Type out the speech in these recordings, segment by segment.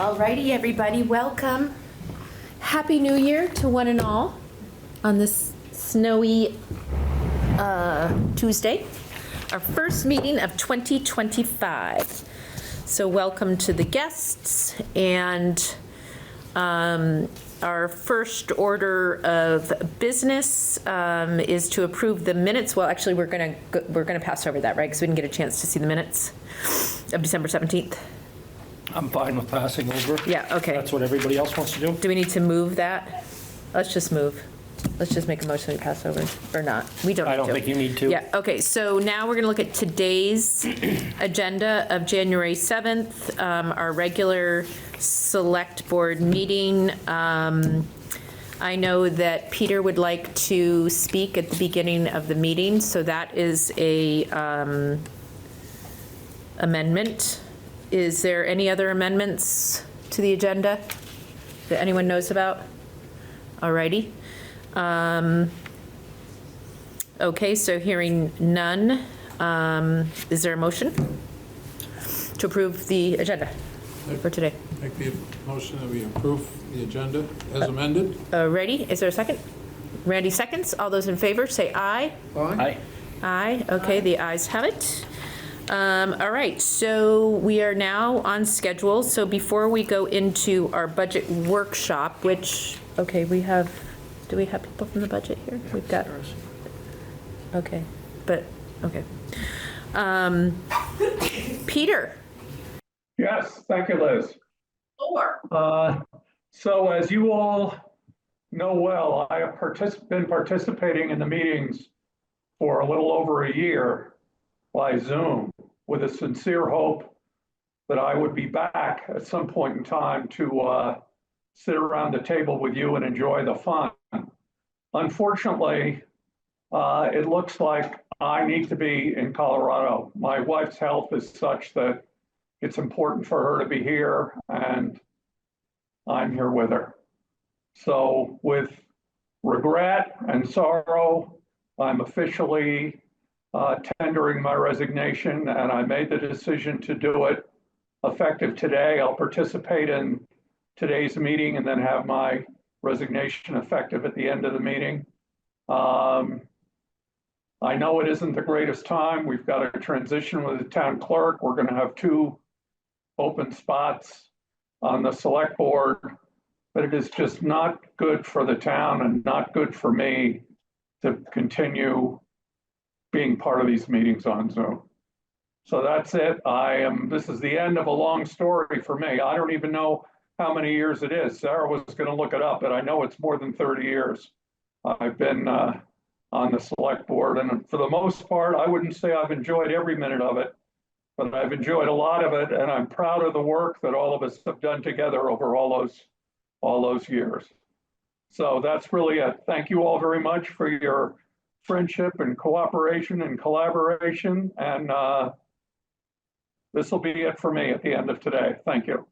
Alrighty, everybody, welcome. Happy New Year to one and all on this snowy Tuesday, our first meeting of 2025. So welcome to the guests, and our first order of business is to approve the minutes. Well, actually, we're gonna pass over that, right? Because we didn't get a chance to see the minutes of December 17th. I'm fine with passing over. Yeah, okay. That's what everybody else wants to do. Do we need to move that? Let's just move. Let's just make a motion to pass over, or not. We don't need to. I don't think you need to. Yeah, okay, so now we're gonna look at today's agenda of January 7th, our regular select board meeting. I know that Peter would like to speak at the beginning of the meeting, so that is a amendment. Is there any other amendments to the agenda that anyone knows about? All righty. Okay, so hearing none, is there a motion to approve the agenda for today? Make the motion that we approve the agenda as amended. Ready? Is there a second? Randy seconds. All those in favor say aye. Aye. Aye. Okay, the ayes have it. All right, so we are now on schedule. So before we go into our budget workshop, which, okay, do we have people from the budget here? We've got, okay, but, okay. Peter. Yes, thank you, Liz. So as you all know well, I have been participating in the meetings for a little over a year by Zoom, with a sincere hope that I would be back at some point in time to sit around the table with you and enjoy the fun. Unfortunately, it looks like I need to be in Colorado. My wife's health is such that it's important for her to be here, and I'm here with her. So with regret and sorrow, I'm officially tendering my resignation, and I made the decision to do it effective today. I'll participate in today's meeting and then have my resignation effective at the end of the meeting. I know it isn't the greatest time. We've got a transition with the town clerk. We're going to have 2 open spots on the select board, but it is just not good for the town and not good for me to continue being part of these meetings on Zoom. So that's it. This is the end of a long story for me. I don't even know how many years it is. Sarah was going to look it up, but I know it's more than 30 years. I've been on the select board, and for the most part, I wouldn't say I've enjoyed every minute of it, but I've enjoyed a lot of it, and I'm proud of the work that all of us have done together over all those years. So that's really it. Thank you all very much for your friendship and cooperation and collaboration, and this will be it for me at the end of today. Thank you.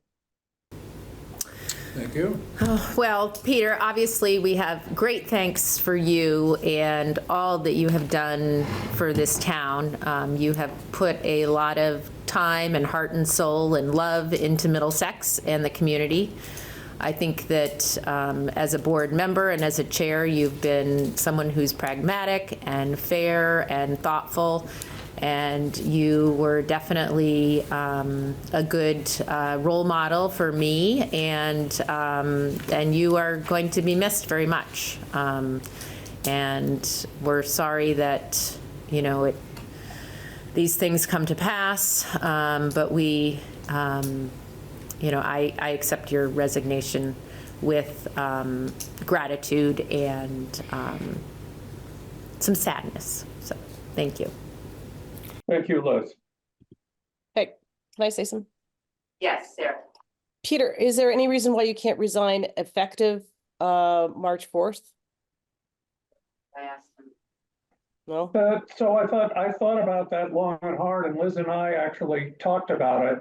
Thank you. Oh, well, Peter, obviously we have great thanks for you and all that you have done for this town. You have put a lot of time and heart and soul and love into Middlesex and the community. I think that as a board member and as a chair, you've been someone who's pragmatic and fair and thoughtful, and you were definitely a good role model for me, and you are going to be missed very much. And we're sorry that, these things come to pass, but we, I accept your resignation with gratitude and some sadness. So thank you. Thank you, Liz. Hey, can I say something? Yes, Sarah. Peter, is there any reason why you can't resign effective March 4th? I asked him. No? So I thought about that long and hard, and Liz and I actually talked about it.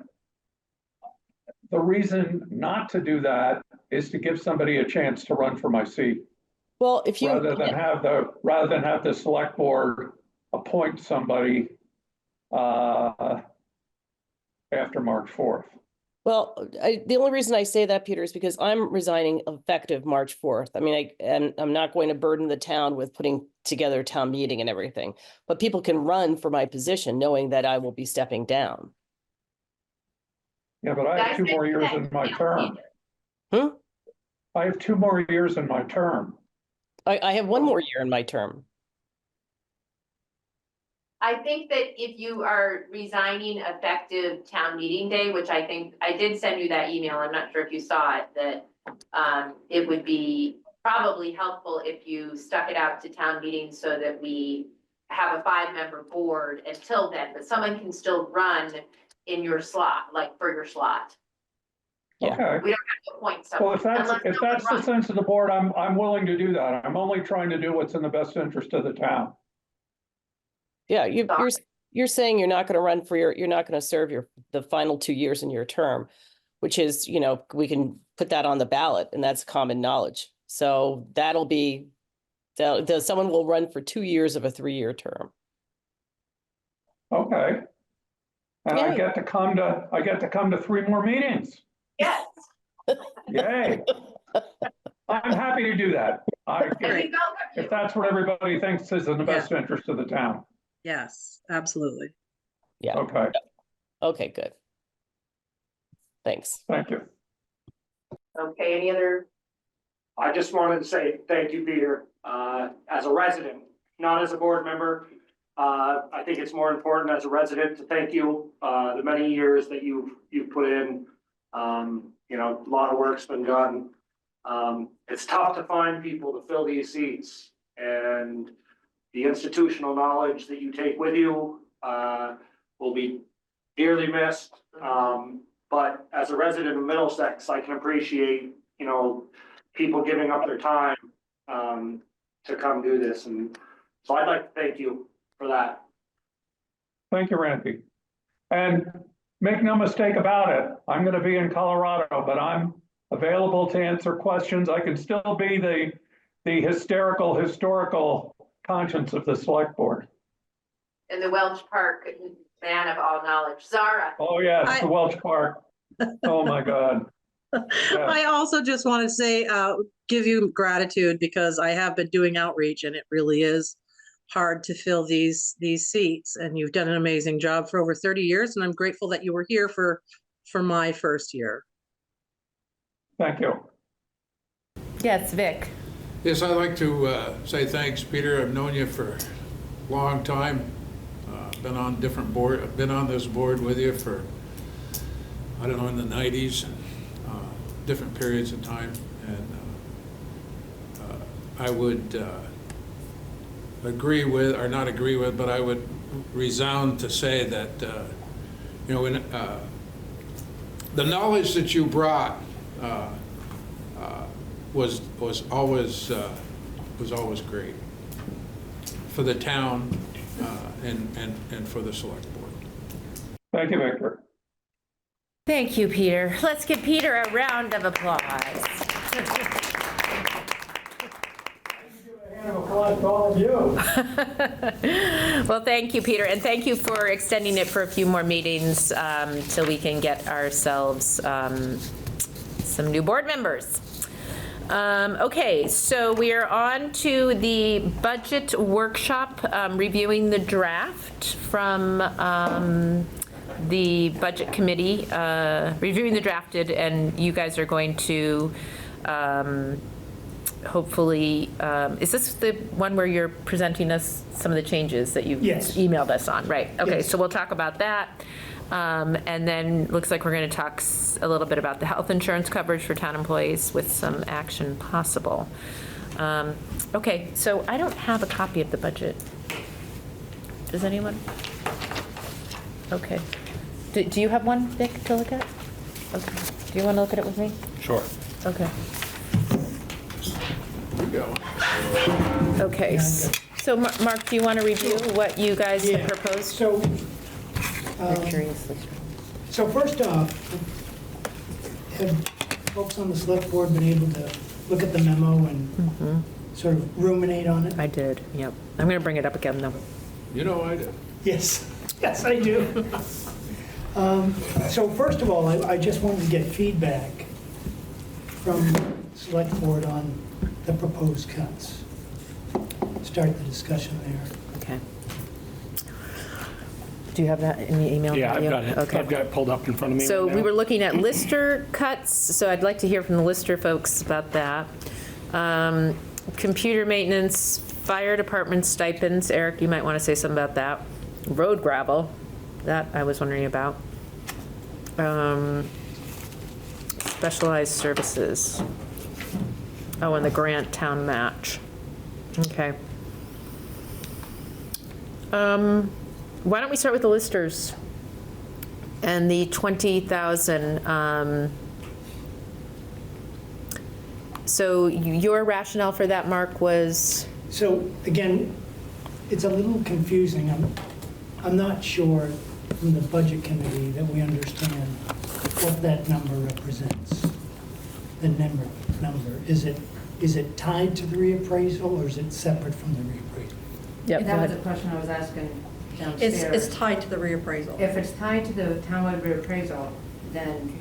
The reason not to do that is to give somebody a chance to run for my seat. Well, if you rather than have the select board appoint somebody after March 4th. Well, the only reason I say that, Peter, is because I'm resigning effective March 4th. I mean, I'm not going to burden the town with putting together a town meeting and everything, but people can run for my position knowing that I will be stepping down. Yeah, but I have 2 more years in my term. Hmm? I have 2 more years in my term. I have 1 more year in my term. I think that if you are resigning effective town meeting day, which I think, I did send you that email, I'm not sure if you saw it, that it would be probably helpful if you stuck it out to town meetings so that we have a 5-member board until then, but someone can still run in your slot, like for your slot. Yeah. Okay. We don't have to appoint Well, someone. if that's the sense of the board, I'm willing to do that. I'm only trying to do what's in the best interest of the town. Yeah, you're saying you're not going to run for you're not going to serve the final 2 years in your term, which is, we can put that on the ballot, and that's common knowledge. So that'll be, someone will run for 2 years of a 3-year term. Okay. And I Yay. get to come to 3 more meetings. Yes. Yay. I'm happy to do that. There you go. If that's what everybody thinks is in the best interest of the town. Yes, absolutely. Yeah. Okay, Okay, good. Thanks. thank you. Okay, any other? I just wanted to say thank you, Peter, as a resident, not as a board member. I think it's more important as a resident to thank you, the many years that you've put in. A lot of work's been done. It's tough to find people to fill these seats, and the institutional knowledge that you take with you, will be dearly missed. But as a resident of Middlesex, I can appreciate, people giving up their time, to come do this. And so I'd like to thank you for that. Thank you, Randy. And make no mistake about it, I'm going to be in Colorado, but I'm available to answer questions. I can still be the historical conscience of the select board. In the Welch Park man of all knowledge, Zara. Oh, yes, the Welch Park. Oh, my God. I also just want to say, give you gratitude, because I have been doing outreach and it really is hard to fill these seats, and you've done an amazing job for over 30 years, and I'm grateful that you were here for my first year. Thank you. Yes, Vic. Yes, I'd like to say thanks, Peter. I've known you for a long time. Been on different board. I've been on this board with you for, I don't know, in the 90s, different periods of time. And I would agree with, or not agree with, but I would resound to say that, when the knowledge that you brought was always great for the town and for the select board. Thank you, Victor. Thank you, Peter. Let's give Peter a round of applause. Well, thank you, Peter, and thank you for extending it for a few more meetings till we can get ourselves some new board members. Okay, so we are on to the budget workshop, reviewing the draft from the budget committee, reviewing the drafted, and you guys are going to hopefully, is this the one where you're presenting us some of the changes that you've emailed us on? Right, okay, so we'll talk about that. And then looks like we're going to talk a little bit about the health insurance coverage for town employees with some action possible. Okay, so I don't have a copy of the budget. Does anyone? Okay. Do you have one, Vic, to look at? Okay. Do you want to look at it with me? Sure. Okay. Here we go. Okay. So Mark, do you want to review what you guys have proposed? So, Curiously. so first off, have folks on the select board been able to look at the memo and sort of ruminate on it? I did, yep. I'm going to bring it up again, though. You know I do. Yes, yes, I do. So first of all, I just wanted to get feedback from Select Board on the proposed cuts. Start the discussion there. Okay. Do you have that in the email? Yeah, I've You? got it. Okay. I've got it pulled up in front of me. So right we now. were looking at Lister cuts, so I'd like to hear from the Lister folks about that. Computer maintenance, fire department stipends, Eric, you might want to say something about that. Road gravel, that I was wondering about. Specialized services. Oh, and the grant town match. Okay. Why don't we start with the listers? And the 20,000, so your rationale for that, Mark, was, So again, it's a little confusing. I'm not sure from the budget committee that we understand what that number represents. The number. Is it tied to the reappraisal or is it separate from the reappraisal? yep, go That was ahead. the question I was asking downstairs. It's tied to the reappraisal. If it's tied to the townwide reappraisal, then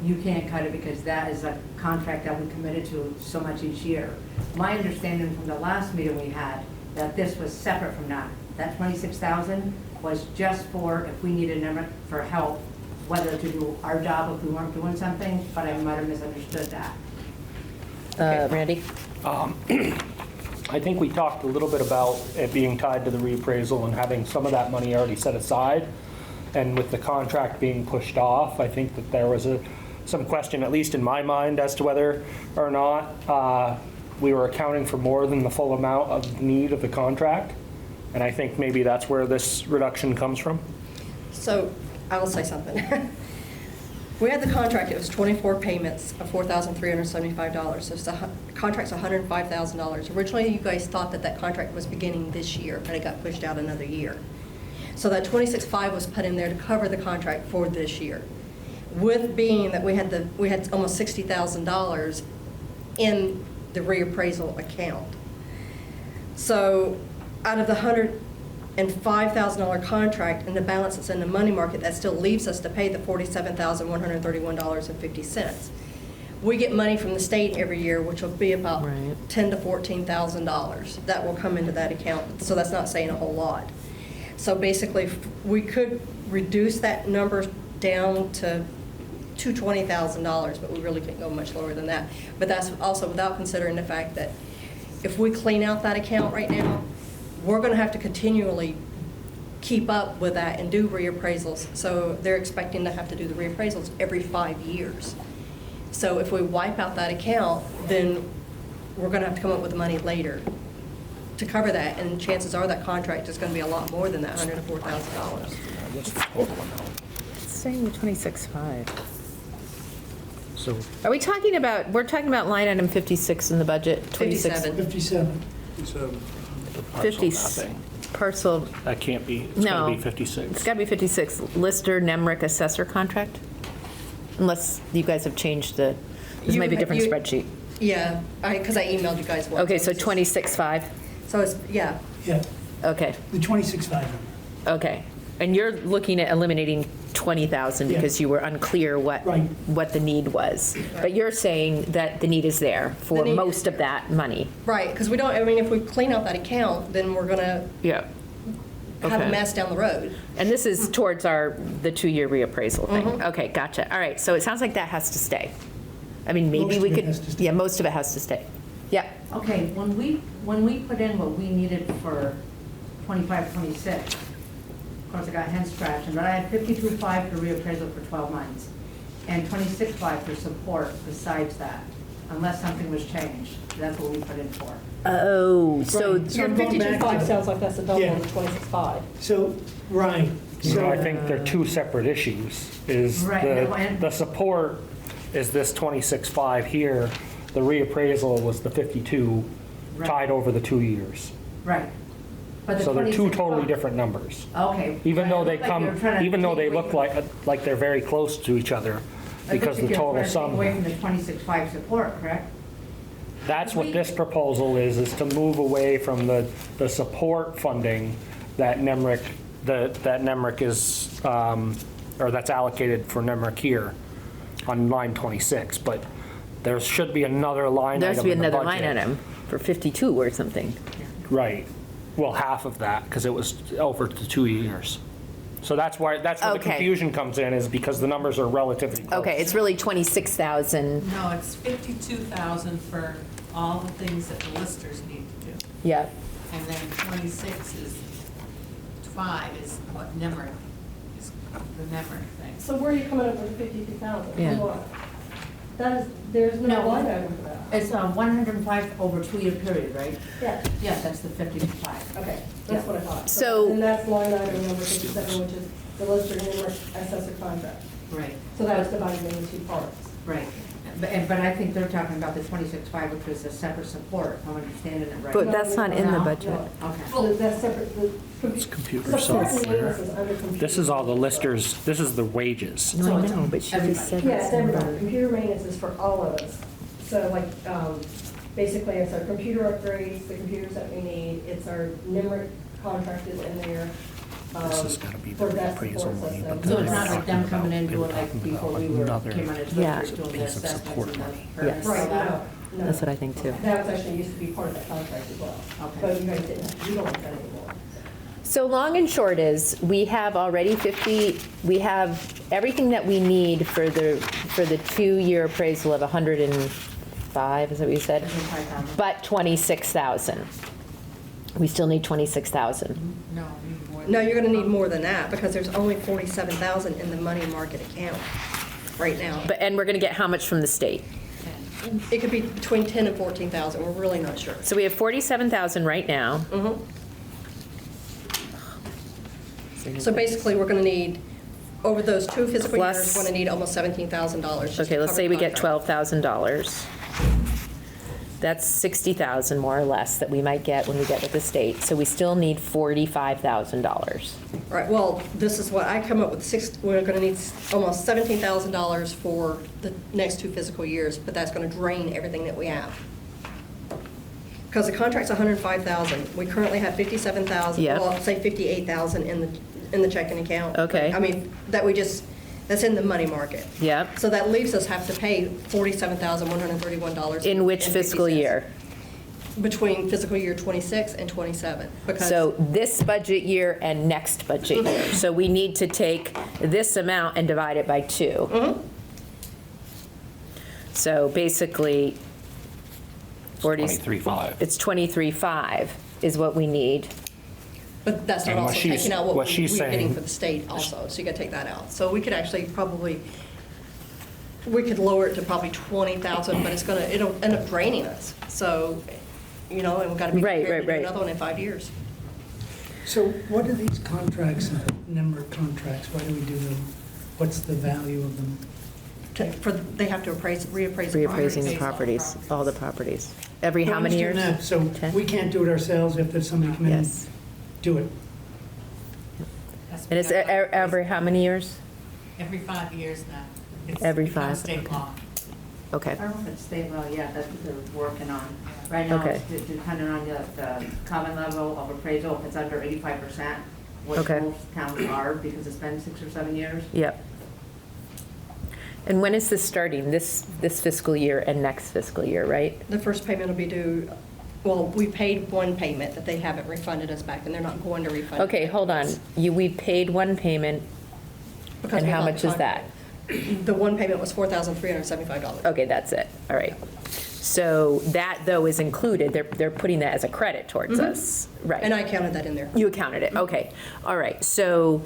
you can't cut it because that is a contract that we committed to so much each year. My understanding from the last meeting we had, that this was separate from that. That 26,000 was just for if we needed number for help, whether to do our job if we weren't doing something, but I might have misunderstood that. Randy? I think we talked a little bit about it being tied to the reappraisal and having some of that money already set aside. And with the contract being pushed off, I think that there was some question, at least in my mind, as to whether or not we were accounting for more than the full amount of need of the contract. And I think maybe that's where this reduction comes from. So I will say something. We had the contract, it was 24 payments of $4,375. So the contract's $105,000. Originally, you guys thought that that contract was beginning this year, but it got pushed out another year. So that 26.5 was put in there to cover the contract for this year. With being that we had almost $60,000 in the reappraisal account. So out of the $105,000 contract and the balance that's in the money market, that still leaves us to pay the $47,131.50. We get money from the state every year, which will be about Right. $10,000 to $14,000 that will come into that account. So that's not saying a whole lot. So basically, we could reduce that number down to $20,000, but we really can't go much lower than that. But that's also without considering the fact that if we clean out that account right now, we're going to have to continually keep up with that and do reappraisals. So they're expecting to have to do the reappraisals every 5 years. So if we wipe out that account, then we're going to have to come up with the money later to cover that. And chances are that contract is going to be a lot more than that $104,000. It's saying the 26.5. So Are we talking about, we're talking about line item 56 in the budget? 26 57. 57. 50, mapping. parcel, That can't be, it's no. going to be 56. It's got to be 56. Lister, Nemrick, assessor contract? Unless you guys have changed the, this may be a different spreadsheet. Yeah, because I emailed you guys once. Okay, so 26.5? So it's, yeah. Yeah, Okay, the 26.5 number. okay. And you're looking at eliminating 20,000 Yeah. because you were unclear what, Right. what the need was. But you're saying that the need is there for The need is most of there. that money? Right, because we don't, I mean, if we clean out that account, then we're going to Yeah. have a Okay. mess down the road. And this is towards the 2-year reappraisal thing? Mm-hmm. Okay, gotcha. All right, so it sounds like that has to stay. I mean, maybe Most we of it could, has to stay. yeah, most of it has to stay. Yeah, Okay, when we put in what we needed for 25, 26, of course I got head scratching, but I had 52.5 for reappraisal for 12 months and 26.5 for support besides that, unless something was changed. That's what we put in for. oh, so, Right. So I'm going back to the- sounds like that's the double Yeah. of the 26.5. So, right. So I So, think they're two separate issues, is Right, no, and- the support is this 26.5 here, the reappraisal was the 52 Right. tied over the 2 years. Right. But the So they're two 26.5 totally different numbers. Okay. Even though they It looked like you were come, trying to even though they take look away- like they're very close to each other, it because looked the like you were total trying to take away sum. from the 26.5 support, correct? That's what this proposal is to move away from the support funding that NEMRIC is or that's allocated for Nemrick here on line 26, but there should be another line There has to item be in the another line budget. item for 52 or something. Right. Well, half of that, because it was over the 2 years. So that's where the Okay. confusion comes in, is because the numbers are relatively close. Okay, it's really 26,000. No, it's 52,000 for all the things that the listers need to do. Yeah. And then 26 is, 5 is what Nemrick, is the Nemrick thing. So where are you coming up with 52,000? Yeah. That is, there's No. line item for that. It's 105 over a 2-year period, right? Yeah, Yeah, that's the 55. okay, that's what I thought. So- And that's line item number 57, which is the lister and assessor contract. Right, So that was divided into 2 parts. right. But I think they're talking about the 26.5, which was a separate support, if I'm understanding it right. But that's not in the budget. Okay. So that's separate. It's computer Support and software. maintenance is under computer. This is all the listers, this is the wages. No, I know, but she just said Yeah, it's it's in everybody. the- Computer maintenance is for all of us. So like, basically, it's our computer upgrades, the computers that we need, it's our NIMRIC contract is in there. This has got to be the for that reappraisal support money, system. but So then it's they not were like them talking coming in about- they were doing like talking before about we were, another came on as Yeah. listers doing the piece of assessments support and money. the. Yes. Right, no. That's what I think too. That was actually used to be part of that contract as well. Okay. But you guys didn't, you don't have that anymore. So long and short is, we have already we have everything that we need for the 2-year appraisal of 105, is that what you said? 105,000. But 26,000. We still need 26,000. No, we need more. No, you're gonna need more than that, because there's only 47,000 in the money market account right now. And we're going to get how much from the state? It could be between 10 and 14,000, we're really not sure. So we have 47,000 right now. So basically, we're gonna need, over those 2 fiscal years, Plus- we're gonna need almost $17,000. just Okay, to let's cover say we get contract. $12,000. That's 60,000 more or less that we might get when we get with the state. So we still need $45,000. Right, well, this is what I come up with, we're gonna need almost $17,000 for the next 2 fiscal years, but that's gonna drain everything that we have. Because the contract's 105,000, we currently have 57,000, Yeah. well, say 58,000 in the checking account. Okay. I mean, that we just, that's in the money market. Yep. So that leaves us have to pay $47,131. In which and fiscal 50 cents. year? Between fiscal year 26 and 27, because. So this budget year and next budget year. So we need to take this amount and divide it by 2. So basically, 23.5. it's 23.5 is what we need. But that's not And what also she's- taking out what what she's we're getting saying- for the state also, so you gotta take that out. So we could actually probably, we could lower it to probably 20,000, but it'll end up draining us. So, and we've gotta be Right, prepared to do right. another one in 5 years. So what are these contracts, NEMR contracts, why do we do them? What's the value of them? They have to reappraise the Reappraising the properties. properties, all the properties. Every how I many years? understand that. So 10? we can't do it ourselves if there's somebody come in and Yes. do it. And it's every how many years? Every 5 years now. It's Every become 5, State okay. law. Okay. I don't know if it's state law yet, that's what they're working on. Right now, Okay. it's depending on the common level of appraisal, if it's under 85%, which Okay. most towns are, because it's been 6 or 7 years. Yep. And when is this starting? This fiscal year and next fiscal year, right? The first payment will be due, well, we paid one payment that they haven't refunded us back, and they're not going to refund. it Okay, back hold to on. us. We paid one payment, Because and we how got the much is that? contract. The one payment was $4,375. Okay, that's it. All right. So that, though, is included. They're putting that as a credit towards us. Right. And I counted that in there. You accounted it, okay. All right, so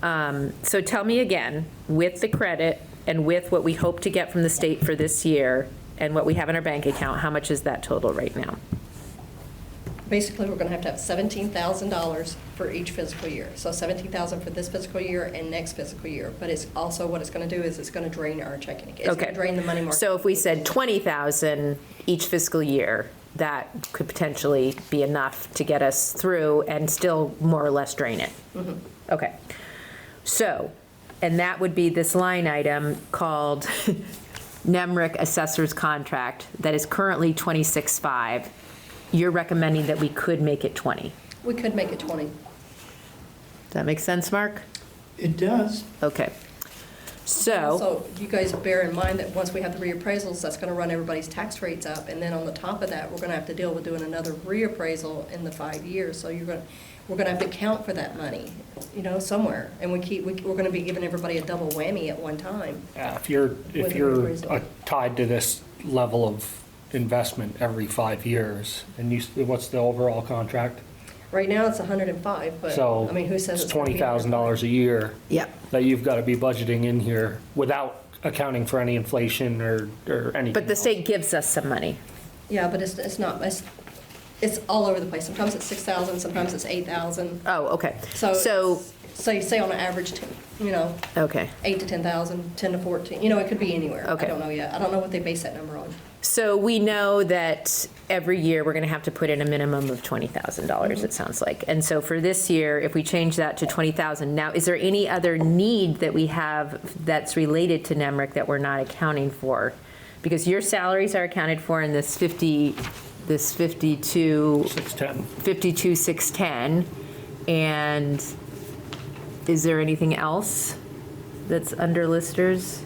tell me again, with the credit and with what we hope to get from the state for this year and what we have in our bank account, how much is that total right now? Basically, we're going to have $17,000 for each fiscal year. So $17,000 for this fiscal year and next fiscal year. But it's also, what it's going to do is it's going to drain our checking account. It's going Okay. to drain the money market. So if we said 20,000 each fiscal year, that could potentially be enough to get us through and still more or less drain it? Okay. So, and that would be this line item called NEMRIC Assessor's Contract that is currently 26.5. You're recommending that we could make it 20. We could make it 20. Does that make sense, Mark? It does. Okay. So, So you guys bear in mind that once we have the reappraisals, that's gonna run everybody's tax rates up, and then on the top of that, we're gonna have to deal with doing another reappraisal in the 5 years, so we're gonna have to account for that money, somewhere, and we're gonna be giving everybody a double whammy at one time. If you're With the reappraisal. tied to this level of investment every 5 years, and what's the overall contract? Right now, it's 105, but, So I mean, who says it's it's gonna be $20,000 a year yep. that you've got to be budgeting in here without accounting for any inflation or anything But the else. state gives us some money. Yeah, but it's not, it's all over the place. Sometimes it's 6,000, sometimes it's 8,000. Oh, okay. So, So, you say on an average, okay. 8 to 10,000, 10 to 14, it could be anywhere. Okay. I don't know yet. I don't know what they base that number on. So we know that every year we're going to have to put in a minimum of $20,000, it sounds like. And so for this year, if we change that to $20,000, now, is there any other need that we have that's related to NEMRIC that we're not accounting for? Because your salaries are accounted for in this 52, 610. And is there anything else that's under listers?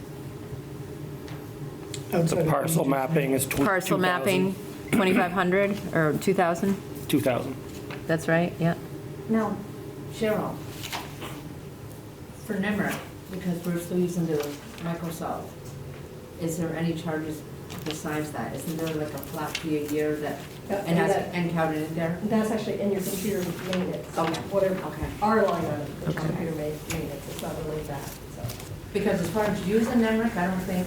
The parcel mapping is Parcel mapping, 2,500 or 2,000? 2,000. That's right, yeah. Now, Cheryl, for NEMRIC, because we're still using the Microsoft, is there any charges besides that? Isn't there like a flat fee a year that, and counted in there? That's actually in your computer maintenance. Okay. Whatever, Okay. our line item, the Okay. computer maintenance, it's not really that, so. Because as far as using NEMRIC, I don't think,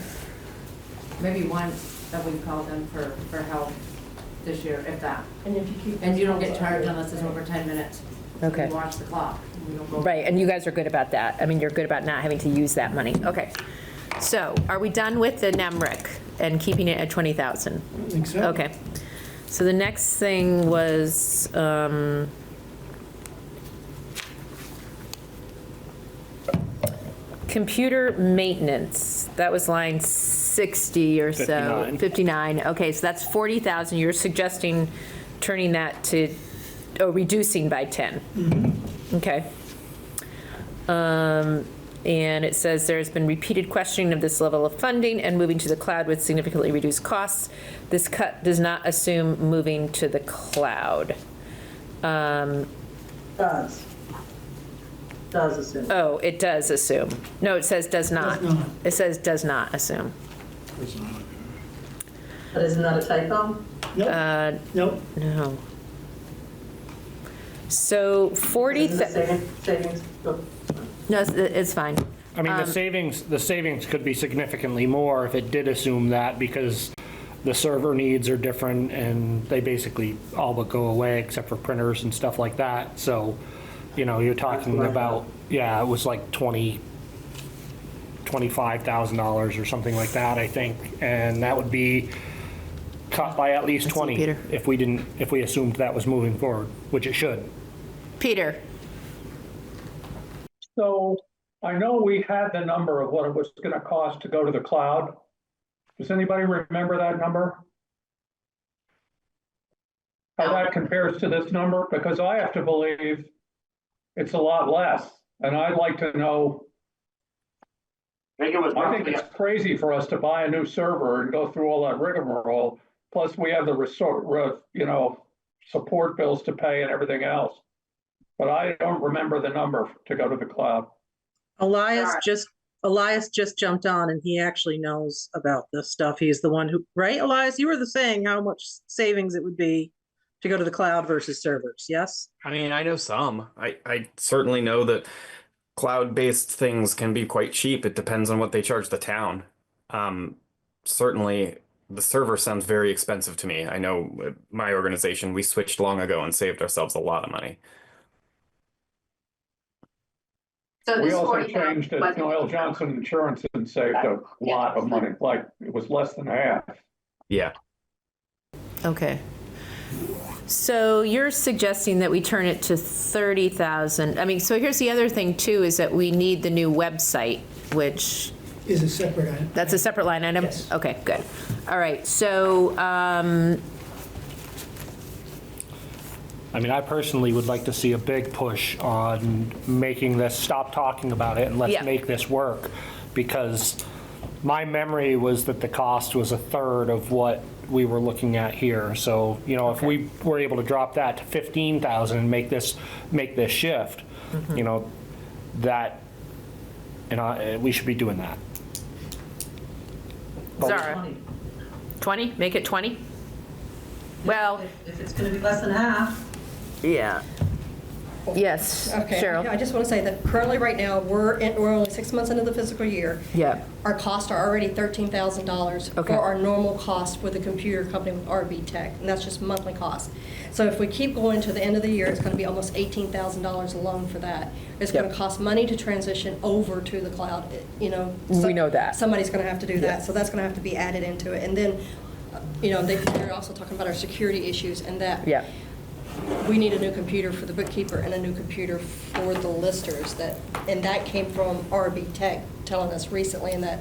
maybe once that we've called them for help this year, if that. And if you keep. And you don't get those charged up, unless it's over 10 minutes. So Okay. we watch the clock. We don't go- Right, and you guys are good about that. I mean, you're good about not having to use that money. Okay. So are we done with the NEMRIC and keeping it at 20,000? I think so. Okay. So the next thing was, computer maintenance. That was line 60 or so. 59. 59. Okay, so that's 40,000. You're suggesting turning that to, reducing by 10. Okay. And it says there's been repeated questioning of this level of funding and moving to the cloud would significantly reduce costs. This cut does not assume moving to the cloud. Does assume. Oh, it does assume. No, it says does not. Does not. It says does not assume. But isn't that a typo? Nope, nope. No. So 40, Savings. no, it's fine. I mean, the savings could be significantly more if it did assume that, because the server needs are different and they basically all but go away except for printers and stuff like that. So, you're talking about, it was like $25,000 or something like that, I think. And that would be cut by at least Let's see, 20 Peter. Peter, So I know we had the number of what it was gonna cost to go to the cloud. Does anybody remember that number? How that compares to this number? Because I have to believe it's a lot less, and I'd like to know. I think it was I think roughly, it's crazy for us to buy a new server and go through all that rigmarole. Plus, we have the support bills to pay and everything else. But I don't remember the number to go to the cloud. Elias just jumped on and he actually knows about this stuff. He's the one who, right, Elias? You were saying how much savings it would be to go to the cloud versus servers, yes? I mean, I know some. I certainly know that cloud-based things can be quite cheap. It depends on what they charge the town. Certainly, the server sounds very expensive to me. I know my organization, we switched long ago and saved ourselves a lot of money. So We this also 40,000 changed it, wasn't- Noel Johnson Insurance and saved a lot of money, like it was less than half. Yeah. okay. So you're suggesting that we turn it to 30,000. I mean, so here's the other thing too, is that we need the new website, which, Is a separate item. that's a separate line item? Yes. Okay, good. All right, so I mean, I personally would like to see a big push on making this, stop talking about it and Yeah. let's make this work. Because my memory was that the cost was a third of what we were looking at here. So, you know, if we were able to drop that to 15,000 and make this shift, you know, that, we should be doing that. Zara? 20? Make it 20? Well, If it's gonna be less than half. yeah. Yes, Okay, Cheryl? I just want to say that currently, right now, we're only 6 months into the fiscal year. Yeah. Our costs are already $13,000 Okay. for our normal cost with the computer company with RB Tech, and that's just monthly cost. So if we keep going to the end of the year, it's going to be almost $18,000 alone for that. It's going Yep. to cost money to transition over to the cloud, you know. We know that. Somebody's going to have to do Yeah. that, so that's going to have to be added into it. And then, you know, they're also talking about our security issues and that. Yeah. We need a new computer for the bookkeeper and a new computer for the listers and that came from RB Tech telling us recently in that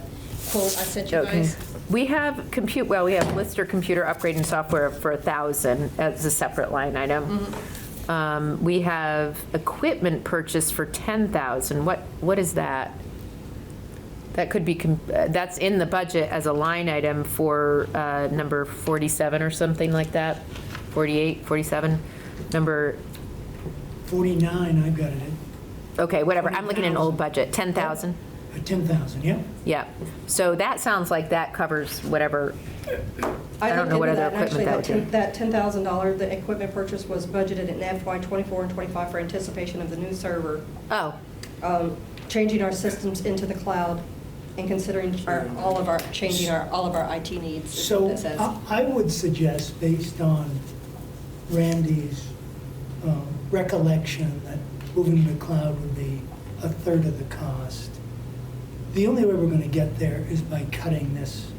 quote I sent you Okay. guys. We have we have Lister computer upgrade and software for 1,000 as a separate line item. We have equipment purchase for 10,000. What is that? That could be, that's in the budget as a line item for number 47 or something like that. 48, 47, number, 49, I've got it okay, whatever. I'm looking at an old budget, 10,000. at 10,000, yeah. Yeah. So that sounds like that covers whatever. I don't looked know what into other that, and equipment that actually would do. that $10,000, the equipment purchase was budgeted in FY '24 and '25 for anticipation of the new server, Oh, changing our systems into the cloud and considering all of our IT needs. is what So that says. I would suggest, based on Randy's recollection, that moving to the cloud would be a third of the cost. The only way we're going to get there is by cutting this.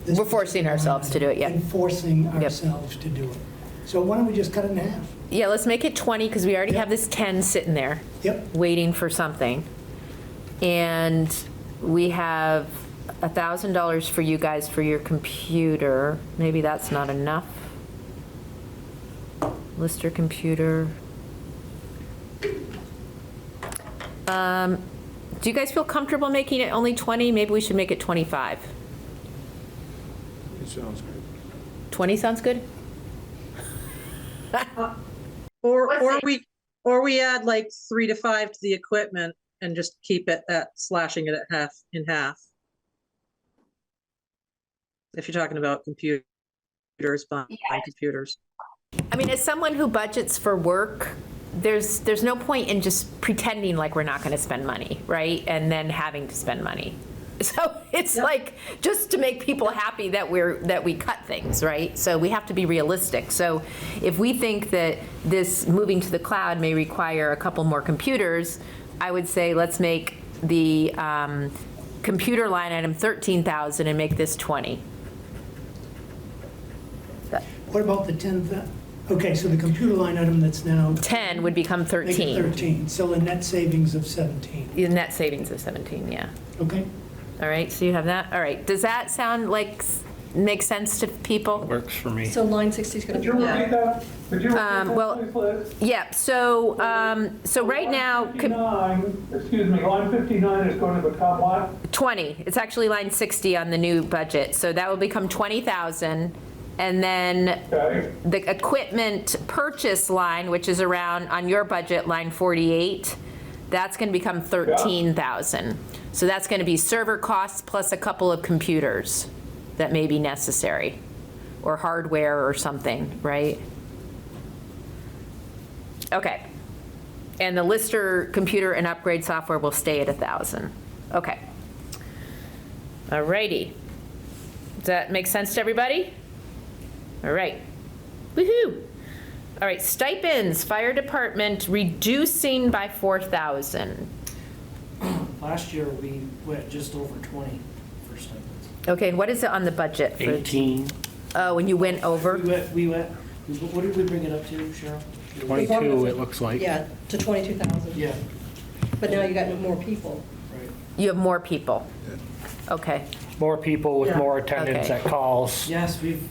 We're forcing ourselves to do it, yeah. And forcing Yep. ourselves to do it. So why don't we just cut it in half? yeah, let's make it 20 because we already have this 10 sitting there. Yep. Waiting for something. And we have $1,000 for you guys for your computer. Maybe that's not enough. Lister computer. Do you guys feel comfortable making it only 20? Maybe we should make it 25. It sounds good. 20 sounds good? Or we add like 3 to 5 to the equipment and just keep it at slashing it at half. If you're talking about computers, buying computers. I mean, as someone who budgets for work, there's no point in just pretending like we're not going to spend money, right? And then having to spend money. So it's like just to make people happy that we cut things, right? So we have to be realistic. So if we think that this moving to the cloud may require a couple more computers, I would say let's make the computer line item 13,000 and make this 20. What about the 10,000? Okay, so the computer line item that's now 10 would become make it 13. 13, so a net savings of 17. The net savings of 17, yeah. Okay? All right, so you have that. All right, does that sound like make sense to people? Works for me. So line 60 is going Could to you be. repeat that? Could you repeat that, well, please, Liz? Yeah. So right now, 59, excuse me, line 59 is going to become what? 20. It's actually line 60 on the new budget, so that will become 20,000. And then Okay. the equipment purchase line, which is around on your budget, line 48, that's going to become 13,000. So that's going to be server costs plus a couple of computers that may be necessary, or hardware or something, right? Okay. And the Lister computer and upgrade software will stay at 1,000. Okay. All righty. Does that make sense to everybody? All right. Woohoo. All right, stipends, fire department reducing by 4,000. Last year, we went just over 20 for stipends. Okay, what is it on the budget? For, 18, oh, when you went over? We went, what did we bring it up to, Cheryl? 22 it looks like. Yeah, to 22,000. Yeah, But now you got more people. right. You have more people. Okay, More people with more attendance Okay. at calls. Yes, we've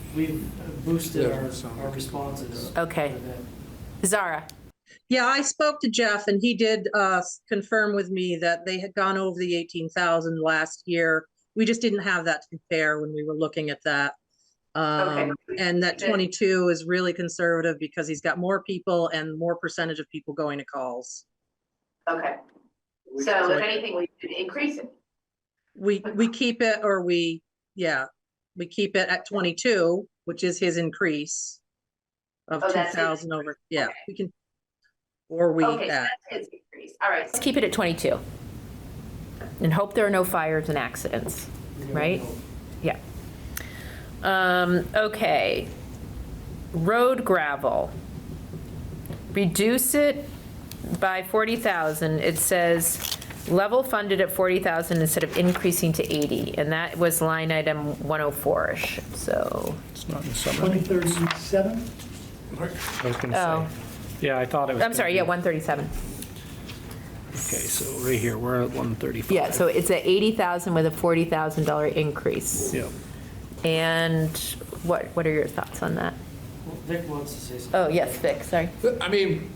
boosted Yeah, our, sound our like- responses. Okay. quite a bit. Zara? Yeah, I spoke to Jeff and he did confirm with me that they had gone over the 18,000 last year. We just didn't have that to compare when we were looking at that. And that 22 is really conservative because he's got more people and more percentage of people going to calls. Okay. So if anything, we should increase it. We keep it or we keep it at 22, which is his increase of Oh, that's it. 2,000 over, yeah, Okay. we can, or we Okay, so add. that's his increase. All right. Let's keep it at 22. And hope there are no fires and accidents, right? Yeah. Okay. Road gravel. Reduce it by 40,000. It says level funded at 40,000 instead of increasing to 80. And that was line item 104-ish, so. It's not in the summary. 137? I was gonna Oh, say. Yeah, I thought it was. I'm sorry, yeah, 137. Okay, so right here, we're at 135. Yeah, so it's at 80,000 with a $40,000 increase. Yeah. And what are your thoughts on that? Well, Vic wants to say something. Oh, yes, Vic, sorry. I mean,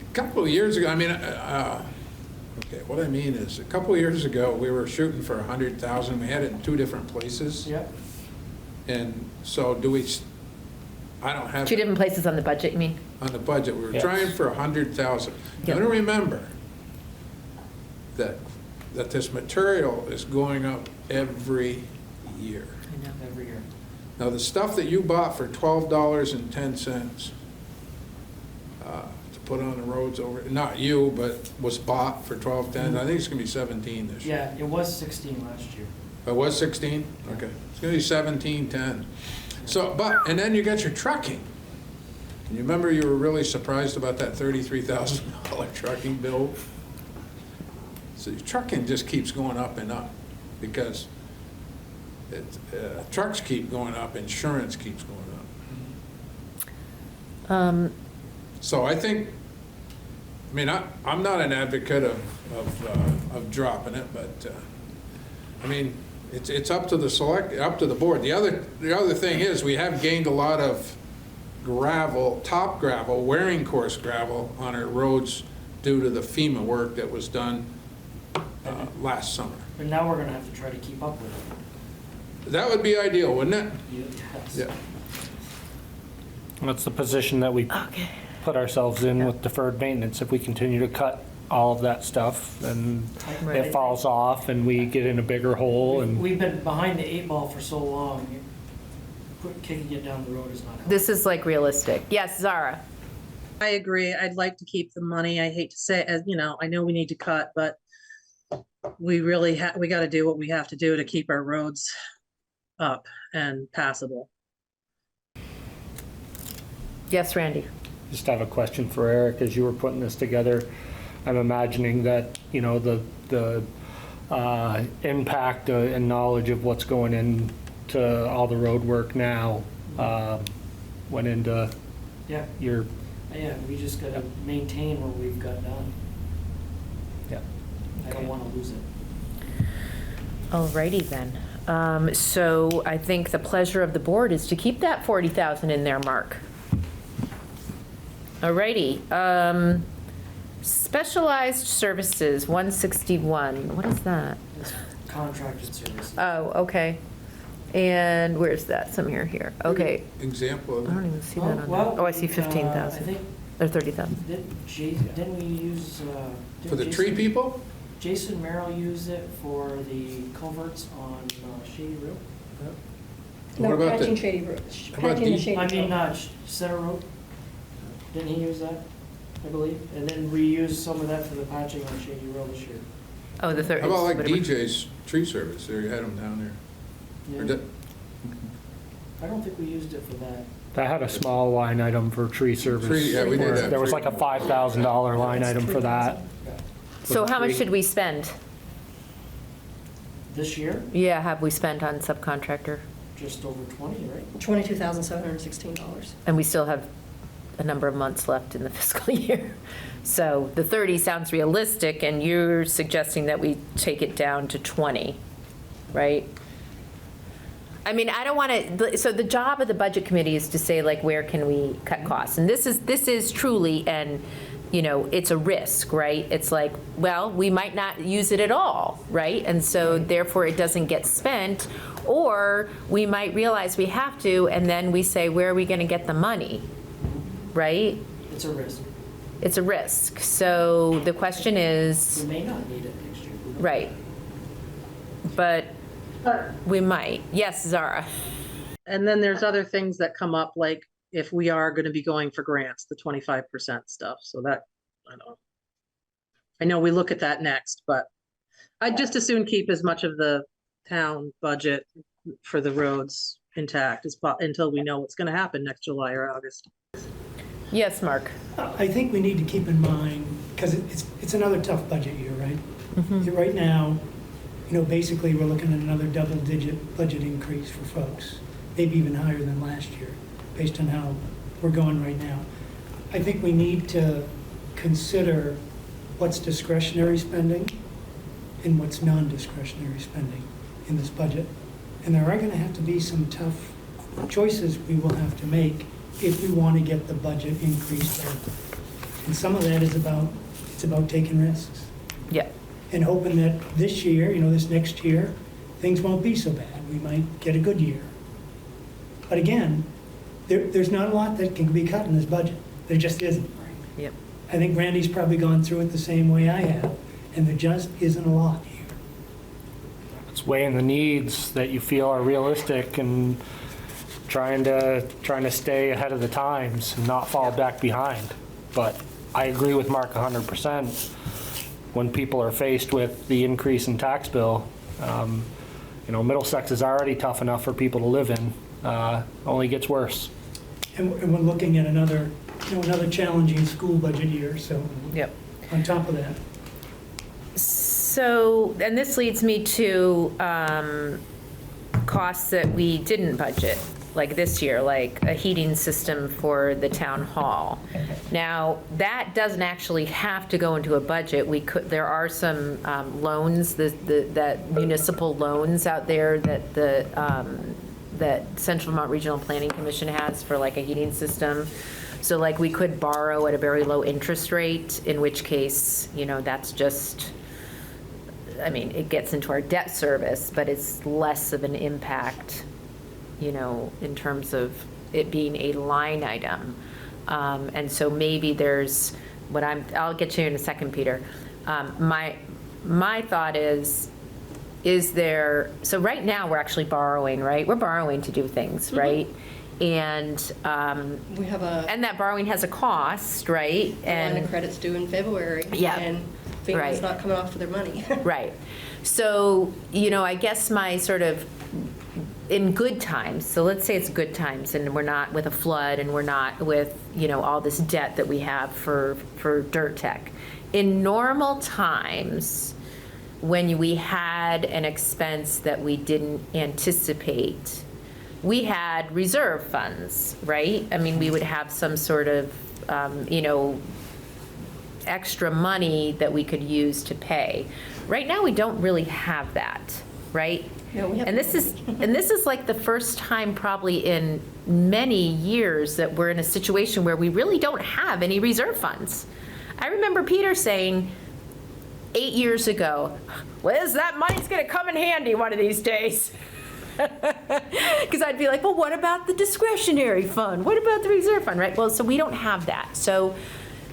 a couple of years ago, okay, what I mean is, a couple of years ago, we were shooting for 100,000. We had it in 2 different places. Yep. And so do we, I don't have 2 it different places on the budget, you mean? on the budget. We were Yes. trying for 100,000. You Yep. gotta remember that this material is going up every year. I know. Every year. Now, the stuff that you bought for $12.10 to put on the roads over, not you, but was bought for $12.10, I think it's gonna be 17 this year. Yeah, it was 16 last year. It was 16? Okay. It's gonna be 17.10. So, and then you got your trucking. And you remember you were really surprised about that $33,000 trucking bill? So your trucking just keeps going up and up because trucks keep going up, insurance keeps going up. So I think, I mean, I'm not an advocate of dropping it, but, I mean, it's up to the board. The other thing is, we have gained a lot of gravel, top gravel, wearing course gravel on our roads due to the FEMA work that was done last summer. But now we're gonna have to try to keep up with it. That would be ideal, wouldn't it? Yes. Yeah. That's the position that we put ourselves in with deferred maintenance. If we continue to cut all of that stuff, then Right. it falls off and we get in a bigger hole and. We've been behind the 8 ball for so long, kicking it down the road is not helpful. This is like realistic. Yes, Zara? I agree. I'd like to keep the money. I hate to say, I know we need to cut, but we really we got to do what we have to do to keep our roads up and passable. Yes, Randy? Just have a question for Eric. As you were putting this together, I'm imagining that, the impact and knowledge of what's going into all the road work now went into Yeah, your, yeah, we just gotta maintain what we've got done. yeah. I don't wanna lose it. Alrighty then. So I think the pleasure of the board is to keep that 40,000 in there, Mark. Alrighty. Specialized services, 161. What is that? Contracted services. Oh, okay. And where's that? Somewhere here. Okay. Example I of don't it. even see that on Well, there. Oh, I see I 15,000 think, or 30,000. didn't we use, For the tree people? Jason Merrill used it for the culverts on Shady Road? What No, about patching the, Shady Road. how about Patching the deep- Shady I mean, Road. Center Road? Didn't he use that, I believe? And then we used some of that for the patching on Shady Road this year. Oh, the third. how about like whatever. DJ's tree service? There, you had them down there. Or Yeah. did- I don't think we used it for that. That had a small line item for tree service. Tree, yeah, we did where have There was tree. like a $5,000 line item for that. So how much Tree. should we spend? This year, Yeah, have we spent on subcontractor? just over 20, right? $22,716. And we still have a number of months left in the fiscal year. So the 30 sounds realistic, and you're suggesting that we take it down to 20. right? I mean, I don't want to, so the job of the budget committee is to say, like, where can we cut costs? And this is truly, and, you know, it's a risk, right? It's like, well, we might not use it at all, right? And so therefore it doesn't get spent, or we might realize we have to, and then we say, where are we going to get the money, right? It's a risk. It's a risk. So the question is, We may not need it next year. right, but we might. Yes, Zara. And then there's other things that come up, like if we are gonna be going for grants, the 25% stuff, so that, I don't know. I know we look at that next, but I'd just as soon keep as much of the town budget for the roads intact until we know what's gonna happen next July or August. Yes, Mark. I think we need to keep in mind, because it's another tough budget year, right? Right now, you know, basically, we're looking at another double-digit budget increase for folks, maybe even higher than last year, based on how we're going right now. I think we need to consider what's discretionary spending and what's non-discretionary spending in this budget. And there are going to have to be some tough choices we will have to make if we want to get the budget increased. And some of that is about taking risks. Yeah. And hoping that this year, you know, this next year, things won't be so bad. We might get a good year. But again, there's not a lot that can be cut in this budget. There just isn't. Yep. I think Randy's probably gone through it the same way I have, and there just isn't a lot here. It's weighing the needs that you feel are realistic and trying to stay ahead of the times and not fall back behind. But I agree with Mark 100%. When people are faced with the increase in tax bill, you know, Middlesex is already tough enough for people to live in. Only gets worse. And we're looking at another challenging school budget year, so Yep. on top of that. So, and this leads me to costs that we didn't budget, like this year, like a heating system for the town hall. Now, that doesn't actually have to go into a budget. There are some loans, that municipal loans out there that that Central Vermont Regional Planning Commission has for like a heating system. So like we could borrow at a very low interest rate, in which case, you know, that's just, I mean, it gets into our debt service, but it's less of an impact, you know, in terms of it being a line item. And so maybe there's I'll get to you in a second, Peter. My thought is there, so right now we're actually borrowing, right? We're borrowing to do things, right? And We have and that borrowing has a cost, right? line of credits due in February. Yeah. And FEMA's Right. not coming off for their money. Right. So, you know, I guess my sort of, in good times, so let's say it's good times and we're not with a flood and we're not with, you know, all this debt that we have for dirt tech. In normal times, when we had an expense that we didn't anticipate, we had reserve funds, right? I mean, we would have some sort of, you know, extra money that we could use to pay. Right now, we don't really have that, right? No, we have. And this is like the first time probably in many years that we're in a situation where we really don't have any reserve funds. I remember Peter saying 8 years ago, "Liz, that money's gonna come in handy one of these days." Because I'd be like, well, what about the discretionary fund? What about the reserve fund, right? Well, so we don't have that. So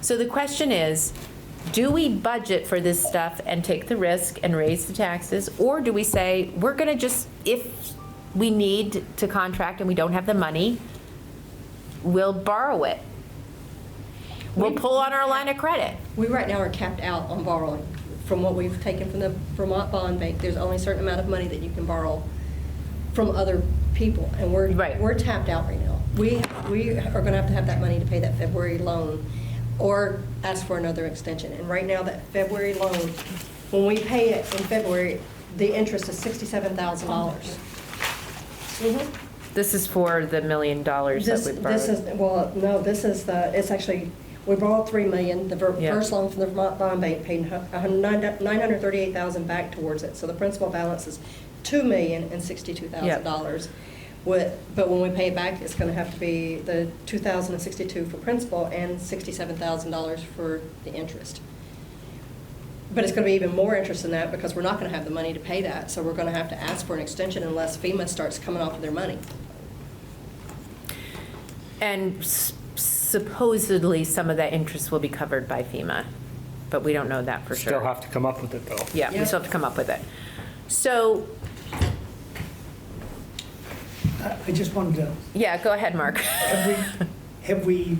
the question is, do we budget for this stuff and take the risk and raise the taxes? Or do we say, we're going to just, if we need to contract and we don't have the money, we'll borrow it. We'll pull on our line of credit. We right now are capped out on borrowing. From what we've taken from the Vermont Bond Bank, there's only a certain amount of money that you can borrow from other people, and we're tapped out right now. We are going to have that money to pay that February loan or ask for another extension. And right now, that February loan, when we pay it in February, the interest is $67,000. This is for the $1 million that we borrowed. It's actually, we borrowed $3 million. The first loan from the Vermont Bond Bank paid $938,000 back towards it. So the principal balance is $2,062,000. But when we pay it back, it's going to have to be the $2,062 for principal and $67,000 for the interest. But it's going to be even more interest than that because we're not going to have the money to pay that. So we're going to have to ask for an extension unless FEMA starts coming off of their money. And supposedly some of that interest will be covered by FEMA, but we don't know that for sure. Still have to come up with it though. Yeah, we Yeah. still have to come up with it. So, I just wanted to, yeah, go ahead, Mark. have we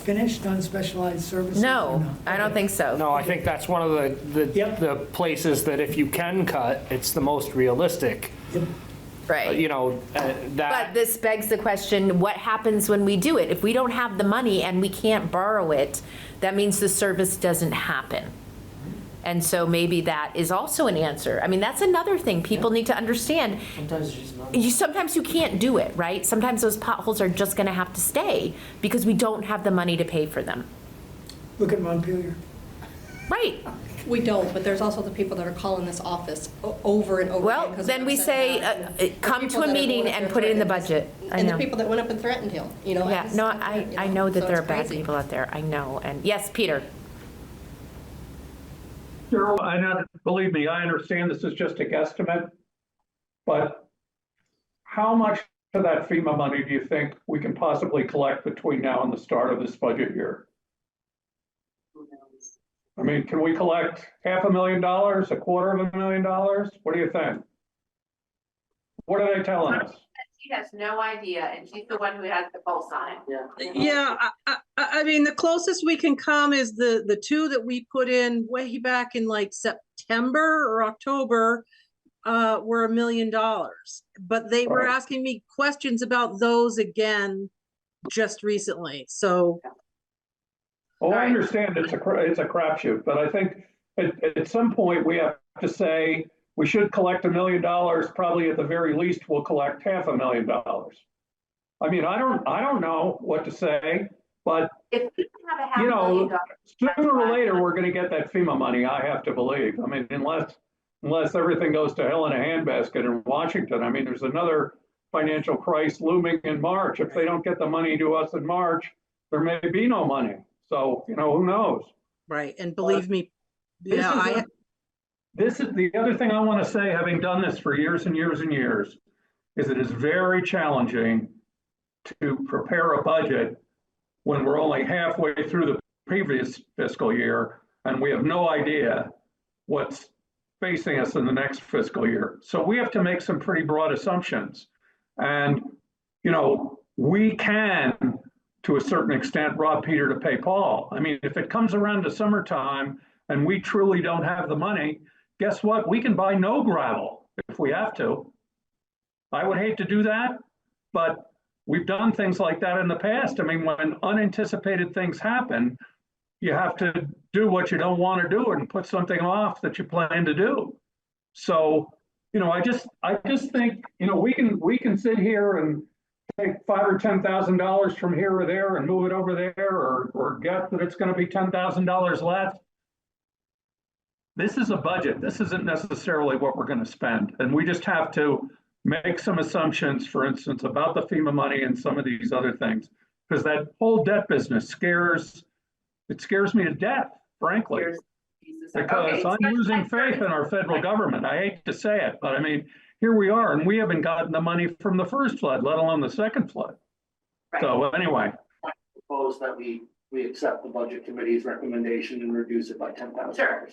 finished on specialized services? or No, not? I don't think so. No, I think that's one of Yep. the places that if you can cut, it's the most realistic. Yep. Right. You know, But that, this begs the question, what happens when we do it? If we don't have the money and we can't borrow it, that means the service doesn't happen. And so maybe that is also an answer. I mean, that's another thing people need to understand. Sometimes it's just not. Sometimes you can't do it, right? Sometimes those potholes are just gonna have to stay because we don't have the money to pay for them. Look at Montpelier. Right. We don't, but there's also the people that are calling this office over and over again. Well, 'cause then they're we upset say, about it. The come people to a that have meeting gone up and there put it in the threatened budget. I And the know. people that went up and threatened him, you know. Yeah, no, I know that so there are it's bad crazy. people out there. I know. And yes, Peter. Cheryl, I know, believe me, I understand this is just a guesstimate, but how much of that FEMA money do you think we can possibly collect between now and the start of this budget year? I mean, can we collect $500,000, $250,000? What do you think? What are they telling us? She has no idea, and she's the one who has the pulse on it. Yeah, I mean, the closest we can come is the two that we put in way back in like September or October were $1 million. But they were Right. asking me questions about those again just recently, so. Oh, I understand it's a crapshoot, but I think at some point we have to say we should collect $1 million, probably at the very least, we'll collect $500,000. I mean, I don't know what to say, but If we have a you know, $500,000. sooner or later, we're gonna get that FEMA money, I have to believe. I mean, unless everything goes to hell in a handbasket in Washington. I mean, there's another financial crisis looming in March. If they don't get the money to us in March, there may be no money. So, you know, who knows? Right, and believe me, This yeah, is This is the other thing I want to say, having done this for years and years and years, is it is very challenging to prepare a budget when we're only halfway through the previous fiscal year and we have no idea what's facing us in the next fiscal year. So we have to make some pretty broad assumptions. And, you know, we can, to a certain extent, rob Peter to pay Paul. I mean, if it comes around to summertime and we truly don't have the money, guess what? We can buy no gravel if we have to. I would hate to do that, but we've done things like that in the past. I mean, when unanticipated things happen, you have to do what you don't want to do and put something off that you plan to do. So, you know, I just think, you know, we can sit here and take $5,000 or $10,000 from here or there and move it over there, or guess that it's going to be $10,000 less. This is a budget. This isn't necessarily what we're going to spend. And we just have to make some assumptions, for instance, about the FEMA money and some of these other things, because that whole debt business scares me to death, frankly, because I'm losing faith in our federal government. I hate to say it, but I mean, here we are, and we haven't gotten the money from the first flood, let alone the second flood. Right. So anyway. Propose that we accept the budget committee's recommendation and reduce it by $10,000. Sure.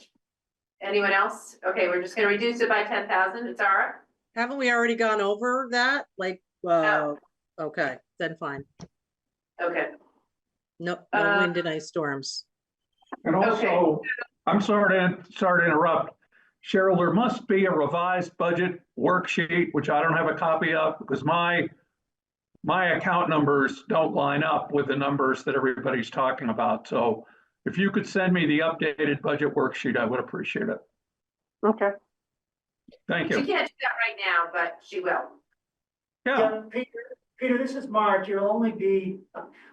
Anyone else? Okay, we're just gonna reduce it by 10,000. It's all right. haven't we already gone over that? Like, No. okay, then fine. Okay. Nope, no wind and ice storms. And also, I'm sorry to interrupt. Cheryl, there must be a revised budget worksheet, which I don't have a copy of, because my account numbers don't line up with the numbers that everybody's talking about. So if you could send me the updated budget worksheet, I would appreciate it. Okay. Thank She you. can't do that right now, but she will. Yeah, Peter, this is Mark. You'll only be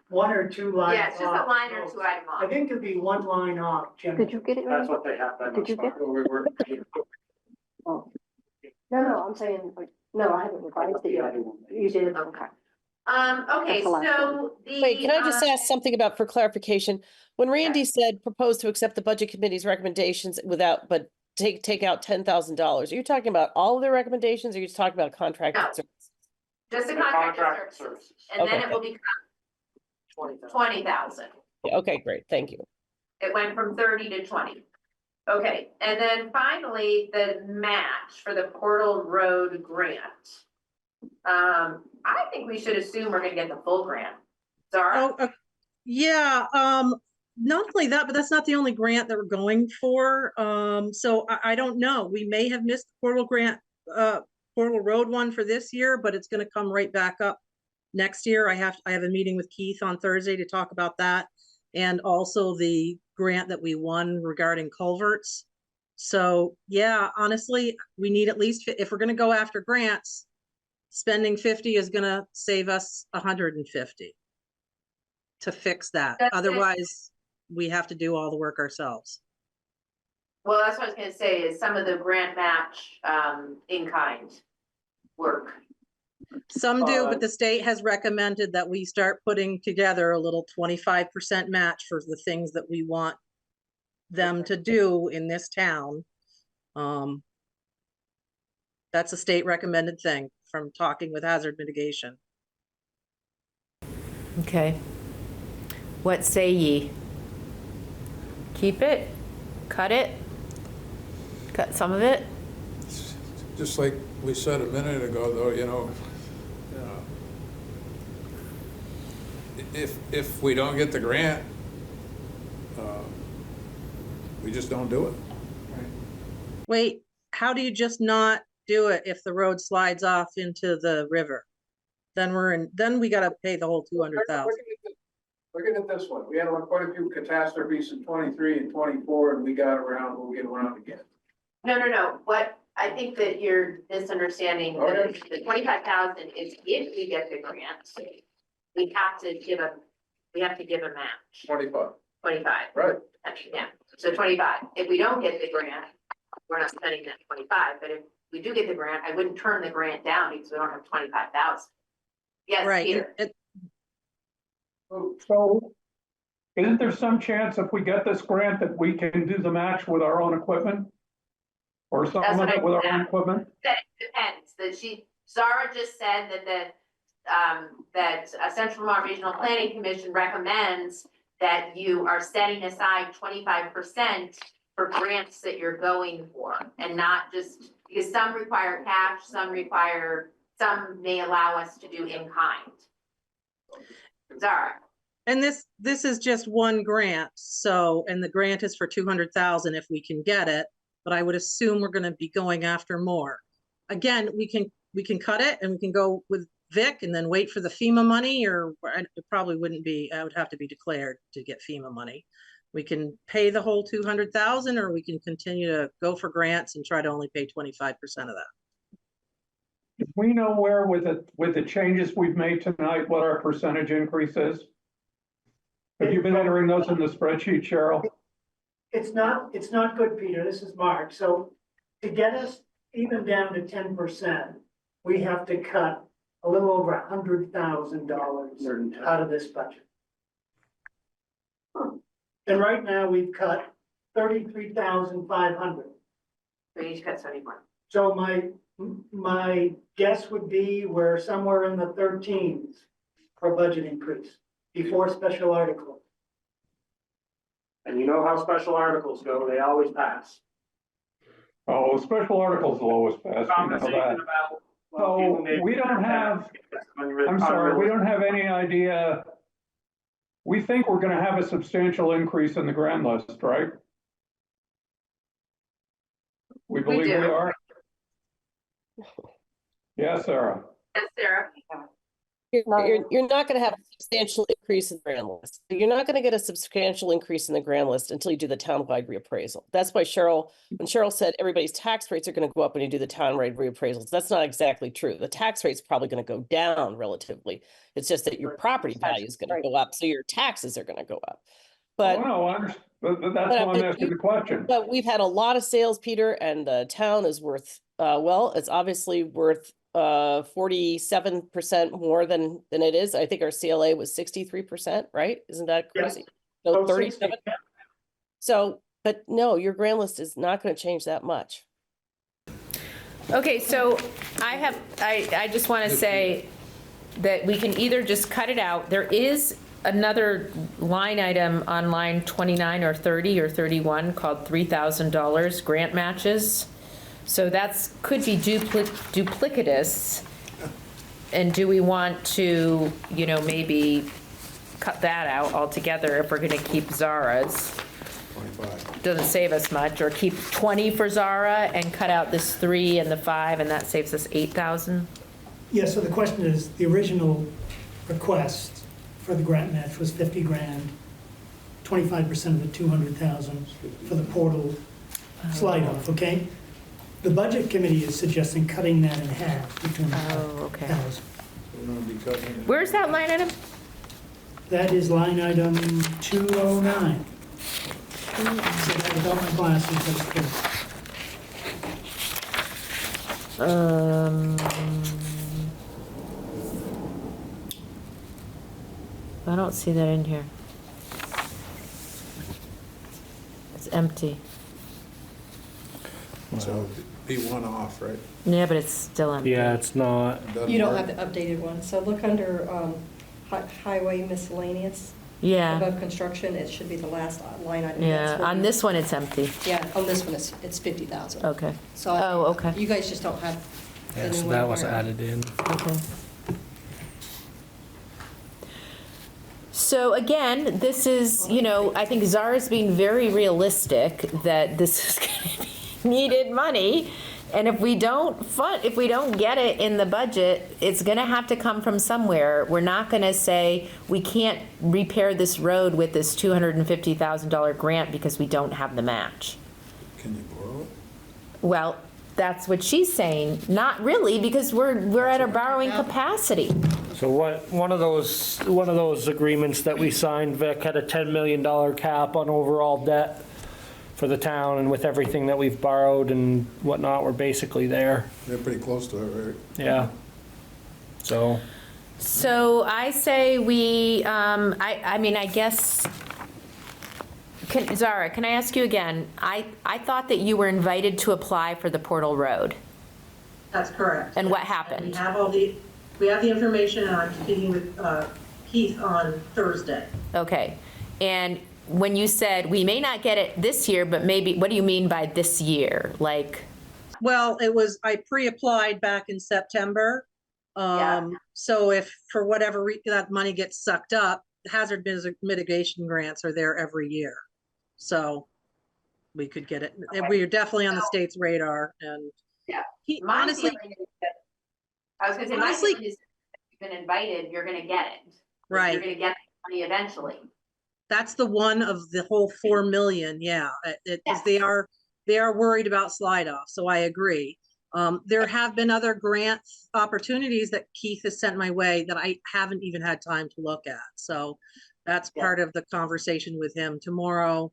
one or two lines Yeah, it's just a off. line or two item I off. think it'll be one line off, Jim. Did you get it? That's what they have. Did you get- No, I'm saying, no, I haven't revised it yet. You did, okay. Okay, That's the last so the. Wait, can I just ask something about for clarification? When Randy said propose to accept the budget committee's recommendations without, but take out $10,000, are you talking about all of their recommendations, or are you just talking about contracted No. services? Just the The contracted services, and then Okay. it will become 20,000. Okay, great, thank you. It went from 30 to 20. Okay, and then finally, the match for the Portal Road grant. I think we should assume we're gonna get the full grant. Zara? Oh, yeah, not only that, but that's not the only grant that we're going for. So I don't know. We may have missed the Portal grant, Portal Road one for this year, but it's gonna come right back up next year. I have a meeting with Keith on Thursday to talk about that. And also the grant that we won regarding culverts. So yeah, honestly, we need at least, if we're gonna go after grants, spending 50 is gonna save us 150 to fix that. That's it. Otherwise, we have to do all the work ourselves. Well, that's what I was gonna say, is some of the grant match, in kind work. Some do, but the state has recommended that we start putting together a little 25% match for the things that we want them to do in this town. That's a state recommended thing from talking with hazard mitigation. Okay. What say ye? Keep it? Cut it? Cut some of it? Just like we said a minute ago, though, if we don't get the grant, we just don't do it. Wait, how do you just not do it if the road slides off into the river? Then we gotta pay the whole 200,000. Look at it this way, we had quite a few catastrophes in 23 and 24, and we'll get around again. No, what, I think that you're misunderstanding, the 25,000 is if we get the grant, we have to give a match. 25. 25. Right. Yeah, so 25. If we don't get the grant, we're not spending that 25, but if we do get the grant, I wouldn't turn the grant down because we don't have 25,000. Yes, Right. Peter. So isn't there some chance if we get this grant that we can do the match with our own equipment? Or some That's of what it I with our said. own equipment? That depends, Zara just said that Central Vermont Regional Planning Commission recommends that you are setting aside 25% for grants that you're going for, and not just, because some require cash, some may allow us to do in kind. Zara? And this is just one grant, so, and the grant is for 200,000 if we can get it, but I would assume we're gonna be going after more. Again, we can cut it and we can go with Vic and then wait for the FEMA money, or it probably wouldn't be, I would have to be declared to get FEMA money. We can pay the whole 200,000, or we can continue to go for grants and try to only pay 25% of that. Do we know where with the changes we've made tonight, what our percentage increase is? Have you been entering those in the spreadsheet, Cheryl? It's not good, Peter. This is Mark. So to get us even down to 10%, we have to cut a little over $100,000 out of this budget. And right now we've cut 33,500. We need to cut 74. So my guess would be we're somewhere in the 13s for budget increase before special article. And you know how special articles go, they always pass. Oh, special articles will always pass. We know Conversation that. about. So we don't have, I'm sorry, we don't have any idea. We think we're gonna have a substantial increase in the grand list, right? We believe we do. are. Yes, Sarah. Yes, Sarah? You're not going to have a substantial increase in the grand list. You're not going to get a substantial increase in the grand list until you do the townwide reappraisal. That's why when Cheryl said everybody's tax rates are going to go up when you do the townwide reappraisals, that's not exactly true. The tax rate's probably going to go down relatively. It's just that your property value is going to go up, so your taxes are going to go up. But Oh, no, I understand. But that's why I'm asking the question. But we've had a lot of sales, Peter, and the town is worth well, it's obviously worth 47% more than it is. I think our CLA was 63%, right? Isn't that Yes. crazy? So Oh, 37. 60. So, but no, your grand list is not going to change that much. Okay, so I just want to say that we can either just cut it out. There is another line item on line 29 or 30 or 31 called $3,000 grant matches. So that's, could be duplicitous. And do we want to, maybe cut that out altogether if we're going to keep Zara's? 25. Doesn't save us much, or keep 20 for Zara and cut out this 3 and the 5, and that saves us 8,000? Yeah, so the question is, the original request for the grant match was 50 grand, 25% of the 200,000 for the portal slide off, okay? The budget committee is suggesting cutting that in half between the okay. 1,000. We're gonna be cutting it. Where's that line item? That is line item 209. So that without my glasses, but it's good. I don't see that in here. It's empty. So be one off, right? Yeah, but it's still empty. Yeah, it's not. Doesn't You don't work. have the updated one, so look under highway miscellaneous. Yeah, Above construction, it should be the last line item. yeah, That's where on we- this one, it's empty. Yeah, on this one, it's 50,000. Okay, So oh, okay. you guys just don't have. the Yeah, new so one that was around. added in. Okay. So again, this is, I think Zara's being very realistic that this is going to be needed money. And if we don't get it in the budget, it's going to have to come from somewhere. We're not going to say we can't repair this road with this $250,000 grant because we don't have the match. Can you borrow it? Well, that's what she's saying. Not really, because we're at a borrowing capacity. So one of those agreements that we signed, Vic, had a $10 million cap on overall debt for the town, and with everything that we've borrowed and whatnot, we're basically there. They're pretty close to it, right? Yeah. So, I say we, I guess, Zara, can I ask you again? I thought that you were invited to apply for the Portal Road. That's correct. And what We happened? have we have the information, and I'm speaking with Keith on Thursday. Okay. And when you said we may not get it this year, but maybe, what do you mean by this year? Like? Well, I pre-applied back in September. So if for whatever reason that money gets sucked up, hazard mitigation grants are there every year. So we could get it. We are definitely on the state's radar, and Yeah. my honestly, feeling is that- I was gonna say, my honestly- feeling is that if you've been invited, you're gonna get it. Right. You're gonna get the money eventually. that's the one of the whole 4 million. Yeah, Yes. they are worried about slide off. So I agree. There have been other grant opportunities that Keith has sent my way that I haven't even had time to look at. So that's part of the conversation with him tomorrow,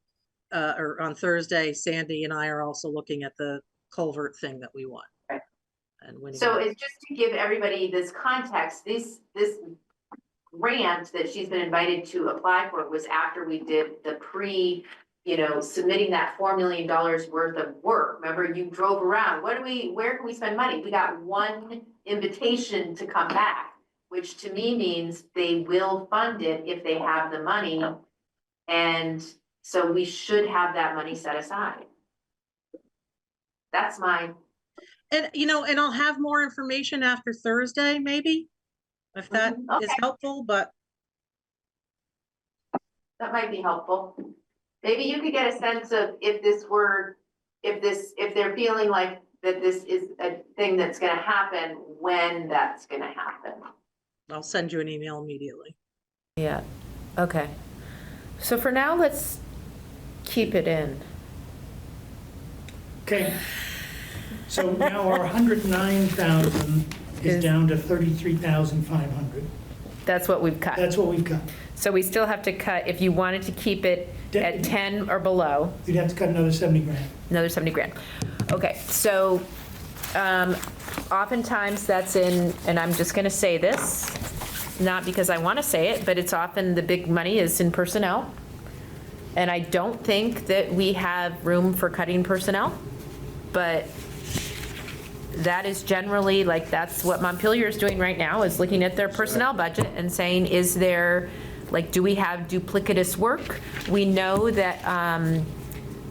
or on Thursday. Sandy and I are also looking at the culvert thing that we want. Right. And when So it's just to give everybody this context, this grant that she's been invited to apply for was after we did the submitting that $4 million worth of work. Remember, you drove around, where can we spend money? We got one invitation to come back, which to me means they will fund it if they have the money. And so we should have that money set aside. That's my, And, and I'll have more information after Thursday, maybe, if that is Okay. helpful, but that might be helpful. Maybe you could get a sense of if they're feeling like that this is a thing that's gonna happen, when that's gonna happen. I'll send you an email immediately. Yeah, okay. So for now, let's keep it in. Okay. So now our 109,000 is down to 33,500. That's what we've cut. That's what we've cut. So we still have to cut, if you wanted to keep it at 10 or below, You'd have to cut another 70 grand. another 70 grand. Okay, so Oftentimes that's in, and I'm just gonna say this, not because I wanna say it, but it's often the big money is in personnel. And I don't think that we have room for cutting personnel, but that is generally, like, that's what Montpelier is doing right now, is looking at their personnel budget and saying, is there, like, do we have duplicitous work? We know that,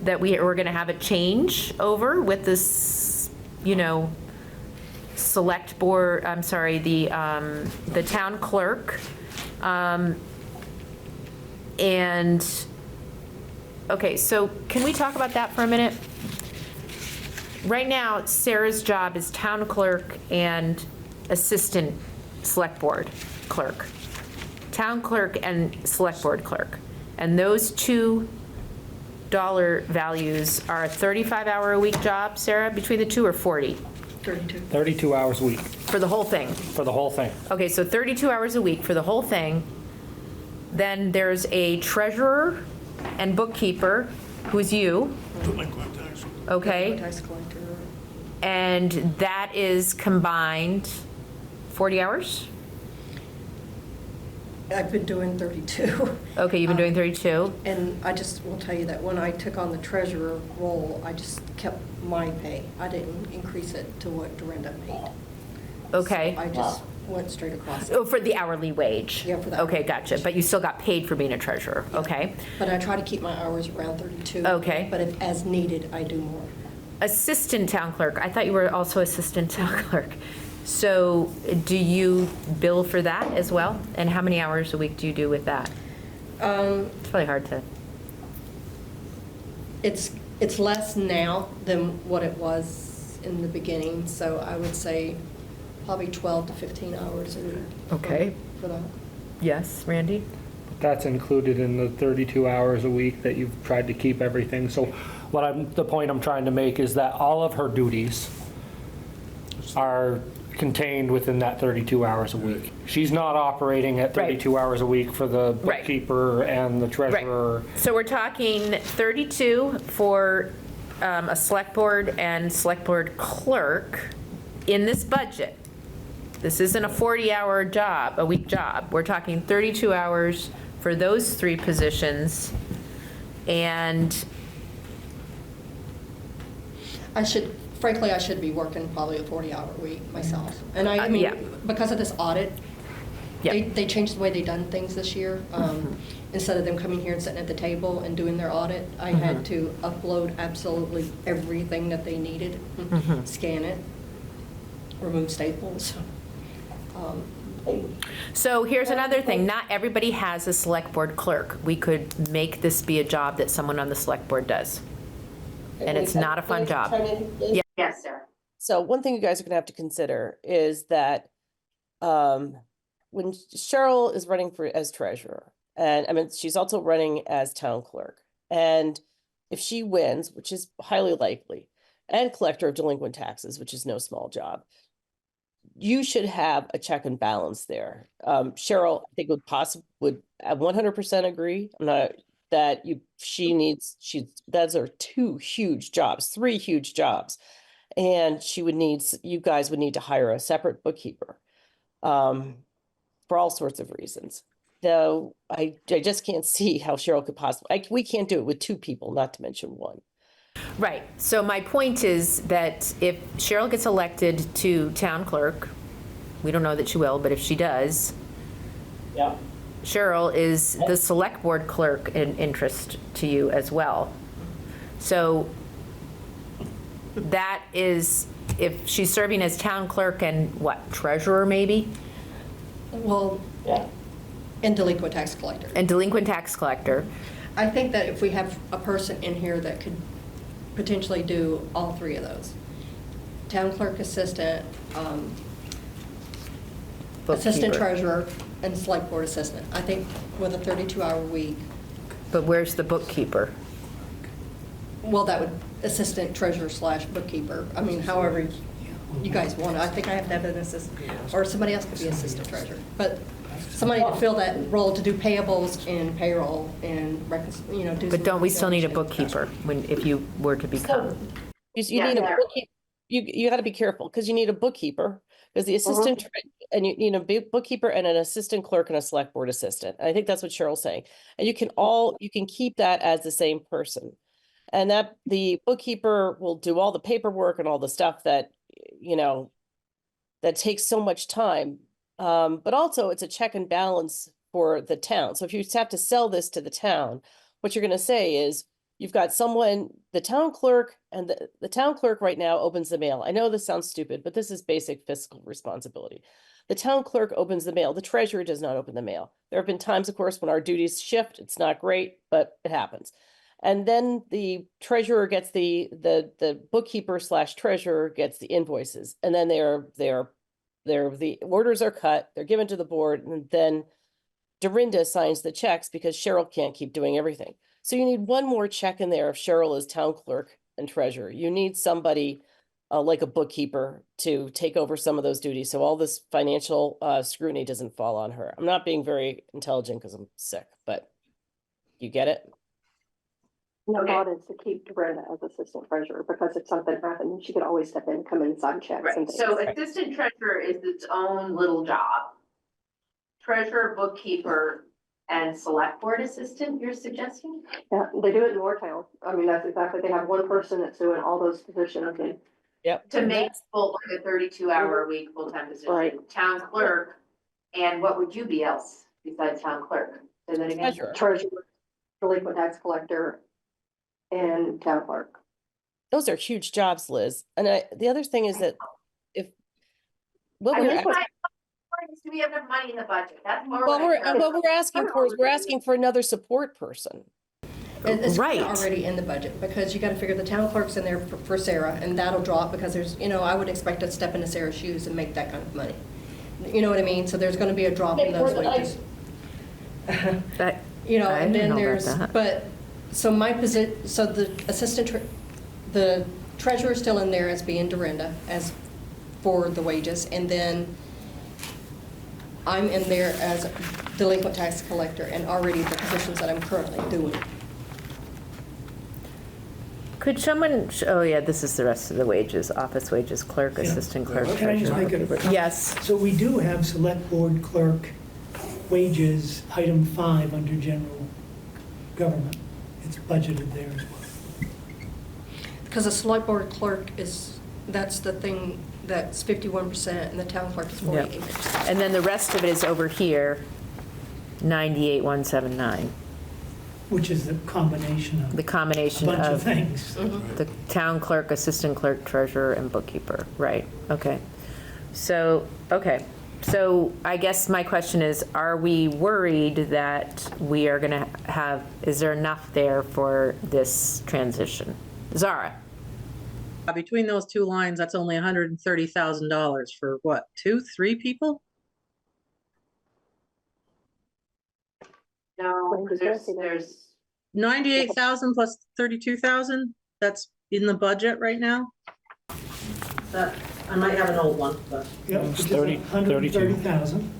that we're gonna have a change over with this, you know, select board, I'm sorry, the town clerk. And, okay, so can we talk about that for a minute? Right now, Sarah's job is town clerk and assistant select board clerk. Town clerk and select board clerk. And those $2 values are a 35-hour-a-week job, Sarah, between the two, or 40? 32. 32 hours a week For the whole thing? for the whole thing. Okay, so 32 hours a week for the whole thing. Then there's a treasurer and bookkeeper, who's you, okay? Tax collector. And that is combined 40 hours? I've been doing 32. Okay, you've been doing 32? And I just will tell you that when I took on the treasurer role, I just kept my pay. I didn't increase it to what Dorinda paid. Okay. So I just went straight across it. Oh, for the hourly wage? Yeah, for the Okay, hourly gotcha. But you still got paid for being a treasurer, okay? But I try to keep my hours around 32. Okay. But if as needed, I do more. Assistant town clerk, I thought you were also assistant town clerk. So do you bill for that as well? And how many hours a week do you do with that? It's really hard to. It's less now than what it was in the beginning, so I would say probably 12 to 15 hours a week. Okay. For that. Yes, Randy? That's included in the 32 hours a week that you've tried to keep everything. So the point I'm trying to make is that all of her duties are contained within that 32 hours a week. She's not operating at 32 hours a week for the bookkeeper and the treasurer. Right. So we're talking 32 for a select board and select board clerk in this budget. This isn't a 40-hour job, a week job. We're talking 32 hours for those three positions. And Frankly, I should be working probably a 40-hour week myself. And I mean, yeah. Because of this audit, Yeah. they changed the way they done things this year. Instead of them coming here and sitting at the table and doing their audit, I had to upload absolutely everything that they needed, scan it, remove staples. so here's another thing. Not everybody has a select board clerk. We could make this be a job that someone on the select board does. And it's not a fun job. Yeah. Yes, sir. So one thing you guys are gonna have to consider is that when Cheryl is running for as treasurer, and I mean, she's also running as town clerk, and if she wins, which is highly likely, and collector of delinquent taxes, which is no small job, you should have a check and balance there. Cheryl, I think would 100% agree. I'm not that those are three huge jobs. And you guys would need to hire a separate bookkeeper for all sorts of reasons. Though I just can't see how Cheryl could possibly, we can't do it with two people, not to mention one. Right. So my point is that if Cheryl gets elected to town clerk, we don't know that she will, but if she does, Yeah. Cheryl is the select board clerk in interest to you as well. So that is, if she's serving as town clerk and what, treasurer maybe? Well, Yeah. and delinquent tax collector. And delinquent tax collector. I think that if we have a person in here that could potentially do all three of those, town clerk assistant, assistant Bookkeeper. treasurer, and select board assistant. I think with a 32-hour week, But where's the bookkeeper? well, that would assistant treasurer / bookkeeper. I mean, however you guys want it. I think I have to have an assistant, or somebody else could be assistant treasurer. But somebody to fill that role to do payables and payroll and, do. But don't we still need a bookkeeper if you were to become? You need a bookkeeper. you got to be careful because you need a bookkeeper, because the assistant and you know, bookkeeper and an assistant clerk and a select board assistant. And I think that's what Cheryl's saying. And you can keep that as the same person. And that the bookkeeper will do all the paperwork and all the stuff that, you know, that takes so much time. But also it's a check and balance for the town. So if you have to sell this to the town, what you're going to say is, you've got someone, the town clerk, and the town clerk right now opens the mail. I know this sounds stupid, but this is basic fiscal responsibility. The town clerk opens the mail. The treasurer does not open the mail. There have been times, of course, when our duties shift. It's not great, but it happens. And then the treasurer gets the bookkeeper / treasurer gets the invoices. And then the orders are cut, they're given to the board, and then Dorinda signs the checks because Cheryl can't keep doing everything. So you need one more check in there if Cheryl is town clerk and treasurer. You need somebody like a bookkeeper to take over some of those duties, so all this financial scrutiny doesn't fall on her. I'm not being very intelligent because I'm sick, but you get it? No, thought is to keep Dorinda as assistant treasurer, because if something happened, she could always step in, come in and sign checks and Right, things. so assistant treasurer is its own little job. Treasurer, bookkeeper, and select board assistant, you're suggesting? Yeah, they do it in Moortown. I mean, that's exactly, they have one person that's doing all those positions. And Yep. To make full, like a 32-hour a week full-time position, Right. town clerk, and what would you be else besides town clerk? Say that again? treasurer, delinquent tax collector, and town clerk. Those are huge jobs, Liz. And the other thing is that if what I we're mean, asking, do we have enough money in the budget? That's more. what we're asking for is we're asking for another support person. It's Right. already in the budget, because you gotta figure the town clerk's in there for Sarah, and that'll drop because there's, you know, I would expect to step into Sarah's shoes and make that kind of money. You know what I mean? So there's gonna be a drop in those wages. That, You know, I and didn't then know about there's, that. but, so my position, so the the treasurer's still in there as being Dorinda, as for the wages, and then I'm in there as delinquent tax collector, and already the positions that I'm currently doing. could someone, oh yeah, this is the rest of the wages, office wages, clerk, assistant clerk, Can I just treasurer. make a bookkeeper. comment? Yes, So we do have select board clerk wages, item 5 under general government. It's budgeted there as well. Because the select board clerk is, that's the thing, that's 51%, and the town clerk is 48%. and then the rest of it is over here, 98,179. Which is the combination of The a combination bunch of of things. the town clerk, assistant clerk, treasurer, and bookkeeper, right, okay. So, okay, so I guess my question is, are we worried that we are gonna have, is there enough there for this transition? Zara? Between those two lines, that's only $130,000 for what, 2, 3 people? No, because there's 98,000 plus 32,000, that's in the budget right now? That, I might have an old one, but. Yep, which is 32. 130,000.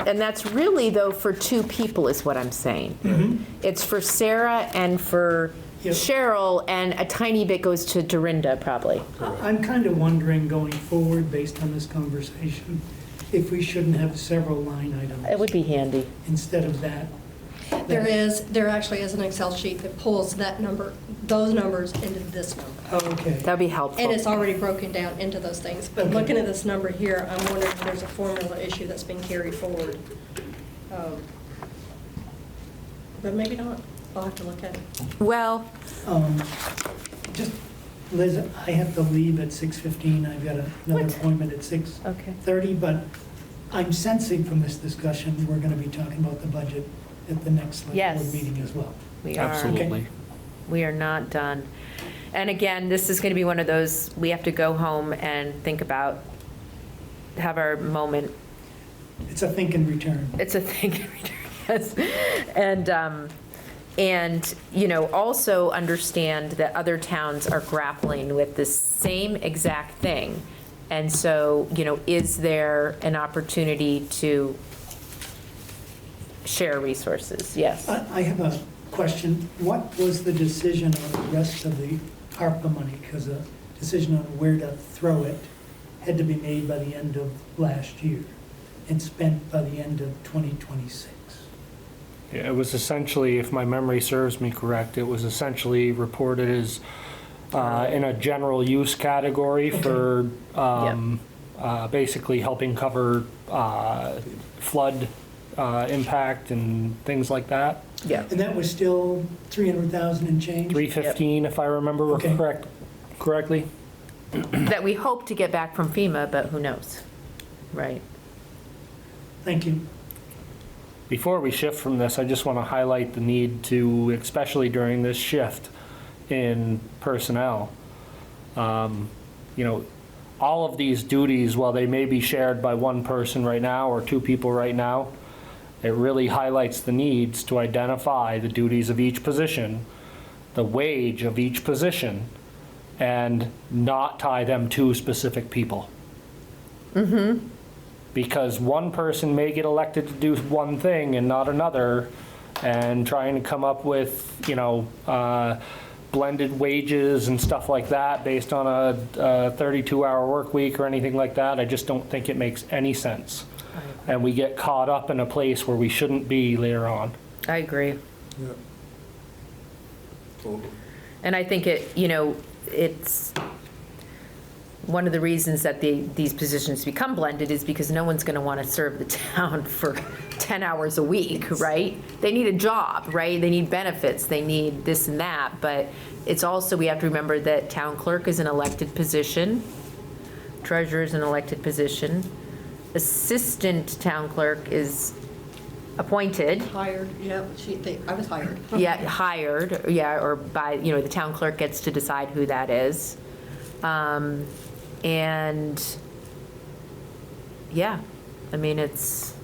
And that's really, though, for 2 people is what I'm saying. It's for Sarah and for Yep. Cheryl, and a tiny bit goes to Dorinda, probably. I'm kind of wondering going forward, based on this conversation, if we shouldn't have several line items It would be handy. instead of that. There actually is an Excel sheet that pulls that number, those numbers into this number. Oh, okay. That'd be helpful. And it's already broken down into those things. But Okay. looking at this number here, I'm wondering if there's a formula issue that's been carried forward. But maybe not. I'll have to look at it. Well, Just, Liz, I have to leave at 6:15. I've got another appointment at 6:30, but I'm sensing from this discussion, we're going to be talking about the budget at the next select Yes. board meeting as well. we are. Absolutely. We are not done. And again, this is going to be one of those, we have to go home and think about, have our moment. It's a think and return. It's a thing, yes. And, you know, also understand that other towns are grappling with this same exact thing. And so, is there an opportunity to share resources? Yes. I have a question. What was the decision on the rest of the ARPA money? Because a decision on where to throw it had to be made by the end of last year and spent by the end of 2026. It was essentially, if my memory serves me correct, it was essentially reported as in a general use category for basically helping cover flood impact and things like that. Yeah. And that was still 300,000 and change? 315, if I remember Okay. correctly. That we hope to get back from FEMA, but who knows? Right. Thank you. Before we shift from this, I just want to highlight the need to, especially during this shift in personnel, all of these duties, while they may be shared by one person right now or two people right now, it really highlights the needs to identify the duties of each position, the wage of each position, and not tie them to specific people. Mm-hmm. Because one person may get elected to do one thing and not another, and trying to come up with, blended wages and stuff like that based on a 32-hour work week or anything like that, I just don't think it makes any sense. And we get caught up in a place where we shouldn't be later on. I agree. Yeah. Totally. And I think it's one of the reasons that these positions become blended is because no one's going to want to serve the town for 10 hours a week, right? They need a job, right? They need benefits, they need this and that, but it's also, we have to remember that town clerk is an elected position, treasurer is an elected position, assistant town clerk is appointed. Hired, yeah, I was hired. Yeah, hired, yeah, or by, the town clerk gets to decide who that is. And yeah, it's,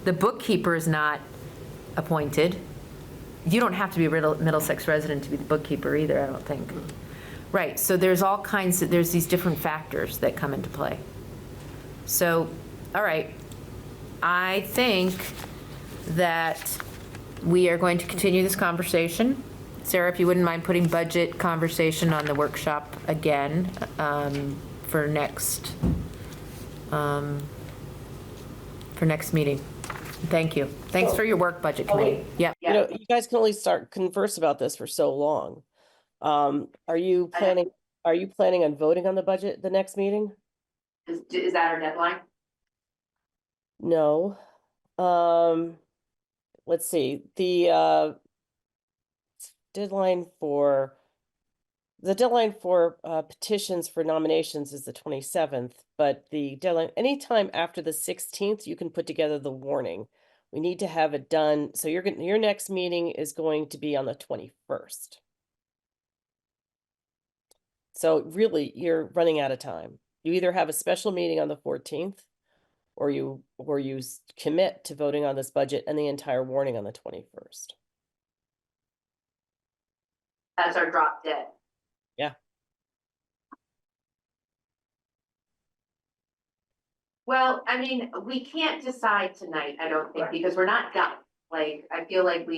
the bookkeeper is not appointed. You don't have to be a Middlesex resident to be the bookkeeper either, I don't think. Right, so there's all kinds of, there's these different factors that come into play. So, all right, I think that we are going to continue this conversation. Sarah, if you wouldn't mind putting budget conversation on the workshop again for next meeting. Thank you. Thanks for your work, Budget Committee. Yeah. You guys can only converse about this for so long. Are you planning on voting on the budget at the next meeting? Is that our deadline? No. Let's see, the deadline for petitions for nominations is the 27th, but the deadline, anytime after the 16th, you can put together the warning. We need to have it done. So your next meeting is going to be on the 21st. So really, you're running out of time. You either have a special meeting on the 14th, or you commit to voting on this budget and the entire warning on the 21st. That's our drop dead. Yeah. Well, we can't decide tonight, I don't think, because we're not done. I feel like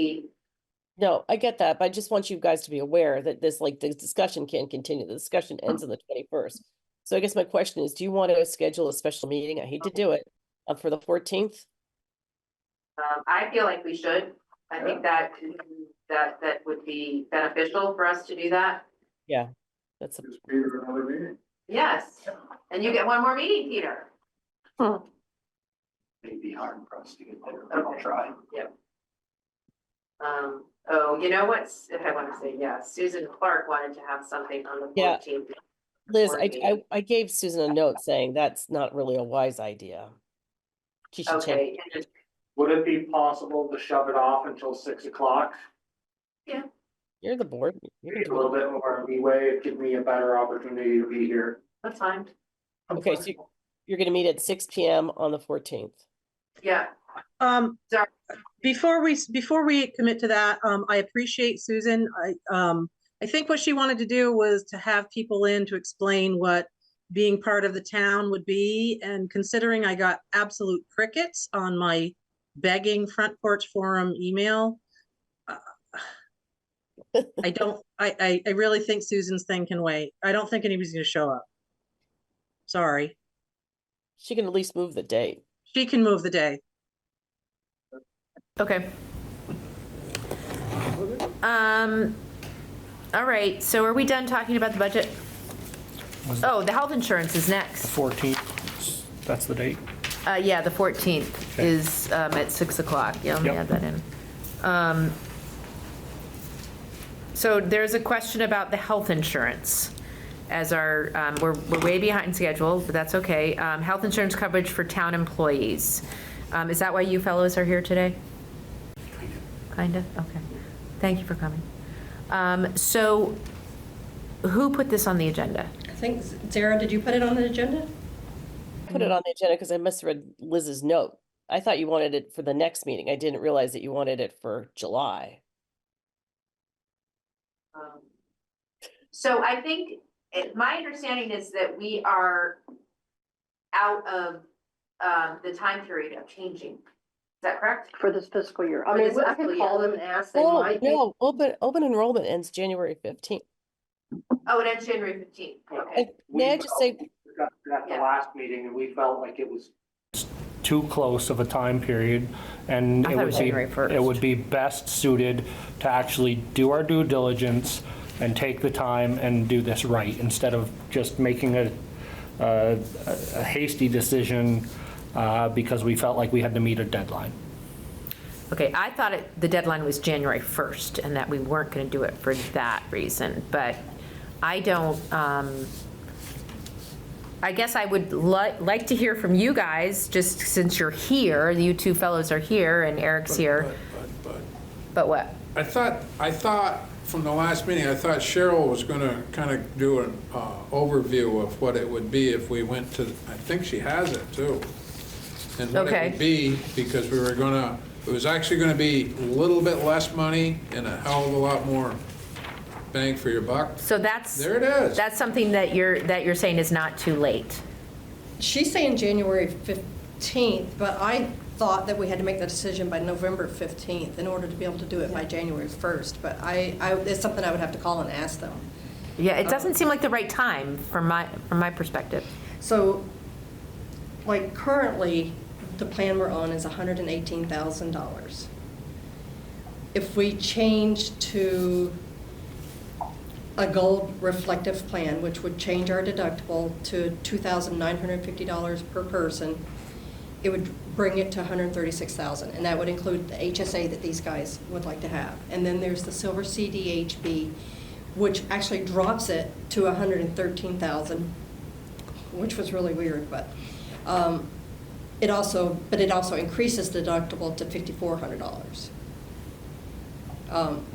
No, I get that, but I just want you guys to be aware that the discussion can't continue. The discussion ends on the 21st. So I guess my question is, do you want to schedule a special meeting? I hate to do it, for the 14th? I feel like we should. I think that would be beneficial for us to do that. Yeah, that's Just Peter, another meeting. Yes, and you get one more meeting, Peter. It'd be hard for us to get there, but I'll try. Yep. Oh, you know what's, if I want to say, yeah, Susan Clark wanted to have something on the 14th. Liz, I gave Susan a note saying that's not really a wise idea. She should change. Okay. Would it be possible to shove it off until 6 o'clock? Yeah. You're the board. You can A do little it. bit more leeway, give me a better opportunity to be here. That's fine. Okay, so you're gonna meet at 6 p.m. on the 14th. Yeah. Sorry. Before we commit to that, I appreciate Susan. I think what she wanted to do was to have people in to explain what being part of the town would be, and considering I got absolute crickets on my begging Front Porch Forum email, I really think Susan's thing can wait. I don't think anybody's gonna show up. Sorry. She can at least move the date. She can move the day. Okay. All right, so are we done talking about the budget? Oh, the health insurance is next. 14th, that's the date. Yeah, the 14th Okay. is at 6 o'clock. Yeah, let me Yep. add that in. So there's a question about the health insurance. As our, we're way behind schedule, but that's okay. Health insurance coverage for town employees. Is that why you fellows are here today? Kinda, okay. Thank you for coming. So who put this on the agenda? I think, Sarah, did you put it on the agenda? Put it on the agenda because I must have read Liz's note. I thought you wanted it for the next meeting. I didn't realize that you wanted it for July. So I think, my understanding is that we are out of the time period of changing. Is that correct? For this fiscal year. I For mean, this I fiscal can call year. them and ask, they Oh, might be. no, open enrollment ends January 15th. Oh, it ends January 15th, okay. And may I just say, At the last meeting, and we felt like it was Too close of a time period, and I it thought it would was be, January 1st. it would be best suited to actually do our due diligence and take the time and do this right, instead of just making a hasty decision because we felt like we had to meet a deadline. Okay, I thought the deadline was January 1st and that we weren't going to do it for that reason, but I don't, I guess I would like to hear from you guys, just since you're here, you two fellows are here and Eric's here. But what? I thought from the last meeting, I thought Cheryl was gonna kind of do an overview of what it would be if we went to, I think she has it too. And what it Okay. would be, because we were gonna, it was actually gonna be a little bit less money and a hell of a lot more bang for your buck. So that's. There it is. That's something that you're saying is not too late. She's saying January 15th, but I thought that we had to make the decision by November 15th in order to be able to do it by January 1st. But it's something I would have to call and ask them. Yeah, it doesn't seem like the right time from my perspective. So, like currently, the plan we're on is $118,000. If we change to a gold reflective plan, which would change our deductible to $2,950 per person, it would bring it to $136,000, and that would include the HSA that these guys would like to have. And then there's the silver CDHB, which actually drops it to $113,000, which was really weird, but it also increases deductible to $5,400.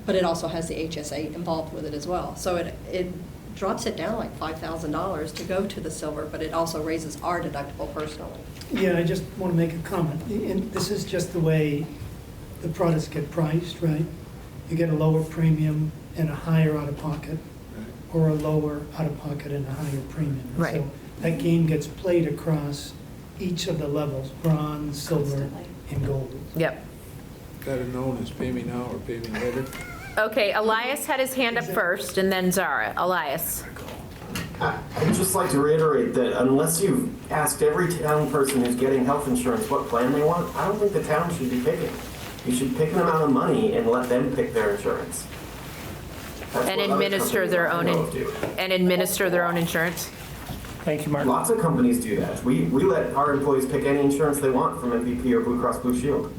But it also has the HSA involved with it as well. So it drops it down like $5,000 to go to the silver, but it also raises our deductible personally. Yeah, I just want to make a comment. And this is just the way the products get priced, right? You get a lower premium and a higher out-of-pocket, or a lower out-of-pocket and a higher premium. Right. So that game gets played across each of the levels, bronze, silver, and gold. Yep. Better known as pay me now or pay me later. Okay, Elias had his hand up first, and then Zara. Elias. I'd just like to reiterate that unless you've asked every town person who's getting health insurance what plan they want, I don't think the town should be picking. You should pick an amount of money and let them pick their insurance. That's And what other administer their own, companies I know of do. and administer their own insurance? Thank you, Mark. Lots of companies do that. We let our employees pick any insurance they want from MVP or Blue Cross Blue Shield.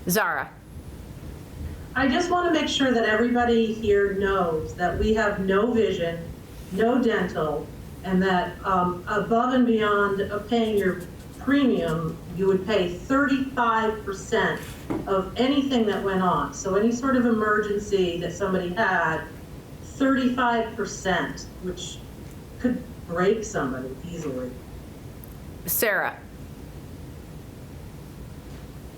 Zara. I just want to make sure that everybody here knows that we have no vision, no dental, and that above and beyond paying your premium, you would pay 35% of anything that went on. So any sort of emergency that somebody had, 35%, which could break somebody easily. Sarah.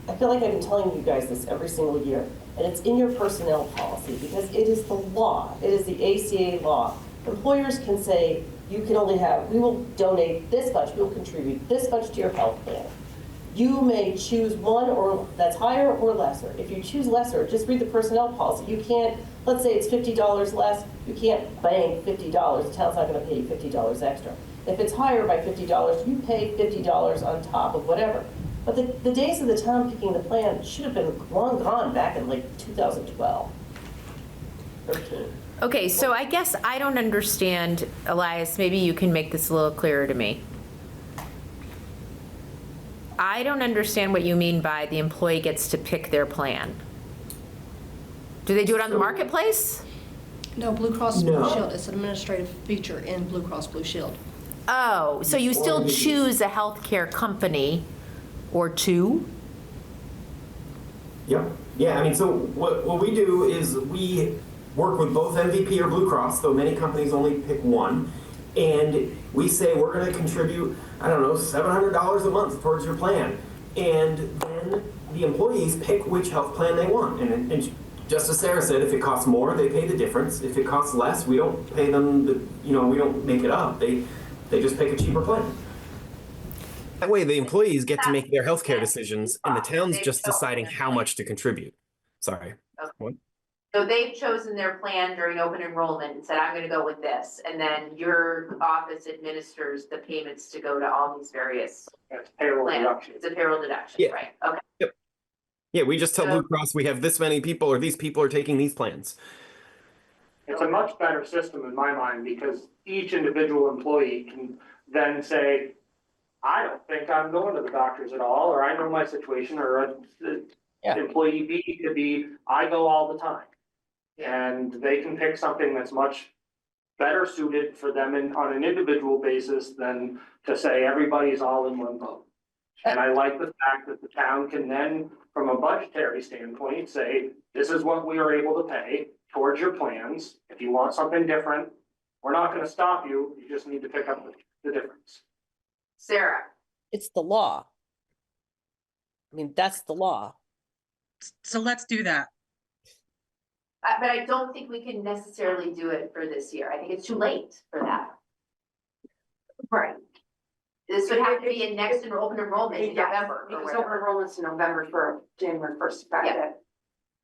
I feel like I've been telling you guys this every single year, and it's in your personnel policy because it is the law. It is the ACA law. Employers can say, you can only have, we will donate this much, we will contribute this much to your health plan. You may choose one or that's higher or lesser. If you choose lesser, just read the personnel policy. You can't, let's say it's $50 less, you can't bank $50. The town's not gonna pay you $50 extra. If it's higher by $50, you pay $50 on top of whatever. But the days of the town picking the plan should have been long gone back in like 2012, 13. Okay, so I guess I don't understand, Elias, maybe you can make this a little clearer to me. I don't understand what you mean by the employee gets to pick their plan. Do they do it on the marketplace? No, Blue Cross Blue No. Shield, it's an administrative feature in Blue Cross Blue Shield. Oh, so you still choose a healthcare company or two? Yep. Yeah, I mean, so what we do is we work with both MVP or Blue Cross, though many companies only pick one, and we say we're going to contribute, I don't know, $700 a month towards your plan. And then the employees pick which health plan they want. And just as Sarah said, if it costs more, they pay the difference. If it costs less, we don't pay them, we don't make it up. They just pick a cheaper plan. That way, the employees get to make their healthcare decisions, and the town's just deciding how much to contribute. Sorry. What? So they've chosen their plan during open enrollment and said, I'm gonna go with this, and then your office administers the payments to go to all these various That's payroll plans. deduction. It's a payroll deduction, Yeah. right? Okay. Yep. Yeah, we just tell So- Blue Cross we have this many people, or these people are taking these plans. It's a much better system in my mind because each individual employee can then say, I don't think I'm going to the doctors at all, or I know my situation, or Yeah. employee B could be, I go all the time. And they can pick something that's much better suited for them on an individual basis than to say everybody's all in one boat. And I like the fact that the town can then, from a budgetary standpoint, say, this is what we are able to pay towards your plans. If you want something different, we're not gonna stop you, you just need to pick up the difference. Sarah, It's the law. I mean, that's the law. So let's do that. but I don't think we can necessarily do it for this year. I think it's too late for that. Right. This would have to be in next open enrollment in November or Because whatever. open enrollment's in November for January 1st effective.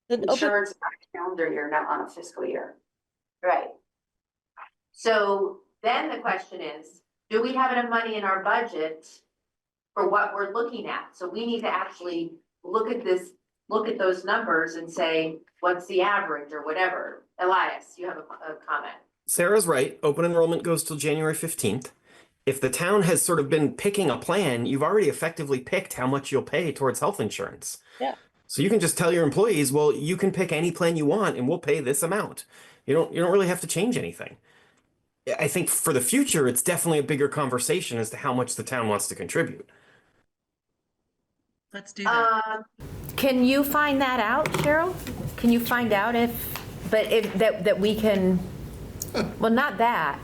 The open- Insurance is on a calendar year, not on a fiscal year. Right. So then the question is, do we have enough money in our budget for what we're looking at? So we need to actually look at this, look at those numbers and say, what's the average or whatever? Elias, you have a comment. Sarah's right. Open enrollment goes till January 15th. If the town has sort of been picking a plan, you've already effectively picked how much you'll pay towards health insurance. Yeah. So you can just tell your employees, well, you can pick any plan you want and we'll pay this amount. You don't really have to change anything. I think for the future, it's definitely a bigger conversation as to how much the town wants to contribute. Let's do that. Can you find that out, Cheryl? Can you find out if that we can, well, not that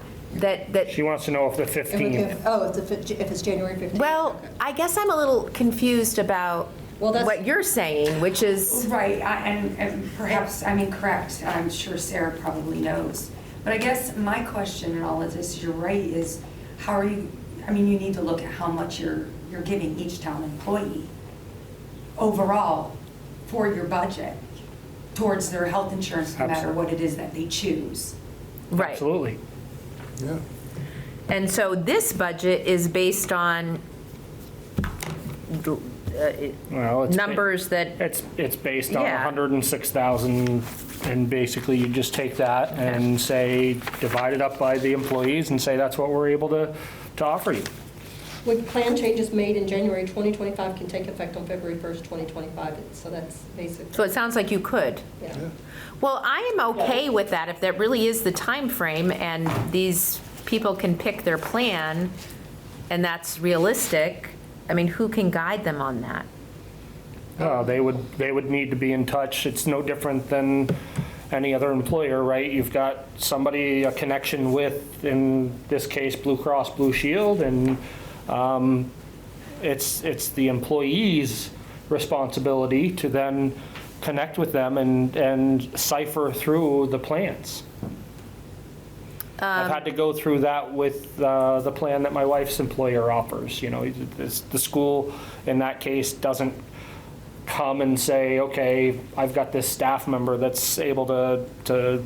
She wants to know if the 15th, If it's January 15th. well, I guess I'm a little confused about what you're saying, which is, Right, and perhaps I'm incorrect, I'm sure Sarah probably knows. But I guess my question in all of this, you're right, is how are you, I mean, you need to look at how much you're giving each town employee overall for your budget towards their health insurance, no matter what it is that they choose. right. absolutely. Yeah. And so this budget is based on Well, it's numbers that, It's based on Yeah. 106,000, and basically you just take that and say, divide it up by the employees and say that's what we're able to offer you. With plan changes made in January 2025 can take effect on February 1st, 2025, so that's basic. so it sounds like you could. Yeah. Well, I am okay with that if that really is the time frame and these people can pick their plan and that's realistic. I mean, who can guide them on that? They would need to be in touch. It's no different than any other employer, right? You've got somebody, a connection with, in this case, Blue Cross Blue Shield, and it's the employee's responsibility to then connect with them and cipher through the plans. I've had to go through that with the plan that my wife's employer offers. You know, the school in that case doesn't come and say, okay, I've got this staff member that's able to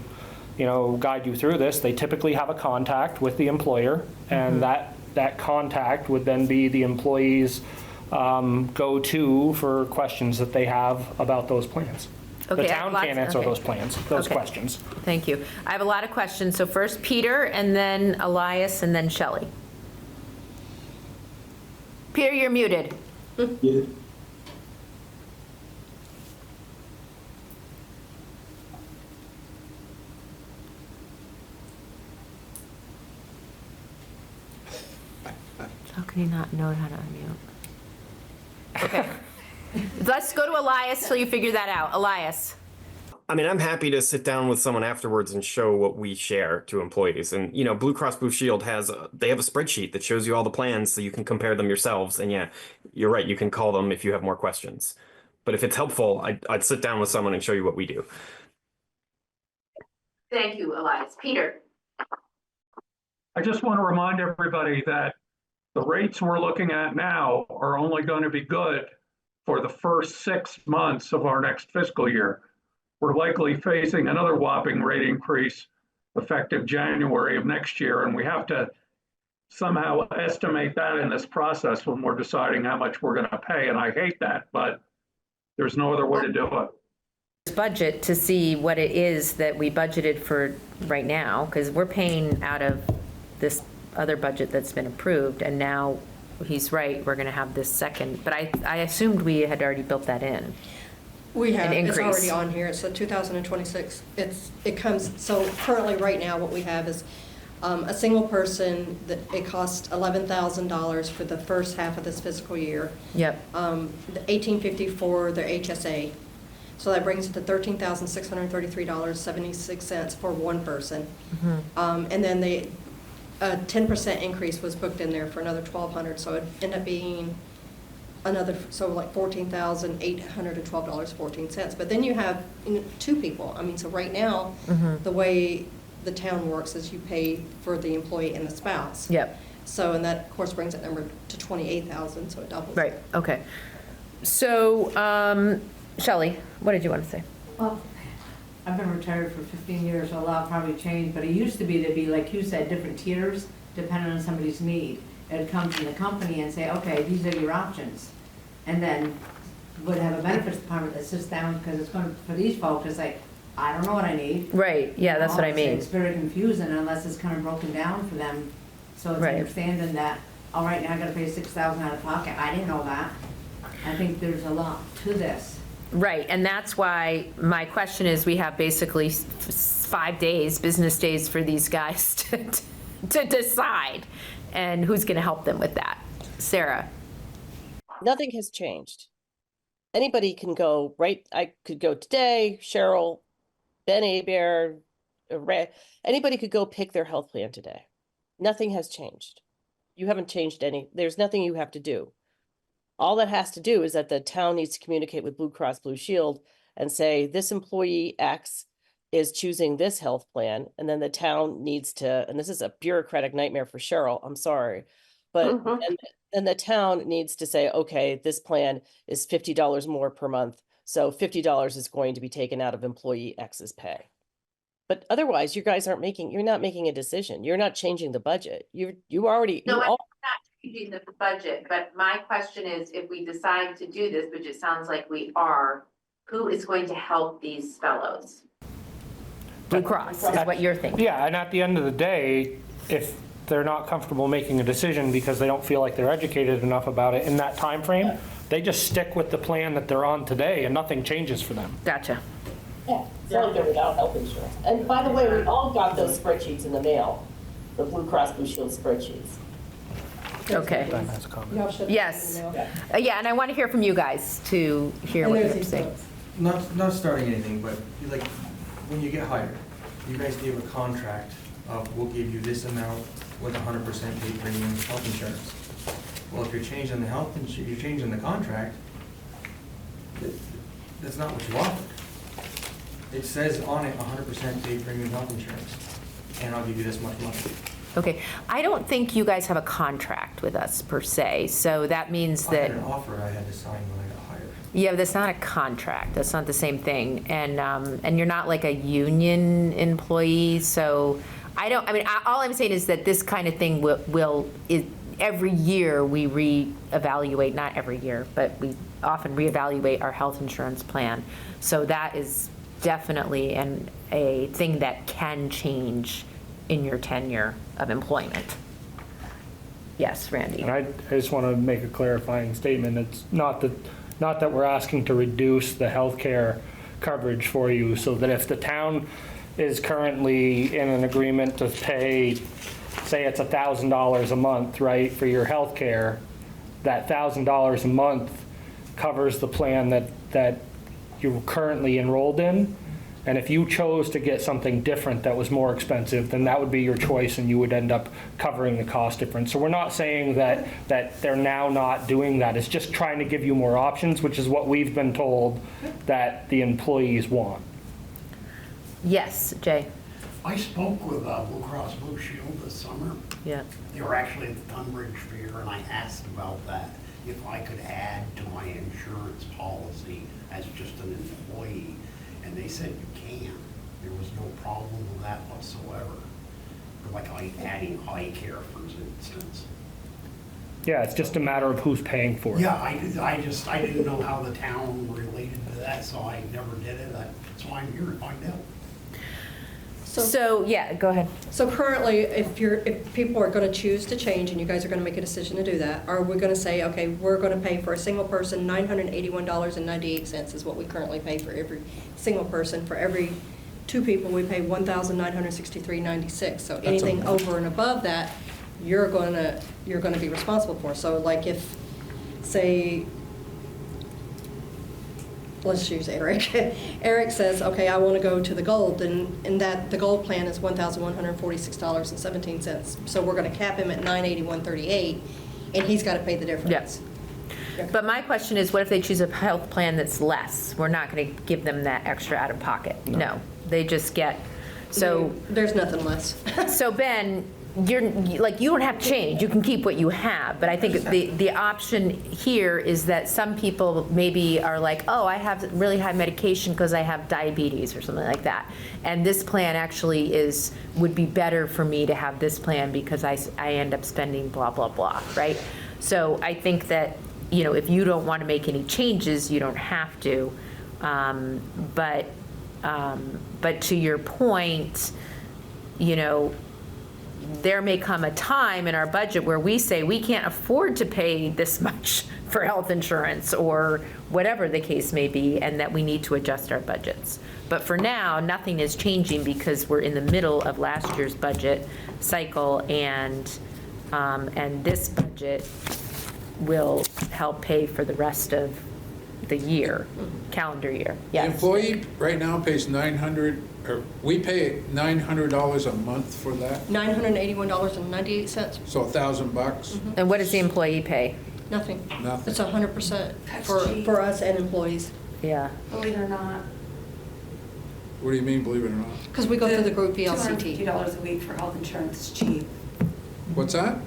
you know, guide you through this. They typically have a contact with the employer, and that contact would then be the employee's go-to for questions that they have about those plans. Okay, The I have town lots- can't answer okay. those plans, those Okay. questions. Thank you. I have a lot of questions. So first Peter, and then Elias, and then Shelley. Peter, you're muted. How can you not know how to unmute? Okay. Let's go to Elias till you figure that out. Elias. I mean, I'm happy to sit down with someone afterwards and show what we share to employees. And, you know, Blue Cross Blue Shield they have a spreadsheet that shows you all the plans so you can compare them yourselves. And yeah, you're right. You can call them if you have more questions. But if it's helpful, I'd sit down with someone and show you what we do. Thank you, Elias. Peter? I just want to remind everybody that the rates we're looking at now are only going to be good for the first 6 months of our next fiscal year. We're likely facing another whopping rate increase effective January of next year, and we have to somehow estimate that in this process when we're deciding how much we're going to pay. And I hate that, but there's no other way to do it. Budget to see what it is that we budgeted for right now, because we're paying out of this other budget that's been approved, and now he's right, we're going to have this second, but I assumed we had already built that in. We have, An it's increase. already on here, so 2026, it comes, so currently, right now, what we have is a single person, that it costs $11,000 for the first half of this fiscal year. Yep. The $1,850 for their HSA, so that brings it to $13,633.76 for one person. And then a 10% increase was booked in there for another $1,200, so it ended up being another, so like $14,812.14. But then you have two people. I mean, so right now, the way the town works is you pay for the employee and the spouse. Yep. So, and that, of course, brings that number to 28,000, so it doubles. Right, okay. So, Shelley, what did you want to say? Well, I've been retired for 15 years, so a lot probably changed, but it used to be, there'd be, like you said, different tiers depending on somebody's need. It'd come from the company and say, okay, these are your options. And then would have a benefits department that sits down, because it's going, for these folks, it's like, I don't know what I need. Right, yeah, that's what I mean. It's very confusing unless it's kind of broken down for them. So it's Right. understanding that, all right, now I gotta pay $6,000 out of pocket. I didn't know that. I think there's a lot to this. Right, and that's why my question is, we have basically 5 days, business days for these guys to decide, and who's going to help them with that? Sarah? Nothing has changed. Anybody can go, right? I could go today, Cheryl, Ben Abair, Ray, anybody could go pick their health plan today. Nothing has changed. You haven't changed there's nothing you have to do. All that has to do is that the town needs to communicate with Blue Cross Blue Shield and say, this employee X is choosing this health plan. And then the town needs to, and this is a bureaucratic nightmare for Cheryl, I'm sorry. But then the town needs to say, okay, this plan is $50 more per month. So $50 is going to be taken out of employee X's pay. But otherwise, you guys you're not making a decision. You're not changing the budget. No, I'm not changing the budget, but my question is, if we decide to do this, which it sounds like we are, who is going to help these fellows? Blue Cross is what you're thinking. Yeah, and at the end of the day, if they're not comfortable making a decision because they don't feel like they're educated enough about it in that time frame, they just stick with the plan that they're on today and nothing changes for them. Gotcha. Yeah, it's like they're without health insurance. And by the way, we all got those spreadsheets in the mail, the Blue Cross Blue Shield spreadsheets. Okay. Ben has a comment. Yes. Yeah, and I want to hear from you guys to hear what you have to say. Not starting anything, but like when you get hired, you guys gave a contract of we'll give you this amount with 100% paid premium health insurance. Well, if you're changing the you're changing the contract, that's not what you offered. It says on it 100% paid premium health insurance. and I'll give you this much money. Okay, I don't think you guys have a contract with us per se, so that means I that, had an offer I had to sign when I got hired. yeah, that's not a contract, that's not the same thing. And you're not like a union employee, so all I'm saying is that this kind of thing every year we reevaluate, not every year, but we often reevaluate our health insurance plan. So that is definitely a thing that can change in your tenure of employment. Yes, Randy? And I just want to make a clarifying statement. It's not that we're asking to reduce the healthcare coverage for you, so that if the town is currently in an agreement to pay, say it's $1,000 a month, right, for your healthcare, that $1,000 a month covers the plan that you're currently enrolled in. And if you chose to get something different that was more expensive, then that would be your choice and you would end up covering the cost difference. So we're not saying that they're now not doing that. It's just trying to give you more options, which is what we've been told that the employees want. Yes, Jay? I spoke with Blue Cross Blue Shield this summer. Yeah. They were actually at the Tunbridge Fair, and I asked about that, if I could add to my insurance policy as just an employee. And they said you can. There was no problem with that whatsoever. Like adding eye care, for instance. Yeah, it's just a matter of who's paying for it. Yeah, I didn't know how the town related to that, so I never did it. That's why I'm here to find out. So, yeah, go ahead. So currently, if people are going to choose to change, and you guys are going to make a decision to do that, are we going to say, okay, we're going to pay for a single person $981.98 is what we currently pay for every single person. For every 2 people, we pay $1,963.96. So anything over and above that, you're going to be responsible for. So like if, say, let's use Eric. Eric says, okay, I want to go to the gold, and that the gold plan is $1,146.17. So we're going to cap him at $981.38, and he's got to pay the difference. Yes. But my question is, what if they choose a health plan that's less? We're not going to give them that extra out of pocket. No, they just get, so. There's nothing less. So Ben, you don't have to change, you can keep what you have, but I think the option here is that some people maybe are like, oh, I have really high medication because I have diabetes or something like that. And this plan actually would be better for me to have this plan because I end up spending blah, blah, blah, right? So I think that, if you don't want to make any changes, you don't have to. But to your point, there may come a time in our budget where we say we can't afford to pay this much for health insurance or whatever the case may be, and that we need to adjust our budgets. But for now, nothing is changing because we're in the middle of last year's budget cycle, and this budget will help pay for the rest of the year, calendar year. The employee right now pays we pay $900 a month for that, $981.98. so $1,000. And what does the employee pay? Nothing. Nothing. It's 100% That's for cheap. us and employees. Yeah. Believe it or not. What do you mean, believe it or not? Because we go through the group VLCT. $250 a week for health insurance is cheap. What's that?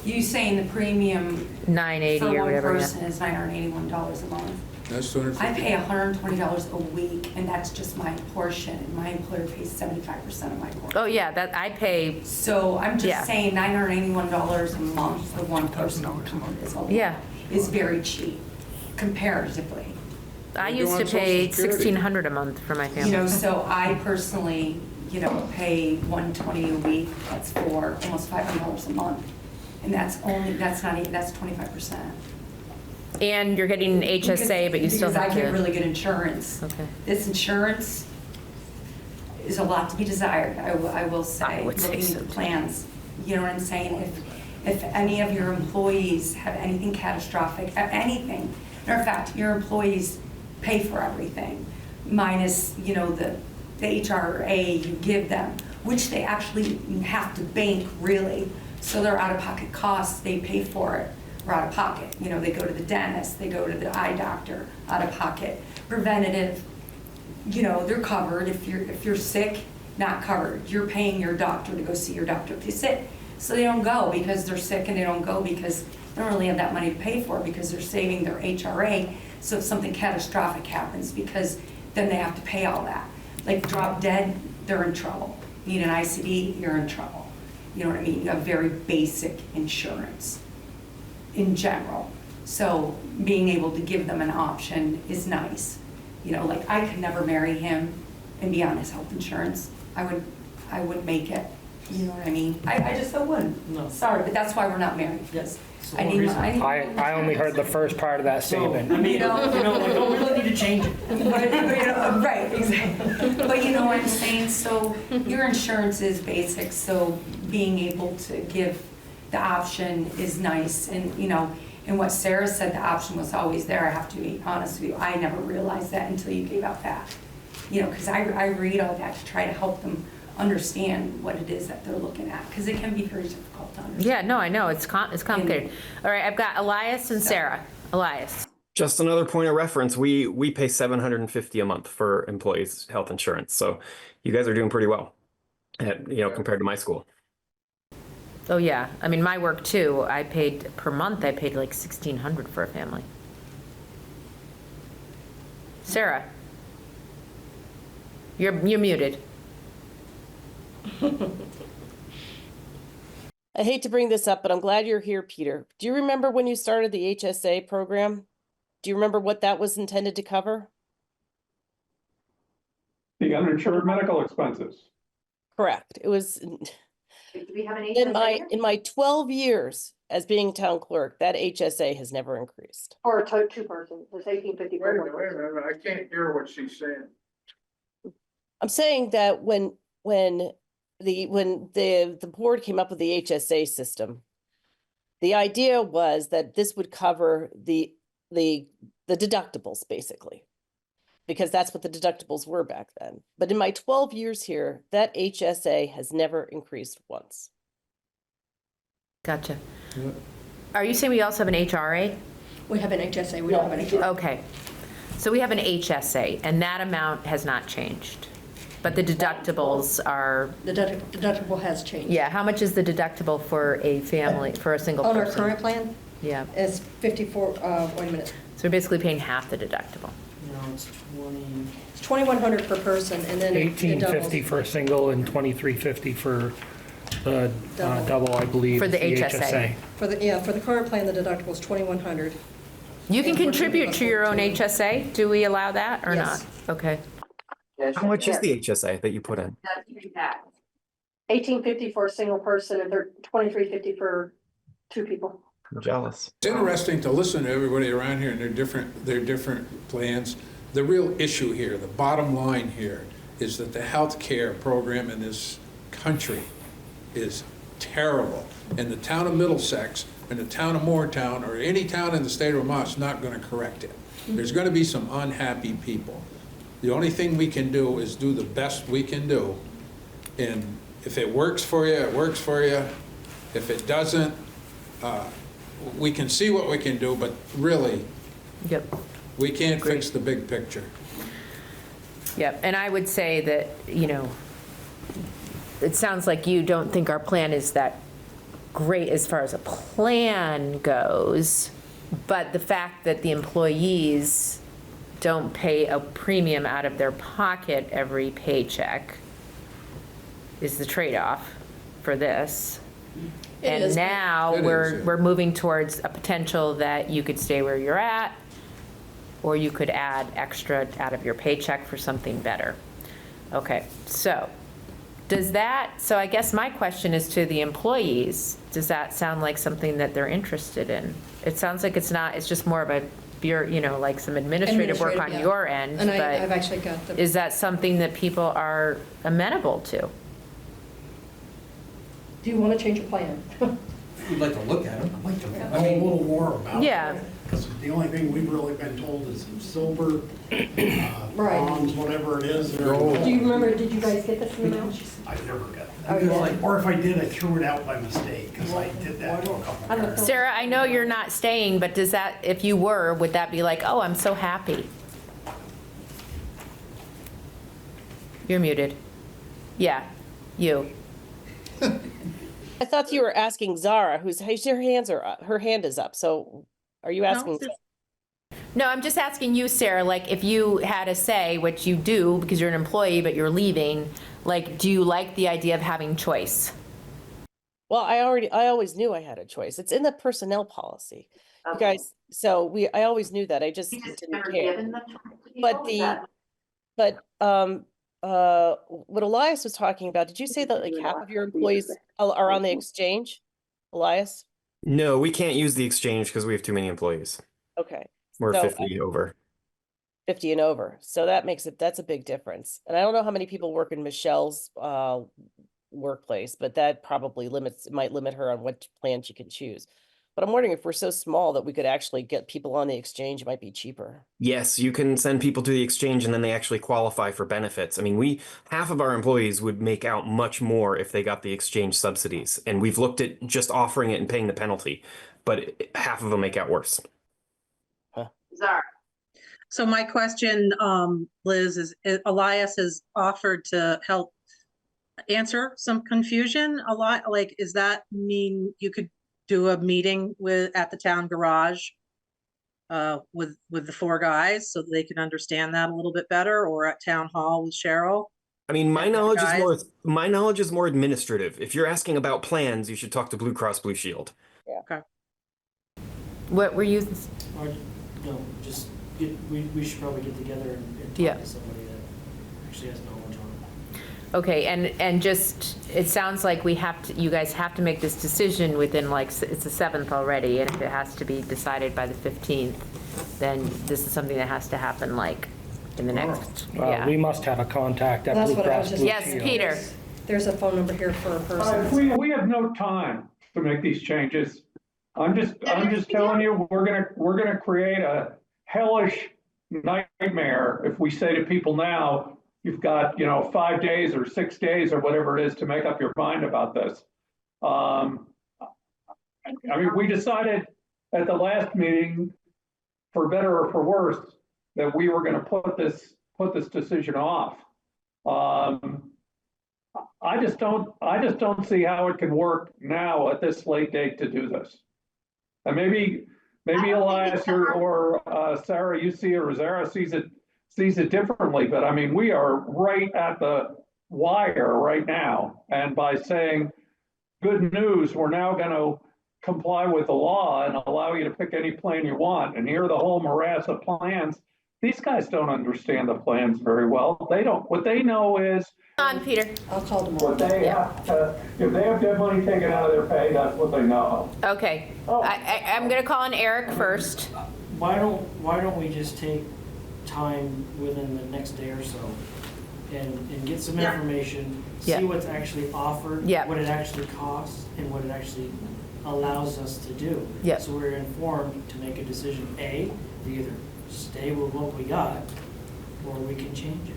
You saying the premium $980 for or one whatever. person is $981 a month. That's $250. I pay $120 a week, and that's just my portion. And my employer pays 75% of my portion. Oh, yeah, that I pay. So I'm Yeah. just saying $981 a month for one person is very cheap comparatively. I You're used to doing pay Social Security. $1,600 a month for my family. So I personally, pay $120 a week. That's for almost $500 a month. And that's 25%. And you're getting HSA, but you still have to. Because I get really good insurance. Okay. This insurance is a lot to be desired, I will say. I would say looking so, at the too. plans. You know what I'm saying? If any of your employees have anything catastrophic, anything, matter of fact, your employees pay for everything, minus, the HRA you give them, which they actually have to bank, really. So their out-of-pocket costs, they pay for it. Out of pocket. They go to the dentist, they go to the eye doctor, out of pocket. Preventative, they're covered. If you're sick not covered. You're paying your doctor to go see your doctor if you sick. So they don't go because they're sick, and they don't go because they don't really have that money to pay for it, because they're saving their HRA. So if something catastrophic happens, because then they have to pay all that. Like drop dead, they're in trouble. Need an ICD, you're in trouble. You know what I mean? You have very basic insurance in general. So being able to give them an option is nice. You know, like I could never marry him and be on his health insurance. I wouldn't make it. You know what I mean? I wouldn't. No. Sorry, but that's why we're not married. Yes. the whole reason. I only heard the first part of that statement. I mean, like, don't really need to change it. But, right, exactly. But you know what I'm saying? So your insurance is basic, so being able to give the option is nice. And, you know, and what Sarah said, the option was always there. I have to be honest with you. I never realized that until you gave out that. You know, because I read all that to try to help them understand what it is that they're looking at, because it can be very difficult to understand. Yeah, no, I know, it's complicated. All right, I've got Elias and Sarah. Elias. Just another point of reference, we pay $750 a month for employees' health insurance. So you guys are doing pretty well, compared to my school. Oh yeah, I mean, my work too, I paid per month, I paid like $1,600 for a family. Sarah. You're muted. I hate to bring this up, but I'm glad you're here, Peter. Do you remember when you started the HSA program? Do you remember what that was intended to cover? The uninsured medical expenses. Correct. It was Do we have an in my 12 years as being town clerk, that HSA has never increased. Or a two person, it's 1850. Wait a minute, I can't hear what she's saying. I'm saying that when the board came up with the HSA system, the idea was that this would cover the deductibles, basically, because that's what the deductibles were back then. But in my 12 years here, that HSA has never increased once. Gotcha. Yep. Are you saying we also have an HRA? We have an HSA, we don't have an HRA. Okay. So we have an HSA, and that amount has not changed. But the deductibles are... The deductible has changed. Yeah, how much is the deductible for a family, for a single person? On our current plan? Yeah. It's 54, wait a minute. So we're basically paying half the deductible. No, it's 20. It's $2,100 per person, and then $1,850 for a single and $2,350 for the double, I believe. For the HSA. For the current plan, the deductible is $2,100. You can contribute to your own HSA. Do we allow that or Yes. not? Okay. How much is the HSA that you put in? $1,850 for a single person and $2,350 for two people. I'm jealous. It's interesting to listen to everybody around here and their different plans. The real issue here, the bottom line here, is that the health care program in this country is terrible. And the town of Middlesex and the town of Moortown or any town in the state of Vermont is not going to correct it. There's going to be some unhappy people. The only thing we can do is do the best we can do. And if it works for you, it works for you. If it doesn't, we can see what we can do, but really, Yep. we can't fix the big picture. Yep. And I would say that, it sounds like you don't think our plan is that great as far as a plan goes, but the fact that the employees don't pay a premium out of their pocket every paycheck is the trade-off for this. And now we're moving towards a potential that you could stay where you're at, or you could add extra out of your paycheck for something better. Okay, so I guess my question is to the employees, does that sound like something that they're interested in? It sounds like it's not, it's just more of a like some administrative work on yeah. your end, And but I've actually got the. is that something that people are amenable to? Do you want to change your plan? We'd like to look at it. I'd like to know a little more about it. Yeah. Because the only thing we've really been told is silver, bronze, whatever it is. Do you remember, did you guys get this email? I never got that. Oh, yeah. Or if I did, I threw it out by mistake, because I did that to a couple of guys. Sarah, I know you're not staying, but does that, if you were, would that be like, oh, I'm so happy? You're muted. Yeah, you. I thought you were asking Zara, her hand is up. So are you asking? No, I'm just asking you, Sarah, like, if you had a say, which you do because you're an employee, but you're leaving, like, do you like the idea of having choice? Well, I always knew I had a choice. It's in the personnel policy. You guys, so I always knew that. I just didn't care. But what Elias was talking about, did you say that like half of your employees are on the exchange, Elias? No, we can't use the exchange because we have too many employees. Okay. We're So, 50 over. 50 and over. So that's a big difference. And I don't know how many people work in Michelle's workplace, but that probably might limit her on what plan she can choose. But I'm wondering if we're so small that we could actually get people on the exchange, it might be cheaper. Yes, you can send people to the exchange and then they actually qualify for benefits. I mean, half of our employees would make out much more if they got the exchange subsidies. And we've looked at just offering it and paying the penalty, but half of them make out worse. Zara. So my question, Liz, is Elias has offered to help answer some confusion a lot. Like, does that mean you could do a meeting at the town garage with the four guys so that they can understand that a little bit better, or at town hall with Cheryl? I mean, my knowledge is more administrative. If you're asking about plans, you should talk to Blue Cross Blue Shield. Yeah. Okay. What were you? Or, no, just we should probably get together and talk to somebody that actually has knowledge on it. Okay, and just, it sounds like you guys have to make this decision within, like, it's the 7th already, and if it has to be decided by the 15th, then this is something that has to happen, like, in the next, We must have a contact at That's Blue what I was Cross just. Blue Yes, Shield. Peter. There's a phone number here for a person. We have no time to make these changes. I'm just telling you, we're gonna create a hellish nightmare if we say to people now, you've got, 5 days or 6 days or whatever it is to make up your mind about this. I mean, we decided at the last meeting, for better or for worse, that we were gonna put this decision off. I just don't see how it can work now at this late date to do this. And maybe Elias or Sarah, you see it, or Zara sees it differently, but I mean, we are right at the wire right now. And by saying, good news, we're now going to comply with the law and allow you to pick any plan you want. And here are the whole morass of plans. These guys don't understand the plans very well. They don't. What they know is. On, Peter. I'll call tomorrow. What they if they have their money taken out of their pay, that's what they know. Okay, I'm gonna call on Eric first. Why don't we just take time within the next day or so and get some information, see what's actually offered, what it actually costs, and what it actually allows us to do. So we're informed to make a decision. We either stay with what we got, or we can change it.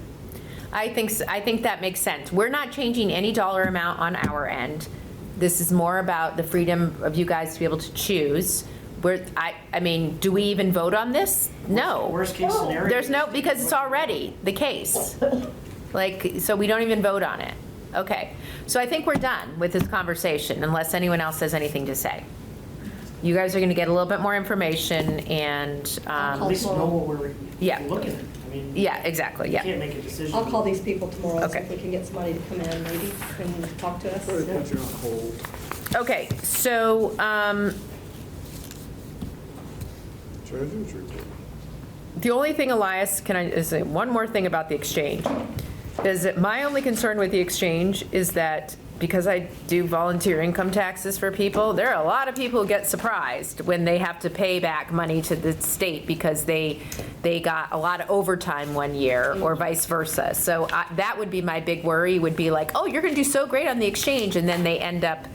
I think that makes sense. We're not changing any dollar amount on our end. This is more about the freedom of you guys to be able to choose. I mean, do we even vote on this? No. Worst case scenario. There's no, because it's already the case. Like, so we don't even vote on it. Okay. So I think we're done with this conversation unless anyone else has anything to say. You guys are going to get a little bit more information and at least know what we're looking at. I mean, exactly. We can't make a decision. I'll call these people tomorrow, so if we can get somebody to come in, maybe, and talk to us. Put you on hold. Okay, so the only thing, Elias, can I say one more thing about the exchange? Is that my only concern with the exchange is that because I do volunteer income taxes for people, there are a lot of people who get surprised when they have to pay back money to the state because they got a lot of overtime one year or vice versa. So that would be my big worry, would be like, oh, you're going to do so great on the exchange, and then they end up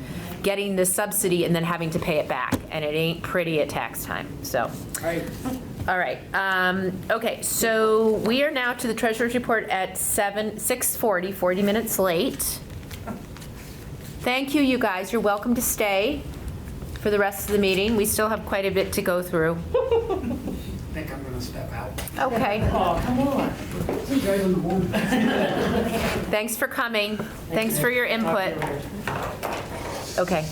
getting the subsidy and then having to pay it back, and it ain't pretty at tax time. So. All right. Okay, so we are now to the treasurer's report at 6:40, 40 minutes late. Thank you, you guys. You're welcome to stay for the rest of the meeting. We still have quite a bit to go through. I think I'm gonna step out. Okay. Oh, come on. Thanks for coming. Thanks for your input. Okay.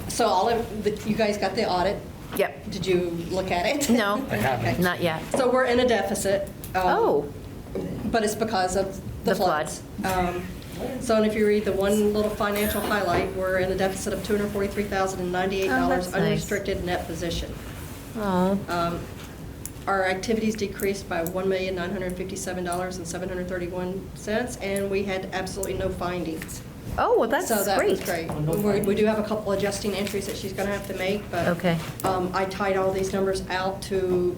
So you guys got the audit? Yep. Did you look at it? No, I haven't. Okay. not yet. So we're in a deficit. Oh, But it's because of the The flood. floods. So and if you read the one little financial highlight, we're in a deficit of $243,098 Oh, that's nice. unrestricted net position. oh, Our activities decreased by $1,957,731, and we had absolutely no findings. oh, well, that's So that was great. great. We do have a couple adjusting entries that she's gonna have to make, but Okay. I tied all these numbers out to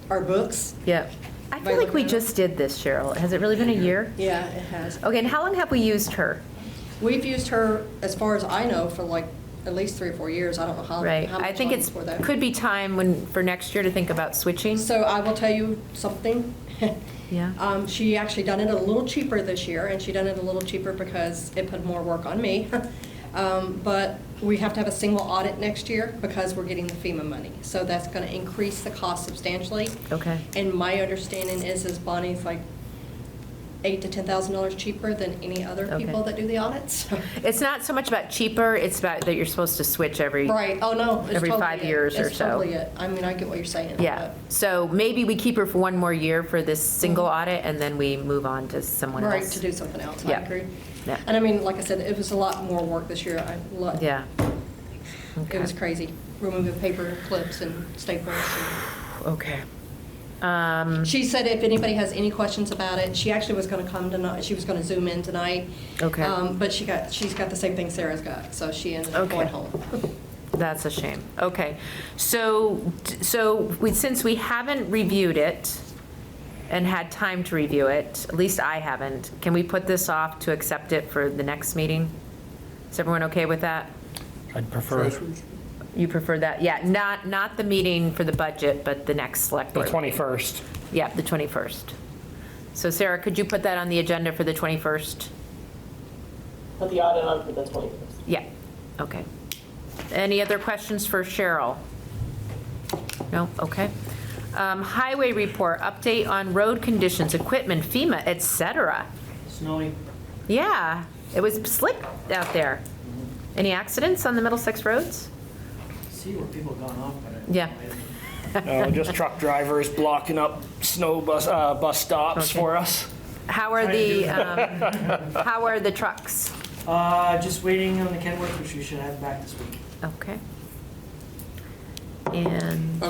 our books. Yep. I By feel like we looking at just did this, Cheryl. Has it really been a year? Yeah, it has. Okay, and how long have we used her? We've used her, as far as I know, for like at least 3 or 4 years. I don't know how Right. much I think long it's, before that. could be time for next year to think about switching. So I will tell you something. Yeah. She actually done it a little cheaper this year, and she done it a little cheaper because it put more work on me. But we have to have a single audit next year because we're getting the FEMA money. So that's going to increase the cost substantially. Okay. And my understanding is Bonnie's like $8,000 to $10,000 cheaper than any other people that do the audits. It's not so much about cheaper, it's about that you're supposed to switch every. Right, oh no. it's Every totally 5 it. years or It's so. totally it. I mean, I get what you're saying. Yeah, so maybe we keep her for one more year for this single audit, and then we move on to someone else. Right, to do something else, I Yeah. agree. Yeah. And I mean, like I said, it was a lot more work this year. Yeah. It was crazy, removing paper clips and staples. Okay. She said if anybody has any questions about it, she actually was gonna come tonight, she was gonna Zoom in tonight. Okay. But she's got the same thing Sarah's got, so she ended up Okay. going home. That's a shame. Okay. So since we haven't reviewed it and had time to review it, at least I haven't, can we put this off to accept it for the next meeting? Is everyone okay with that? I'd prefer You prefer that? Yeah, not the meeting for the budget, but the next select the board. 21st. Yeah, the 21st. So Sarah, could you put that on the agenda for the 21st? Put the audit on for the 21st. Yeah, okay. Any other questions for Cheryl? No, okay. Highway report, update on road conditions, equipment, FEMA, et cetera. Snowy. Yeah, it was slick out there. Any accidents on the Middlesex roads? See where people have gone off, but Yeah. Just truck drivers blocking up snow bus stops for us. How are how are the trucks? just waiting on the Kenworth, which we should have back this week. Okay. And,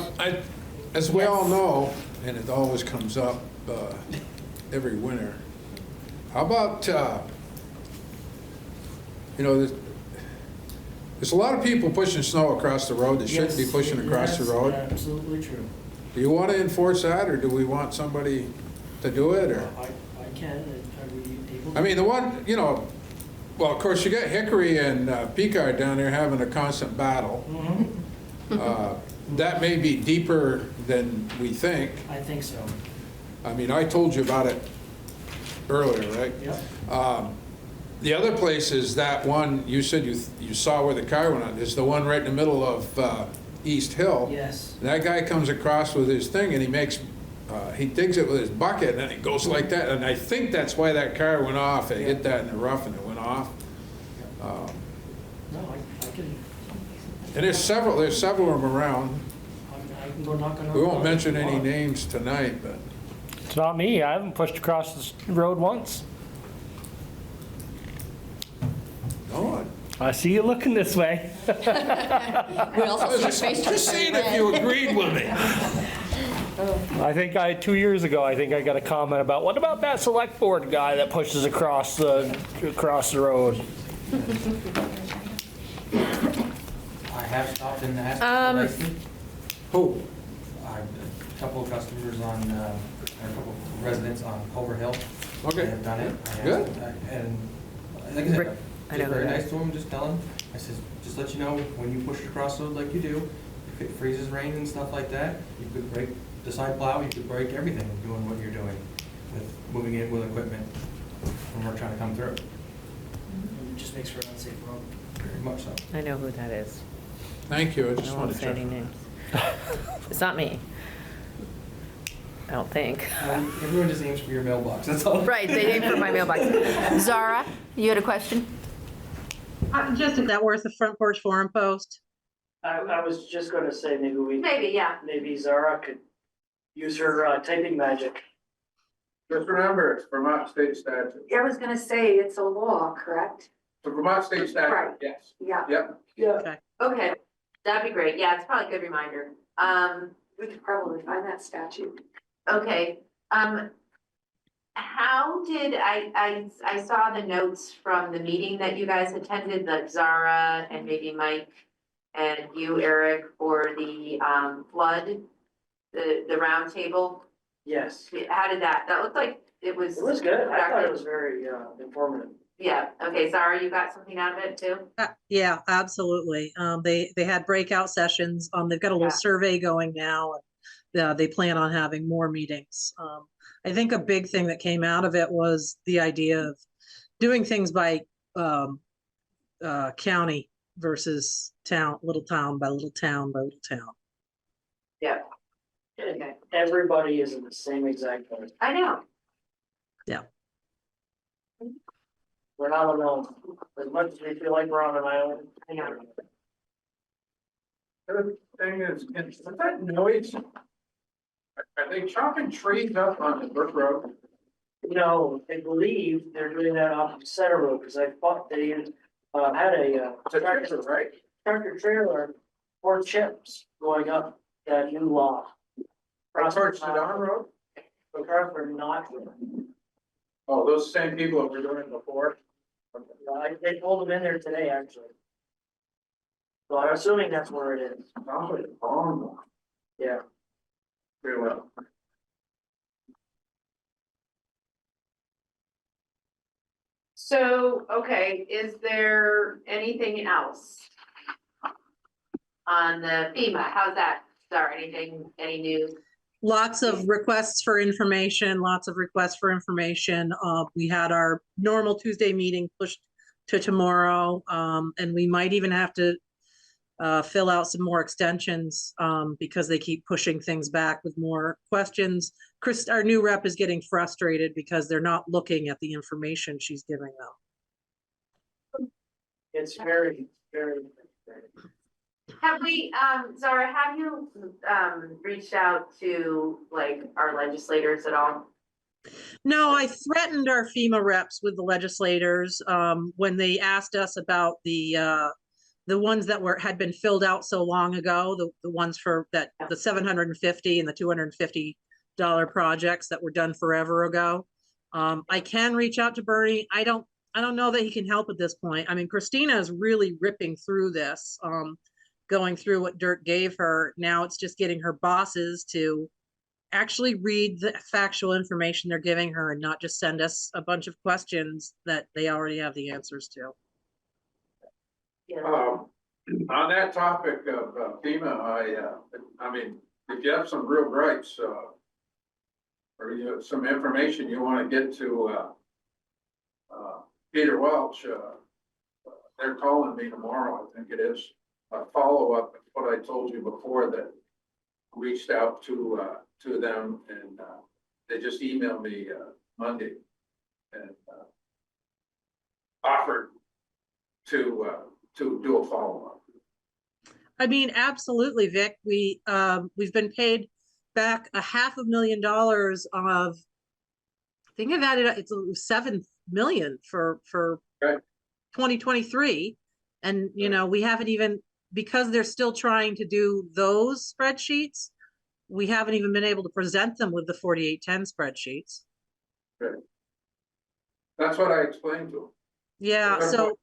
As we all Yes. know, and it always comes up every winter, how about, there's a lot of people pushing snow across the road that shouldn't be Yes, pushing across the that's road. Absolutely true. Do you want to enforce that, or do we want somebody to do it, or? I can, are we able to? I mean, the one, well, of course, you got Hickory and Picard down there having a constant battle. That may be deeper than we think. I think so. I mean, I told you about it earlier, right? Yep. The other place is that one, you said you saw where the car went on, is the one right in the middle of East Hill. Yes. That guy comes across with his thing and he digs it with his bucket and then it goes like that. And I think that's why that car went off. It hit that in the rough and it went off. No, I can, And there's several of them around. I can go knock on. We won't mention any names tonight, but. It's not me. I haven't pushed across the road once. No, I see you looking this way. We also see just face seeing if you agreed with me. I think 2 years ago, I think I got a comment about, what about that select board guy that pushes across the road? I have stopped in to ask for the license. Who? A couple of customers on, or a couple of residents on Culver Hill. Okay. They have done it. Good. And like I said, I know just very that. nice to them, just tell them, I says, just let you know, when you push it across the road like you do, if it freezes rain and stuff like that, you could break the side plow, you could break everything doing what you're doing with moving in with equipment when we're trying to come through. It just makes for an unsafe road. Very much so. I know who that is. Thank you, I I just won't wanted to say check. any names. It's not me. I don't think. Everyone just aims for your mailbox, that's all. Right, they aim for my mailbox. Zara, you had a question? Just, is that worth a front porch forum post? I was just gonna say, Maybe. Zara could use her typing magic. Just remember, it's Vermont state statute. I was gonna say, it's a law, correct? The Vermont state statute, Right. yes. Yeah. Yep. Yeah. Okay, that'd be great. Yeah, it's probably a good reminder. We could probably find that statute. Okay, how did, I saw the notes from the meeting that you guys attended, like Zara and maybe Mike and you, Eric, for the, flood, the round table. Yes. How did that looked like it was. It was good. I thought it productive. was very informative. Yeah, okay, Zara, you got something out of it too? Yeah, absolutely. They had breakout sessions. They've got a little survey going now. They plan on having more meetings. I think a big thing that came out of it was the idea of doing things by county versus town, little town by little town by little town. Yeah. Okay. Everybody is in the same exact place. I know. Yeah. We're not alone. As much as we feel like we're on an island. I know. The thing is that noise? Are they chopping trees up on the Brook Road? No, I believe they're doing that off of Center Road, because I thought they had a Tractor, right? tractor trailer or chips going up that new law. Right towards the Don Road? The cars are not. Oh, those same people that were doing it before? They pulled them in there today, actually. So I'm assuming that's where it is. Sounds like a long one. Yeah. Very well. So, okay, is there anything else on the FEMA? How's that? Sorry, any news? Lots of requests for information, We had our normal Tuesday meeting pushed to tomorrow, and we might even have to fill out some more extensions because they keep pushing things back with more questions. Chris, our new rep, is getting frustrated because they're not looking at the information she's giving them. It's very, very. Have we, Zara, have you, reached out to like our legislators at all? No, I threatened our FEMA reps with the legislators when they asked us about the ones that had been filled out so long ago, the ones for that, the 750 and the $250 projects that were done forever ago. I can reach out to Bernie. I don't know that he can help at this point. I mean, Christina is really ripping through this, going through what Dirk gave her. Now it's just getting her bosses to actually read the factual information they're giving her and not just send us a bunch of questions that they already have the answers to. On that topic of FEMA, I mean, if you have some real gripes, or you have some information you want to get to Peter Welch, they're calling me tomorrow, I think it is, a follow-up of what I told you before, that reached out to them, and they just emailed me Monday and offered to do a follow-up. I mean, absolutely, Vic. We've been paid back $500,000 of, I think I've added, it's 7 million for 2023. And, you know, we haven't even, because they're still trying to do those spreadsheets, we haven't even been able to present them with the 4810 spreadsheets. Okay. That's what I explained to them. Yeah, so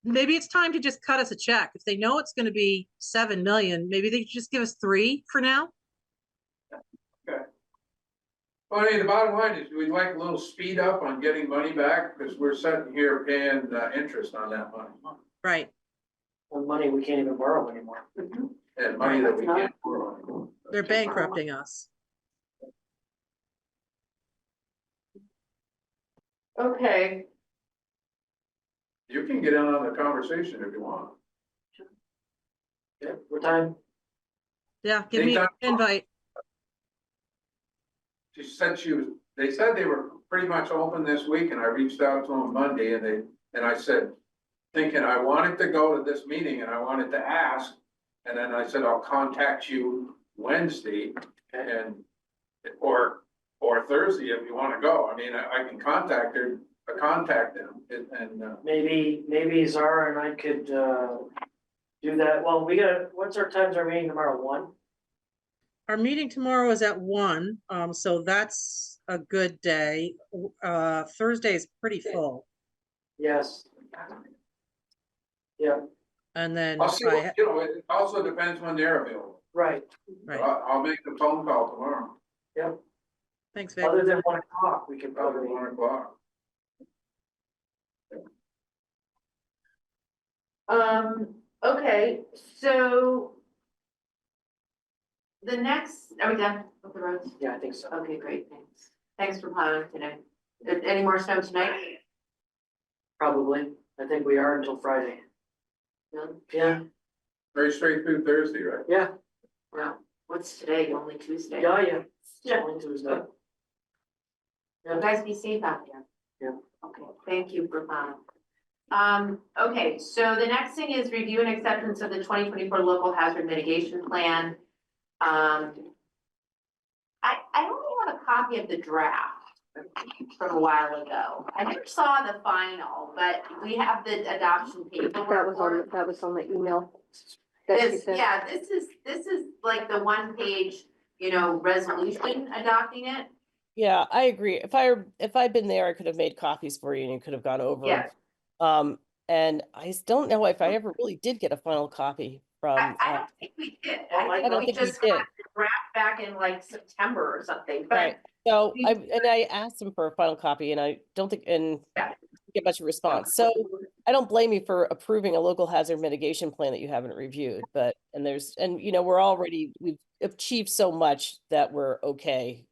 maybe it's time to just cut us a check. If they know it's going to be 7 million, maybe they just give us 3 for now. Okay. Well, I mean, the bottom line is we'd like a little speed up on getting money back, because we're sitting here paying interest on that money. Right. Or money we can't even borrow anymore. And money that we can't borrow. They're bankrupting us. Okay. You can get in on the conversation if you want. Yeah, what time? Yeah, give me an invite. she said they said they were pretty much open this week, and I reached out to them Monday, and I said, thinking I wanted to go to this meeting and I wanted to ask, and then I said, I'll contact you Wednesday or Thursday if you want to go. I mean, I can contact them and Maybe Zara and I could, do that. Well, what's our times, our meeting tomorrow, 1? Our meeting tomorrow is at 1, so that's a good day. Thursday is pretty full. Yes. Yeah. And then I'll see what, it also depends when they're available. Right. Right. I'll make the phone call tomorrow. Yep. Thanks, Vic. Other than 1 o'clock, we could probably. 1 o'clock. Okay, so the next, are we done with the roads? Yeah, I think so. Okay, great, thanks. Thanks for plowing today. Any more snow tonight? Probably. I think we are until Friday. No? Yeah. Very straight through Thursday, right? Yeah. Well, what's today? Only Tuesday? Yeah. Yeah. Only Tuesday. You guys be safe out there. Yeah. Okay, thank you for plowing. Okay, so the next thing is review and acceptance of the 2024 local hazard mitigation plan. I only have a copy of the draft from a while ago. I never saw the final, but we have the adoption paperwork. That was on the email. that she This, sent. yeah, this is like the one page, resolution adopting it. Yeah, I agree. If I'd been there, I could have made copies for you and you could have gone over. Yeah. And I don't know if I ever really did get a final copy from. I don't think we did. I don't we think we just did. got the draft back in like September or something, but. Right. So I asked him for a final copy and I don't think, didn't get much of a response. So I don't blame you for approving a local hazard mitigation plan that you haven't reviewed, but, we've achieved so much that we're okay.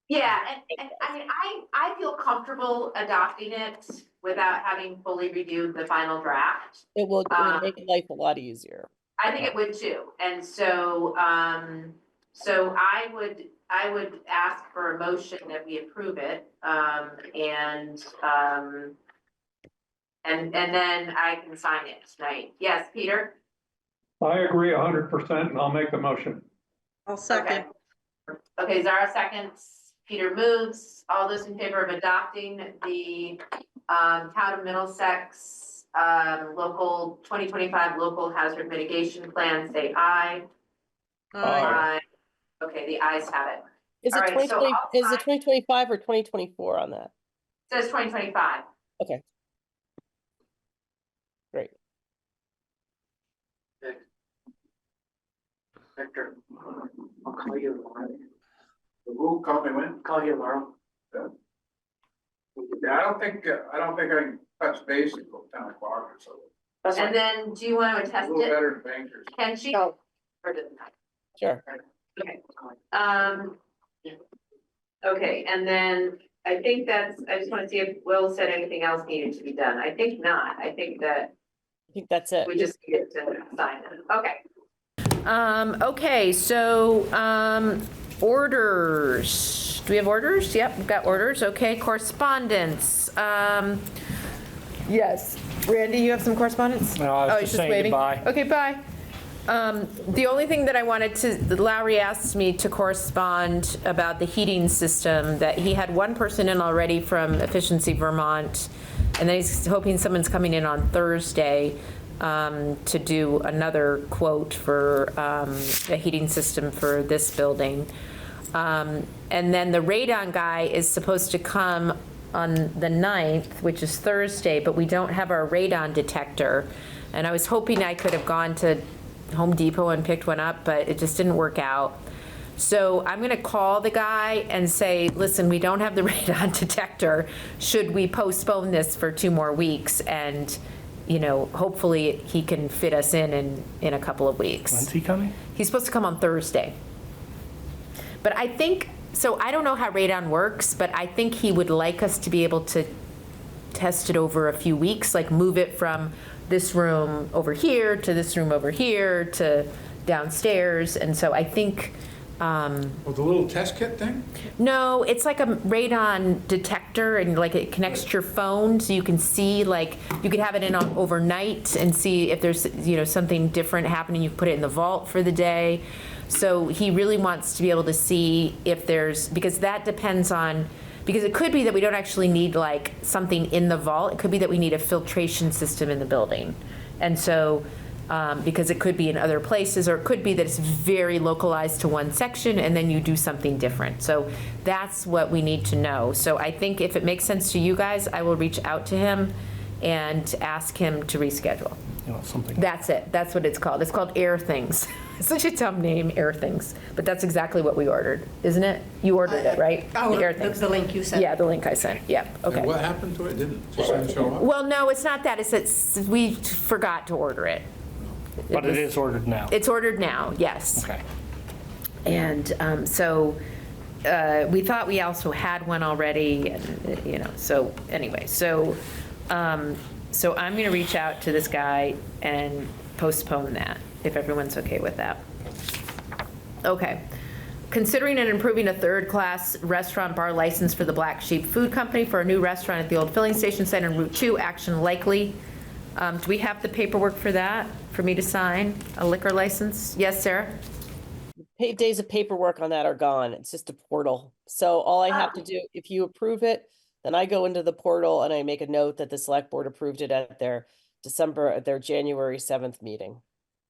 Yeah, and I mean, I feel comfortable adopting it without having fully reviewed the final draft. It will make life a lot easier. I think it would too, and so, so I would ask for a motion that we approve it, and then I can sign it tonight. Yes, Peter? I agree 100% and I'll make the motion. I'll second. Okay, Zara seconds. Peter moves. All those in favor of adopting the Town of Middlesex local 2025 local hazard mitigation plan, say aye. Aye. Okay, the ayes have it. Is All it right, so 2020, I'll is sign- it 2025 or 2024 on that? Says 2025. Okay. Great. Victor, I'll call you tomorrow. Who called me when? Call you tomorrow. Yeah, I don't think I can touch base until 10 o'clock or so. That's And fine. then do you want to A attest little it? better than bankers. Can she? No. Or doesn't matter? Sure. Okay. Okay, and then I think I just want to see if Will said anything else needed to be done. I think not. I think that's it. we just get to sign it. Okay. Okay, so, orders. Do we have orders? Yep, we've got orders. Okay, correspondence. Yes. Randy, you have some correspondence? No, I was Oh, just he's saying waving. goodbye. Okay, bye. The only thing that I wanted Lowry asked me to correspond about the heating system, that he had one person in already from Efficiency Vermont, and then he's hoping someone's coming in on Thursday to do another quote for a heating system for this building. And then the radon guy is supposed to come on the 9th, which is Thursday, but we don't have our radon detector. And I was hoping I could have gone to Home Depot and picked one up, but it just didn't work out. So I'm gonna call the guy and say, listen, we don't have the radon detector. Should we postpone this for 2 more weeks? And, hopefully he can fit us in a couple of weeks. When's he coming? He's supposed to come on Thursday. But I think, so I don't know how radon works, but I think he would like us to be able to test it over a few weeks, like move it from this room over here to this room over here to downstairs. And so I think Oh, the little test kit thing? No, it's like a radon detector, and like it connects to your phone, so you can see, like, you could have it in on overnight and see if there's, something different happening. You put it in the vault for the day. So he really wants to be able to see if there's, because that depends on, because it could be that we don't actually need like something in the vault. It could be that we need a filtration system in the building. And so, because it could be in other places, or it could be that it's very localized to one section and then you do something different. So that's what we need to know. So I think if it makes sense to you guys, I will reach out to him and ask him to reschedule. Something. That's it. That's what it's called. It's called Air Things. Such a dumb name, Air Things. But that's exactly what we ordered, isn't it? You ordered it, right? Oh, The Air Things. the link you sent. Yeah, the link I sent. Yeah, okay. And what happened to it? Just didn't show up? Well, no, it's not that. It's that we forgot to order it. But it is ordered now. It's ordered now, yes. Okay. And so we thought we also had one already, and, so anyway, so I'm going to reach out to this guy and postpone that, if everyone's okay with that. Okay. Considering and improving a third-class restaurant bar license for the Black Sheep Food Company for a new restaurant at the old filling station site on Route 2, action likely. Do we have the paperwork for that, for me to sign a liquor license? Yes, Sarah? Days of paperwork on that are gone. It's just a portal. So all I have to do, if you approve it, then I go into the portal and I make a note that the select board approved it at their January 7th meeting.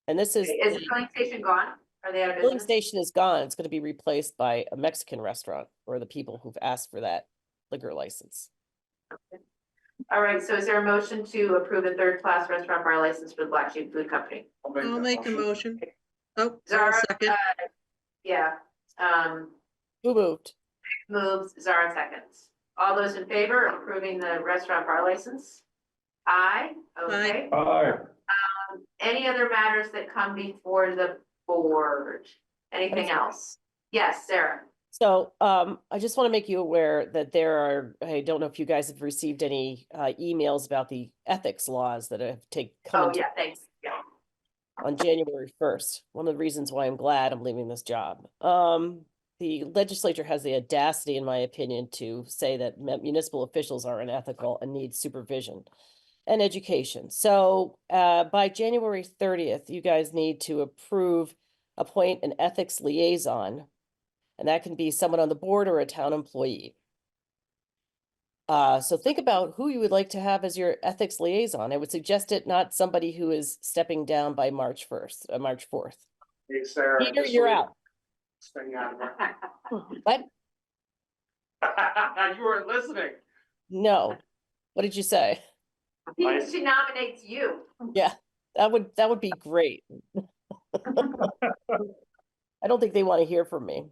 And this is. Is the filling station gone? Are they out of The filling business? station is gone. It's going to be replaced by a Mexican restaurant, or the people who've asked for that liquor license. All right, so is there a motion to approve a third-class restaurant bar license for the Black Sheep Food Company? I'll make a motion. Oh, Zara, second. Yeah, Who moved? moves, Zara seconds. All those in favor of approving the restaurant bar license? Aye, okay. Aye. Any other matters that come before the board? Anything else? Yes, Sarah. So I just want to make you aware that I don't know if you guys have received any emails about the ethics laws that have come Oh, into yeah, thanks. Yeah. on January 1st. One of the reasons why I'm glad I'm leaving this job. The legislature has the audacity, in my opinion, to say that municipal officials are unethical and need supervision and education. So by January 30th, you guys need to appoint an ethics liaison, and that can be someone on the board or a town employee. So think about who you would like to have as your ethics liaison. I would suggest it not somebody who is stepping down by March 4th. Hey, Sarah. Peter, you're out. Staying out of it. What? You weren't listening. No. What did you say? She nominates you. Yeah, that would be great. I don't think they want to hear from me.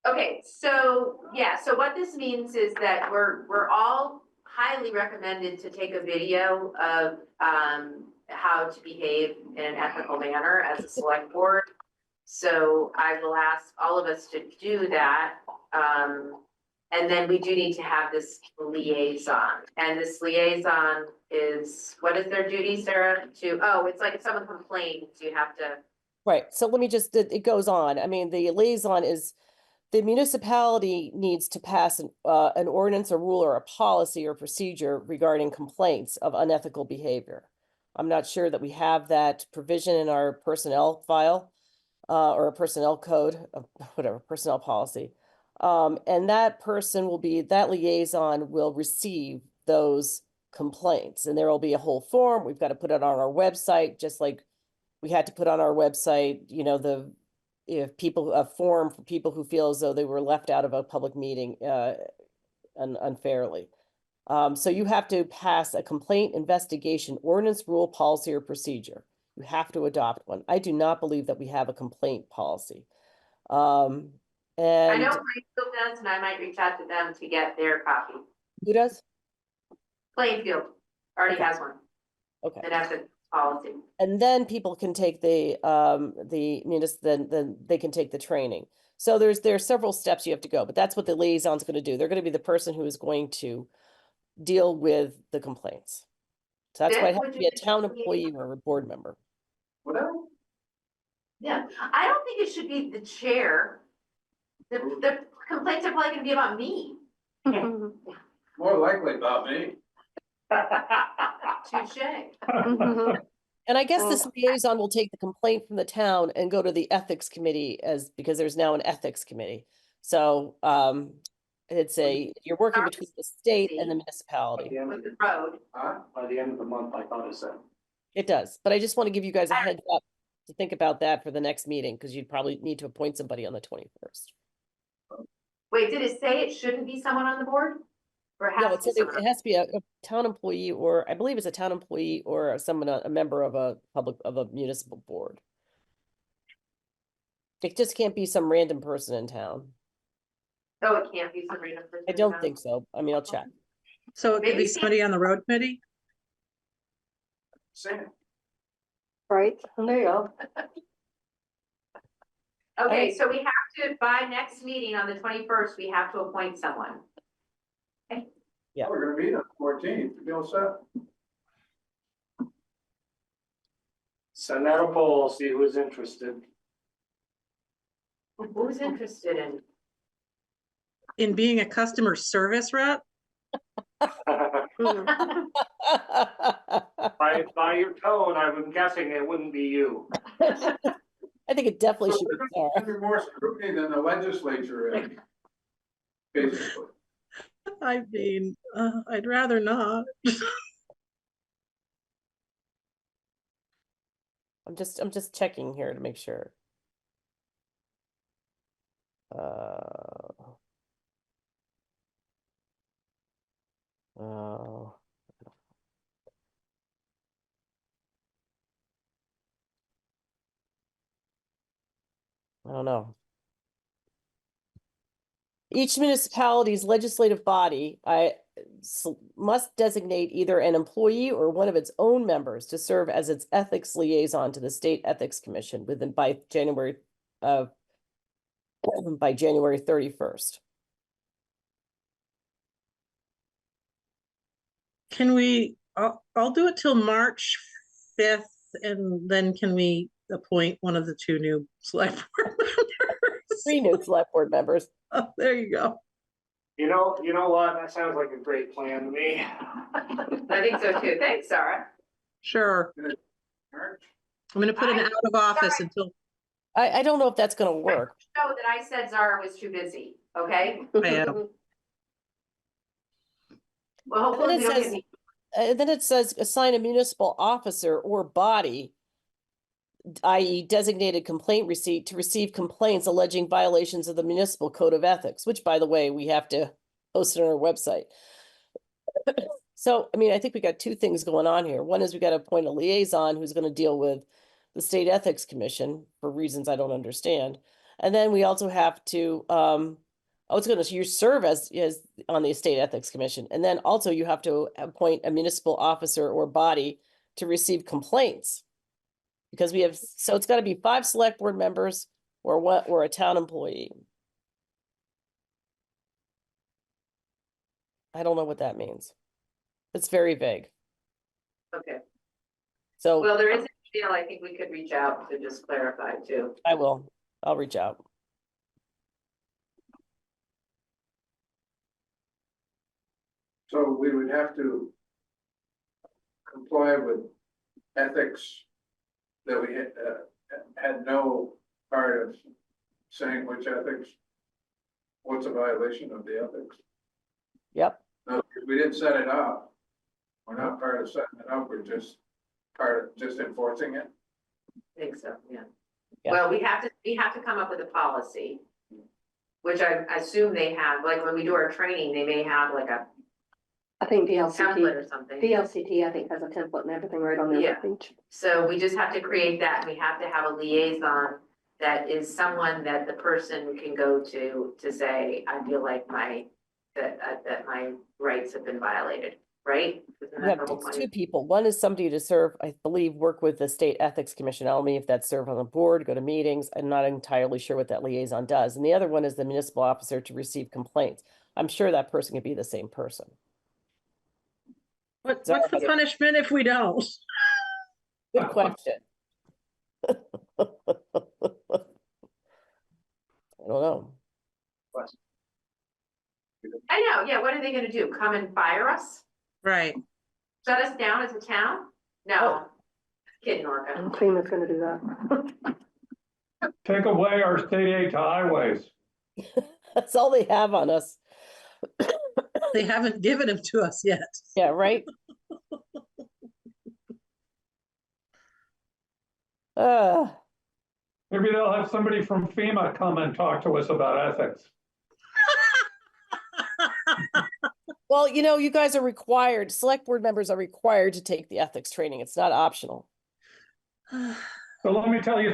Okay, so, yeah, so what this means is that we're all highly recommended to take a video of how to behave in an ethical manner as a select board. So I will ask all of us to do that. And then we do need to have this liaison. And this liaison is, what is their duty, Sarah? It's like if someone complains, you have to. Right, so let me just, it goes on. I mean, the liaison is, the municipality needs to pass an ordinance, a rule, or a policy or procedure regarding complaints of unethical behavior. I'm not sure that we have that provision in our personnel file or a personnel code, whatever, personnel policy. And that liaison will receive those complaints, and there will be a whole form. We've got to put it on our website, just like we had to put on our website, a form for people who feel as though they were left out of a public meeting unfairly. So you have to pass a complaint investigation ordinance, rule, policy, or procedure. You have to adopt one. I do not believe that we have a complaint policy. And I know Plainfield does, and I might reach out to them to get their copy. Who does? Plainfield already has one. Okay. An ethics policy. And then people can take then they can take the training. So there are several steps you have to go, but that's what the liaison's going to do. They're going to be the person who is going to deal with the complaints. So that's why it has to be a town employee or a board member. Whatever. Yeah, I don't think it should be the chair. The complaints are probably gonna be about me. More likely about me. Touche. And I guess this liaison will take the complaint from the town and go to the ethics committee because there's now an ethics committee. So, you're working between the state and the municipality. With the road. By the end of the month, I thought it said. It does, but I just want to give you guys a heads up to think about that for the next meeting, because you'd probably need to appoint somebody on the 21st. Wait, did it say it shouldn't be someone on the board? Or it No, has to be someone? it has to be a town employee, or I believe it's a town employee or someone, a member of a municipal board. It just can't be some random person in town. Oh, it can't be some random person. I don't think so. I mean, I'll check. So it could be Maybe- somebody on the road committee? Sam. Right, there you go. Okay, so we have to, by next meeting on the 21st, we have to appoint someone. Yeah. We're gonna meet on the 14th, you all set? Send out a poll, see who's interested. Who's interested in? In being a customer service rep? By your tone, I'm guessing it wouldn't be you. I think it definitely should be Sarah. Under more scrutiny than the legislature is. Basically. I mean, I'd rather not. I'm just checking here to make sure. Oh. I don't know. Each municipality's legislative body must designate either an employee or one of its own members to serve as its ethics liaison to the State Ethics Commission by January 31st. Can we, I'll do it till March 5th, and then can we appoint one of the two new select board members? 3 new select board members. Oh, there you go. You know what? That sounds like a great plan to me. I think so too. Thanks, Sarah. Sure. I'm gonna put an out of office until. I don't know if that's gonna work. Show that I said Zara was too busy, okay? Well, Well, hopefully we don't get any. Then it says assign a municipal officer or body, i.e. designated complaint receipt, to receive complaints alleging violations of the municipal code of ethics, which, by the way, we have to post it on our website. So, I mean, I think we got 2 things going on here. One is we got to appoint a liaison who's going to deal with the State Ethics Commission for reasons I don't understand. And then we also have to, you serve as on the State Ethics Commission. And then also you have to appoint a municipal officer or body to receive complaints. Because so it's got to be 5 select board members or a town employee. I don't know what that means. It's very vague. Okay. So. Well, there is an email I think we could reach out to just clarify too. I'll reach out. So we would have to comply with ethics that we had no part of saying which ethics, what's a violation of the ethics. Yep. No, because we didn't set it up. We're not part of setting it up, we're just part of just enforcing it. I think so, yeah. Yeah. Well, we have to come up with a policy, which I assume they have, like when we do our training, they may have like a I think template VLCT, or something. VLCT, I think has a template and everything right on their Yeah. webpage. So we just have to create that, and we have to have a liaison that is someone that the person can go to say, I feel like that my rights have been violated, right? Isn't We that have the whole point? 2 people. One is somebody to serve, I believe, work with the State Ethics Commission. I don't know if that's serve on the board, go to meetings. I'm not entirely sure what that liaison does. And the other one is the municipal officer to receive complaints. I'm sure that person could be the same person. What's the punishment if we don't? Good question. I don't know. I know, yeah, what are they gonna do? Come and fire us? Right. Shut us down as a town? No. Kidding, Orca. FEMA's gonna do that. Take away our state aid to highways. That's all they have on us. They haven't given them to us yet. Yeah, right? Maybe they'll have somebody from FEMA come and talk to us about ethics. Well, you know, you guys are required, select board members are required to take the ethics training. It's not optional. So let me tell you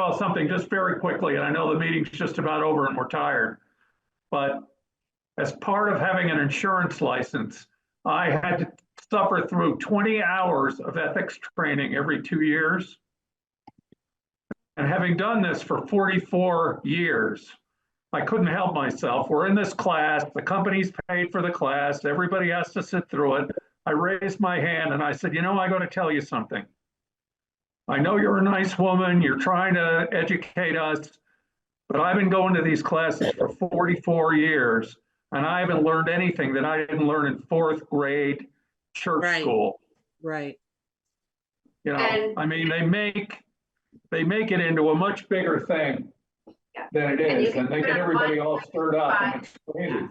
all something just very quickly, and I know the meeting's just about over and we're tired. But as part of having an insurance license, I had to suffer through 20 hours of ethics training every 2 years. And having done this for 44 years, I couldn't help myself. We're in this class, the company's paid for the class, everybody has to sit through it. I raised my hand and I said, you know, I got to tell you something. I know you're a nice woman, you're trying to educate us, but I've been going to these classes for 44 years and I haven't learned anything that I didn't learn in 4th grade church school. Right. You know, I mean, they make it into a much bigger thing than it is, and they get everybody all stirred up and it's crazy.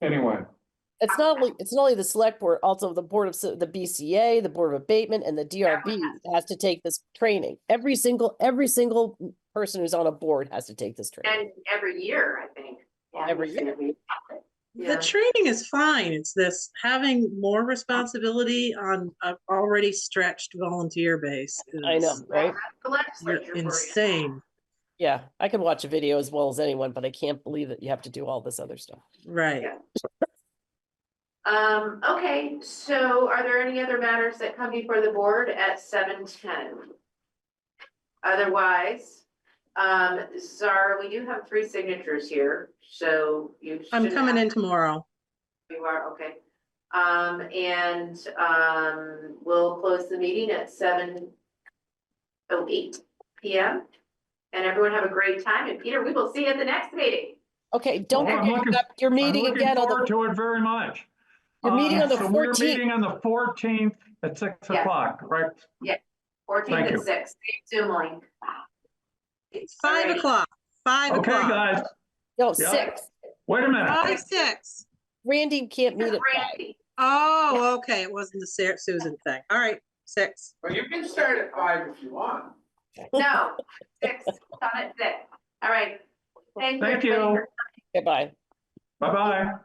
Anyway. It's not only the select board, also the board of the BCA, the Board of Abatement, and the DRB has to take this training. Every single person who's on a board has to take this training. And every year, I think. Yeah, Every year. The training is fine. It's this having more responsibility on an already stretched volunteer base. I know, right? The legislature for you. Insane. Yeah, I can watch a video as well as anyone, but I can't believe that you have to do all this other stuff. Right. Okay, so are there any other matters that come before the board at 7:10? Otherwise, Zara, we do have 3 signatures here, so you should. I'm coming in tomorrow. You are, okay. We'll close the meeting at 7:08 p.m. And everyone have a great time. And Peter, we will see you at the next meeting. Okay, don't forget your meeting again on the. I'm looking forward to it very much. Your meeting on the So 14th. we're meeting on the 14th at 6 o'clock, right? Yeah, 14th at 6. Zoom link. 5 o'clock. 5 o'clock. Okay, guys. No, Yeah. 6. Wait a minute. 6. Randy can't meet at 5. Oh, okay. It wasn't the Susan thing. All right, 6. But you can start at 5 if you want. No, 6. Done at 6. All right. Thank you. Thank you. Goodbye. Bye-bye.